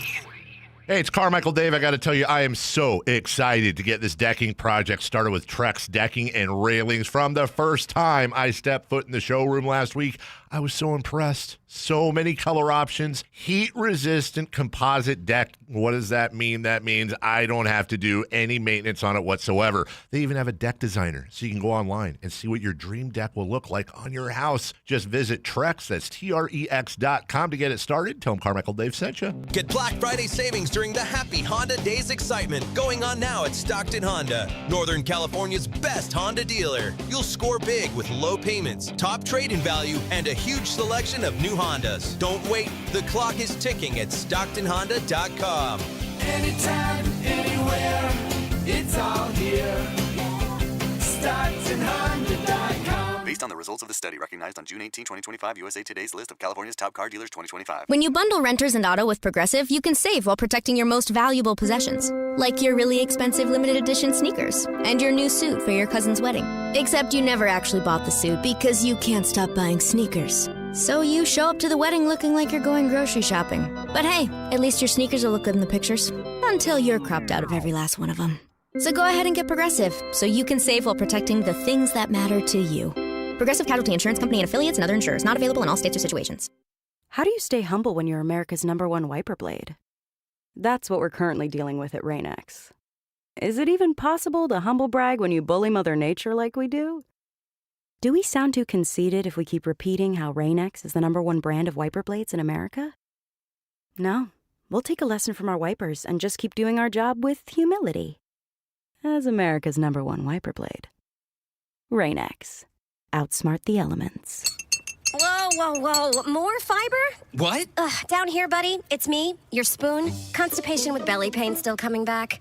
Hey, it's Carmichael Dave. I got to tell you, I am so excited to get this decking project started with Trex Decking and Railings. From the first time I stepped foot in the showroom last week, I was so impressed. So many color options. Heat-resistant composite deck. What does that mean? That means I don't have to do any maintenance on it whatsoever. They even have a deck designer, so you can go online and see what your dream deck will look like on your house. Just visit Trex, that's Trex.com to get it started. Tell them Carmichael Dave sent you. Get Black Friday savings during the Happy Honda Days excitement going on now at Stockton Honda, Northern California's best Honda dealer. You'll score big with low payments, top trade-in value, and a huge selection of new Hondas. Don't wait. The clock is ticking at StocktonHonda.com. Anytime, anywhere, it's all here. StocktonHonda.com. Based on the results of the study recognized on June 18, 2025, USA Today's list of California's top car dealers 2025. When you bundle renters and auto with Progressive, you can save while protecting your most valuable possessions. Like your really expensive limited edition sneakers and your new suit for your cousin's wedding. Except you never actually bought the suit because you can't stop buying sneakers. So you show up to the wedding looking like you're going grocery shopping. But hey, at least your sneakers will look good in the pictures. Until you're cropped out of every last one of them. So go ahead and get Progressive so you can save while protecting the things that matter to you. Progressive Casualty Insurance Company and affiliates and other insurers. Not available in all states or situations. How do you stay humble when you're America's #1 wiper blade? That's what we're currently dealing with at Rain-X. Is it even possible to humble brag when you bully Mother Nature like we do? Do we sound too conceited if we keep repeating how Rain-X is the #1 brand of wiper blades in America? No, we'll take a lesson from our wipers and just keep doing our job with humility. As America's #1 wiper blade. Rain-X. Outsmart the elements. Whoa, whoa, whoa. More fiber? What? Down here, buddy. It's me, your spoon. Constipation with belly pain still coming back.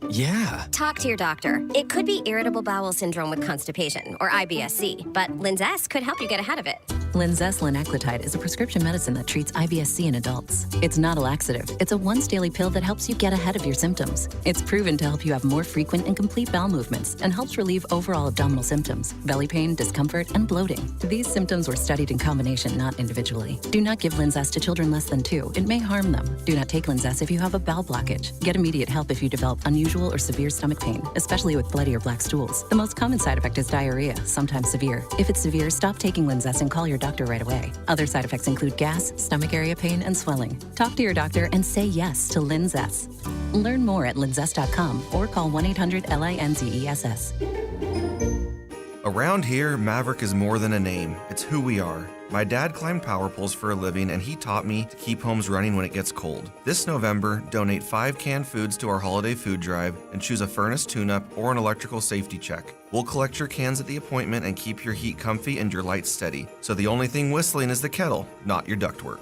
Yeah. Talk to your doctor. It could be irritable bowel syndrome with constipation, or IBS-C, but Linzess could help you get ahead of it. Linzess linaclotide is a prescription medicine that treats IBS-C in adults. It's not a laxative. It's a once-daily pill that helps you get ahead of your symptoms. It's proven to help you have more frequent and complete bowel movements and helps relieve overall abdominal symptoms, belly pain, discomfort, and bloating. These symptoms were studied in combination, not individually. Do not give Linzess to children less than 2. It may harm them. Do not take Linzess if you have a bowel blockage. Get immediate help if you develop unusual or severe stomach pain, especially with bloody or black stools. The most common side effect is diarrhea, sometimes severe. If it's severe, stop taking Linzess and call your doctor right away. Other side effects include gas, stomach area pain, and swelling. Talk to your doctor and say yes to Linzess. Learn more at linzess.com or call 1-800-LINZESS. Around here, Maverick is more than a name. It's who we are. My dad climbed power poles for a living, and he taught me to keep homes running when it gets cold. This November, donate 5 canned foods to our holiday food drive and choose a furnace tune-up or an electrical safety check. We'll collect your cans at the appointment and keep your heat comfy and your lights steady. So the only thing whistling is the kettle, not your ductwork.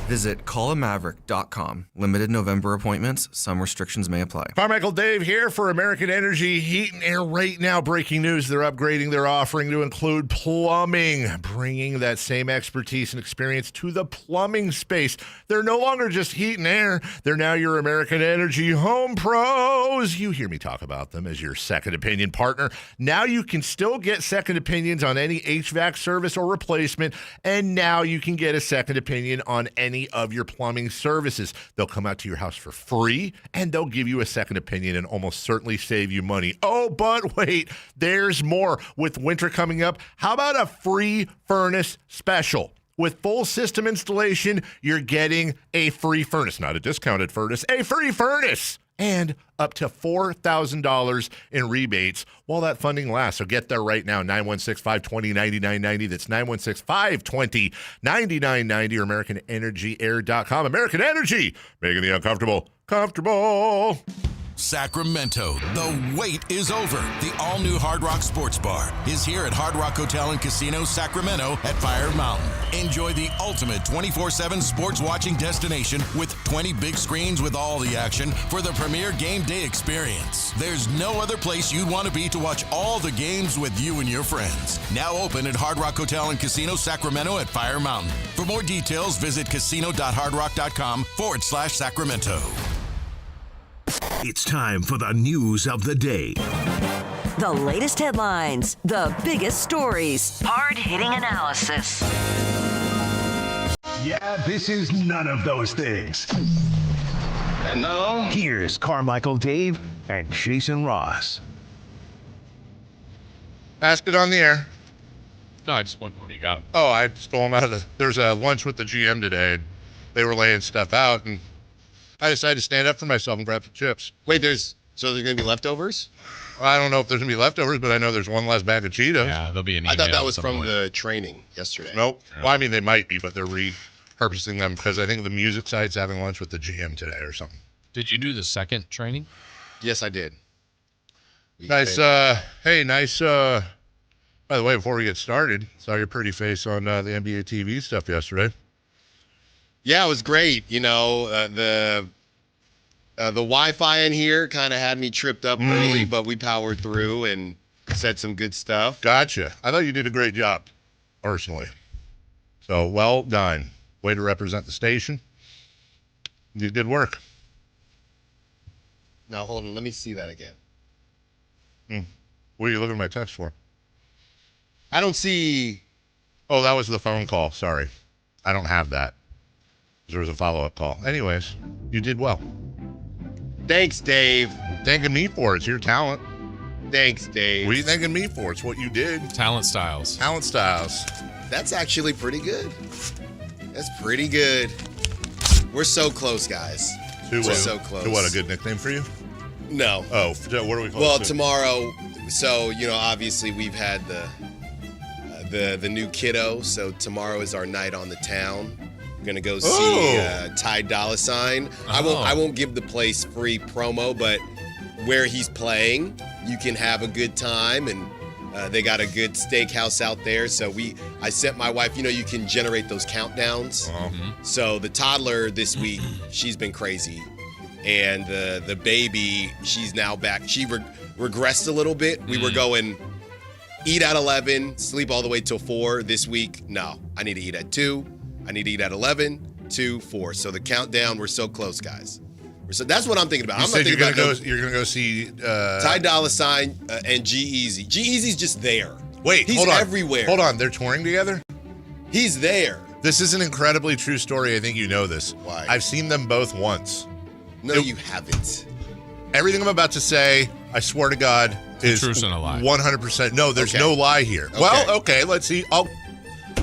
Visit callamaverick.com. Limited November appointments. Some restrictions may apply. Carmichael Dave here for American Energy Heat and Air right now. Breaking news, they're upgrading their offering to include plumbing, bringing that same expertise and experience to the plumbing space. They're no longer just heat and air. They're now your American Energy Home Pros. You hear me talk about them as your second opinion partner. Now you can still get second opinions on any HVAC service or replacement, and now you can get a second opinion on any of your plumbing services. They'll come out to your house for free, and they'll give you a second opinion and almost certainly save you money. Oh, but wait, there's more. With winter coming up, how about a free furnace special? With full system installation, you're getting a free furnace, not a discounted furnace, a free furnace, and up to $4,000 in rebates while that funding lasts. So get there right now, 916-520-9990. That's 916-520-9990 or AmericanEnergyAir.com. American Energy, making the uncomfortable comfortable. Sacramento, the wait is over. The all-new Hard Rock Sports Bar is here at Hard Rock Hotel and Casino Sacramento at Fire Mountain. Enjoy the ultimate 24/7 sports watching destination with 20 big screens with all the action for the premier game day experience. There's no other place you'd want to be to watch all the games with you and your friends. Now open at Hard Rock Hotel and Casino Sacramento at Fire Mountain. For more details, visit casino.hardrock.com/Sacramento. It's time for the news of the day. The latest headlines, the biggest stories, hard-hitting analysis. Yeah, this is none of those things. And now, here's Carmichael Dave and Jason Ross. Ask it on the air. No, I just wonder what you got. Oh, I stole them out of there's a lunch with the GM today. They were laying stuff out, and I decided to stand up for myself and grab some chips. Wait, so there's going to be leftovers? Well, I don't know if there's going to be leftovers, but I know there's one less bag of Cheetos. Yeah, there'll be an email. I thought that was from the training yesterday. Nope. Well, I mean, they might be, but they're repurposing them because I think the music side's having lunch with the GM today or something. Did you do the second training? Yes, I did. Nice. By the way, before we get started, saw your pretty face on the NBA TV stuff yesterday. Yeah, it was great. You know, the Wi-Fi in here kind of had me tripped up early, but we powered through and said some good stuff. Gotcha. I thought you did a great job, personally. So, well done. Way to represent the station. You did work. Now, hold on. Let me see that again. What are you looking at my text for? I don't see... Oh, that was the phone call. Sorry. I don't have that. There was a follow-up call. Anyways, you did well. Thanks, Dave. Thanking me for it. It's your talent. Thanks, Dave. What are you thanking me for? It's what you did. Talent styles. Talent styles. That's actually pretty good. That's pretty good. We're so close, guys. We're so close. To what, a good nickname for you? No. Oh, what are we close Well, to? tomorrow, so, you know, obviously we've had the new kiddo, so tomorrow is our night on the town. Gonna go see Ty Dolla $ign. I won't give the place free promo, but where he's playing, you can have a good time, and they got a good steakhouse out there. So I sent my wife. You know, you can generate those countdowns. So the toddler this week, she's been crazy, and the baby, she's now back. regressed a little bit. We were going eat at 11, sleep all the way till 4. This week, no. I need to eat at 2. I need to eat at 11, 2, 4. So the countdown, we're so close, guys. So that's what I'm thinking about. You I'm said not you're thinking gonna about go. You're gonna go see Ty Dolla $ign and G-Eazy. G-Eazy's just there. Wait, he's hold on. everywhere. Hold on, they're touring together? He's there. This is an incredibly true story. I think you know this. Why? I've seen them both once. No, you haven't. Everything I'm about to say, I swear to God, is truth and a lie. 100%. No, there's no lie here. Okay. Well, okay, let's see.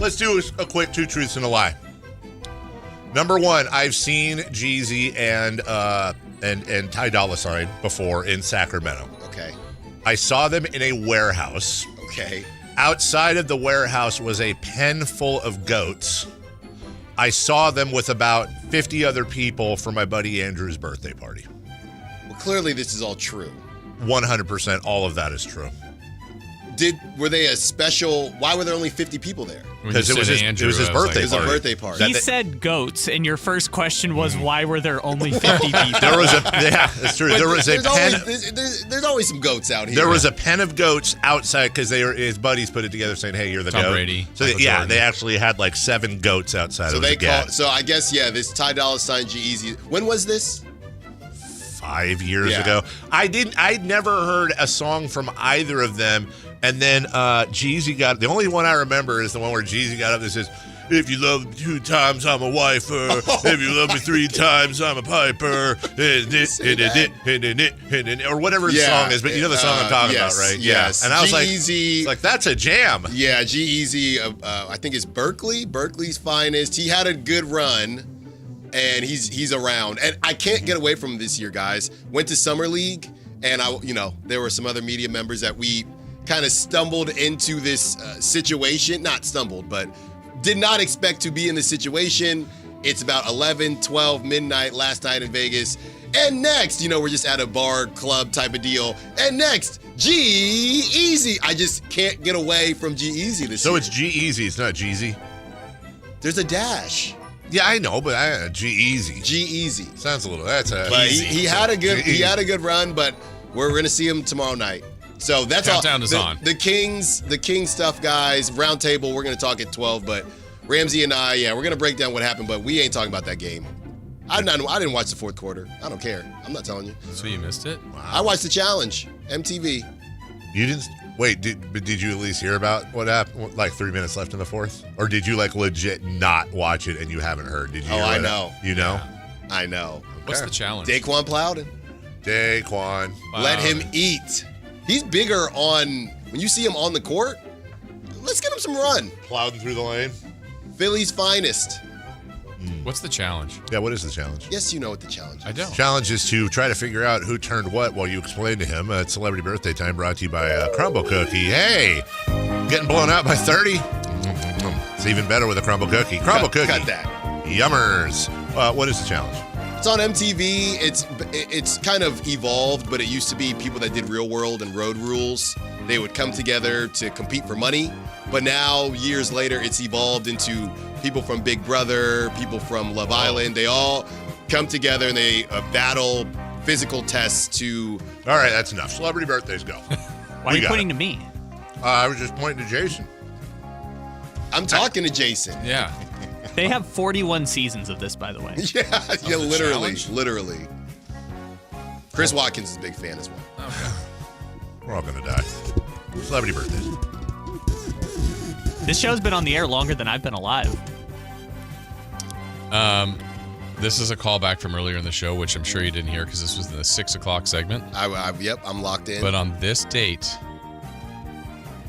Let's do a quick 2 truths and a lie. Number 1, I've seen Jeezy and Ty Dolla $ign before in Sacramento. Okay. I saw them in a warehouse. Okay. Outside of the warehouse was a pen full of goats. I saw them with about 50 other people for my buddy Andrew's birthday party. Well, clearly this is all true. 100% all of that is true. Were they a special? Why were there only 50 people there? Because it was his birthday party. It was a birthday party. He said goats, and your first question was why were there only 50 people? There was that's true. But There was a pen. There's always some goats out here. There was a pen of goats outside because his buddies put it together saying, "Hey, you're the Tom goat." Brady, So Michael they Jordan. they actually had like 7 goats outside. So It was they a gag. So I guess this Ty Dolla $ign G-Eazy. When was this? 5 years Yeah. ago. I'd never heard a song from either of them. And then Jeezy the only one I remember is the one where Jeezy got up and says, "If you love me 2 times, I'm a wifer. If you love me 3 times, I'm a piper." Or whatever the song is, but you know the song I'm talking about, right? Yes. Yeah. And I was G-Eazy, like, that's a jam. Yeah, G-Eazy, I think it's Berkeley's finest. He had a good run, and he's around. And I can't get away from him this year, guys. Went to Summer League, and there were some other media members that we kind of stumbled into this situation. Not stumbled, but did not expect to be in this situation. It's about 11, 12, midnight, last night in Vegas. And next, we're just at a bar, club type of deal. And next, G-Eazy. I just can't get away from G-Eazy this year. So it's G-Eazy, it's not Jeezy? There's a dash. Yeah, I know, but G-Eazy. G-Eazy. Sounds a little, that's a But easy. he had a good run, but we're going to see him tomorrow night. So that's Countdown all. is on. The Kings stuff, guys. Round table, we're going to talk at 12, but Ramsey and I, we're going to break down what happened, but we ain't talking about that game. I didn't watch the 4th quarter. I don't care. I'm not telling you. So you missed it? Wow. I watched the challenge, MTV. You didn't wait? Did you at least hear about what happened? Like 3 minutes left in the 4th, or did you legit not watch it and you haven't heard? Did you? I know. You know? I know. What's the challenge? Daquan Plowden. Daquan. Let him eat. He's bigger when you see him on the court. Let's get him some run. Plowden through the lane. Philly's finest. What's the challenge? Yeah, what is the challenge? Yes, you know what the challenge is. I don't. Challenge is to try to figure out who turned what while you explain to him. It's Celebrity Birthday Time, brought to you by Crumble Cookie. Hey, getting blown out by 30? It's even better with a Crumble Cookie. Crumble Cookie. Cut that. Yummers. What is the challenge? It's on MTV. It's kind of evolved, but it used to be people that did Real World and Road Rules. They would come together to compete for money. But now, years later, it's evolved into people from Big Brother, people from Love Island. They all come together and they battle physical tests to... All right, that's enough. Celebrity birthdays go. Why are you pointing to me? I was just pointing to Jason. I'm talking to Jason. Yeah. They have 41 seasons of this, by the way. Yeah, literally. Chris Watkins is a big fan as well. Okay. We're all going to die. Celebrity birthdays. This show's been on the air longer than I've been alive. This is a callback from earlier in the show, which I'm sure you didn't hear because this was in the 6 o'clock segment. Yep, I'm locked in. But on this date,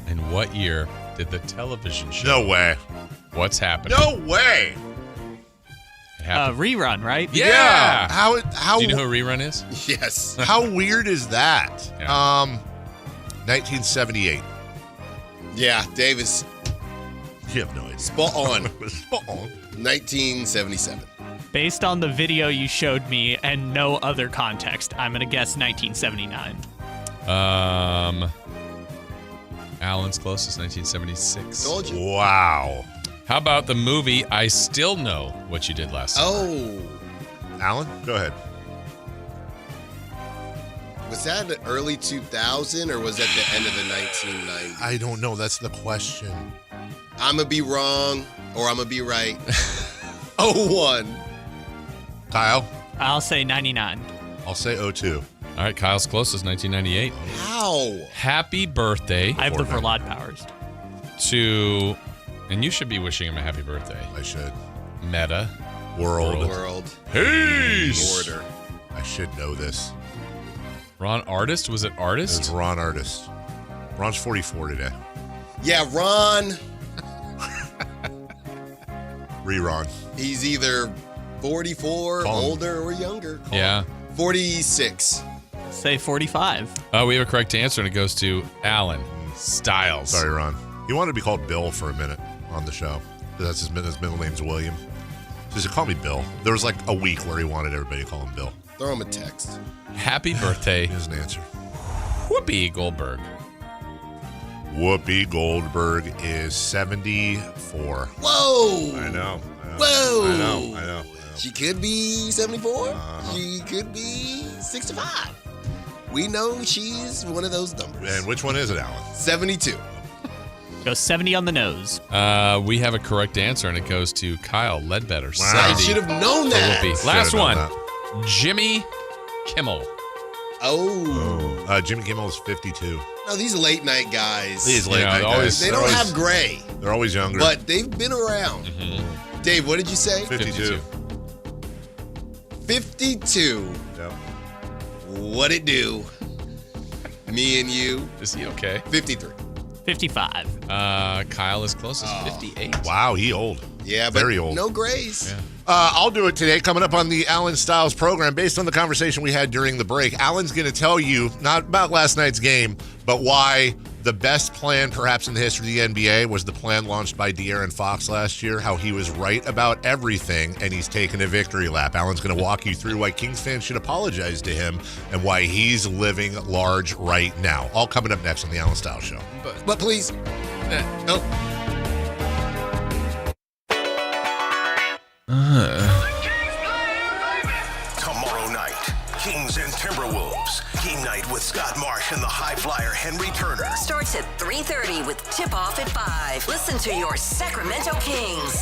in what year did the television show? No way. What's happening? No way. It happened. Rerun, right? Yeah. How? Do you know who Rerun is? Yes. How weird is that? Yeah. 1978. Yeah, Davis. You have no idea. Spot on. Spot on. 1977. Based on the video you showed me and no other context, I'm going to guess 1979. Alan's closest, 1976. Told you. Wow. How about the movie I Still Know What You Did Last Summer? Oh. Alan, go ahead. Was that the early 2000 or was that the end of the 1990s? I don't know. That's the question. I'm going to be wrong or I'm going to be right. 01. Kyle? I'll say 99. I'll say 02. All right, Kyle's closest, 1998. How? Happy birthday. I have the Verlad powers. To, and you should be wishing him a happy birthday. I should. Meta. World. Peace. Order. I should know this. Ron Artist? Was it Artist? It was Ron Artist. Ron's 44 today. Yeah, Ron. Re-Ron. He's either 44, older, or younger. Yeah. 46. Say 45. We have a correct answer, and it goes to Alan Styles. Sorry, Ron. He wanted to be called Bill for a minute on the show. That's his middle name's William. So he said, call me Bill. There was like a week where he wanted everybody to call him Bill. Throw him a text. Happy birthday. He doesn't answer. Whoopi Goldberg. Whoopi Goldberg is 74. Whoa! I know. Whoa! I know. She could be 74. She could be 65. We know she's one of those numbers. And which one is it, Alan? 72. Go 70 on the nose. We have a correct answer, and it goes to Kyle Ledbetter. Wow. I should have known that. Whoopi. Last one. Jimmy Kimmel. Oh. Jimmy Kimmel is 52. No, these late night guys. These late night guys. They don't have gray. They're always younger. But they've been around. Mm-hmm. Dave, what did you say? 52. 52. Yep. What it do? Me and you. Is he okay? 53. 55. Kyle is closest, 58. Wow, he old. Yeah, but very old. No grays. Yeah. I'll do it today. Coming up on the Alan Styles program, based on the conversation we had during the break, Alan's going to tell you, not about last night's game, but why the best plan perhaps in the history of the NBA was the plan launched by De'Aaron Fox last year, how he was right about everything, and he's taken a victory lap. Alan's going to walk you through why Kings fans should apologize to him and why he's living large right now. All coming up next on the Alan Styles Show. But please. Tomorrow night, Kings and Timberwolves. Game night with Scott Marsh and the high flyer Henry Turner. Starts at 3:30 with tip-off at 5. Listen to your Sacramento Kings.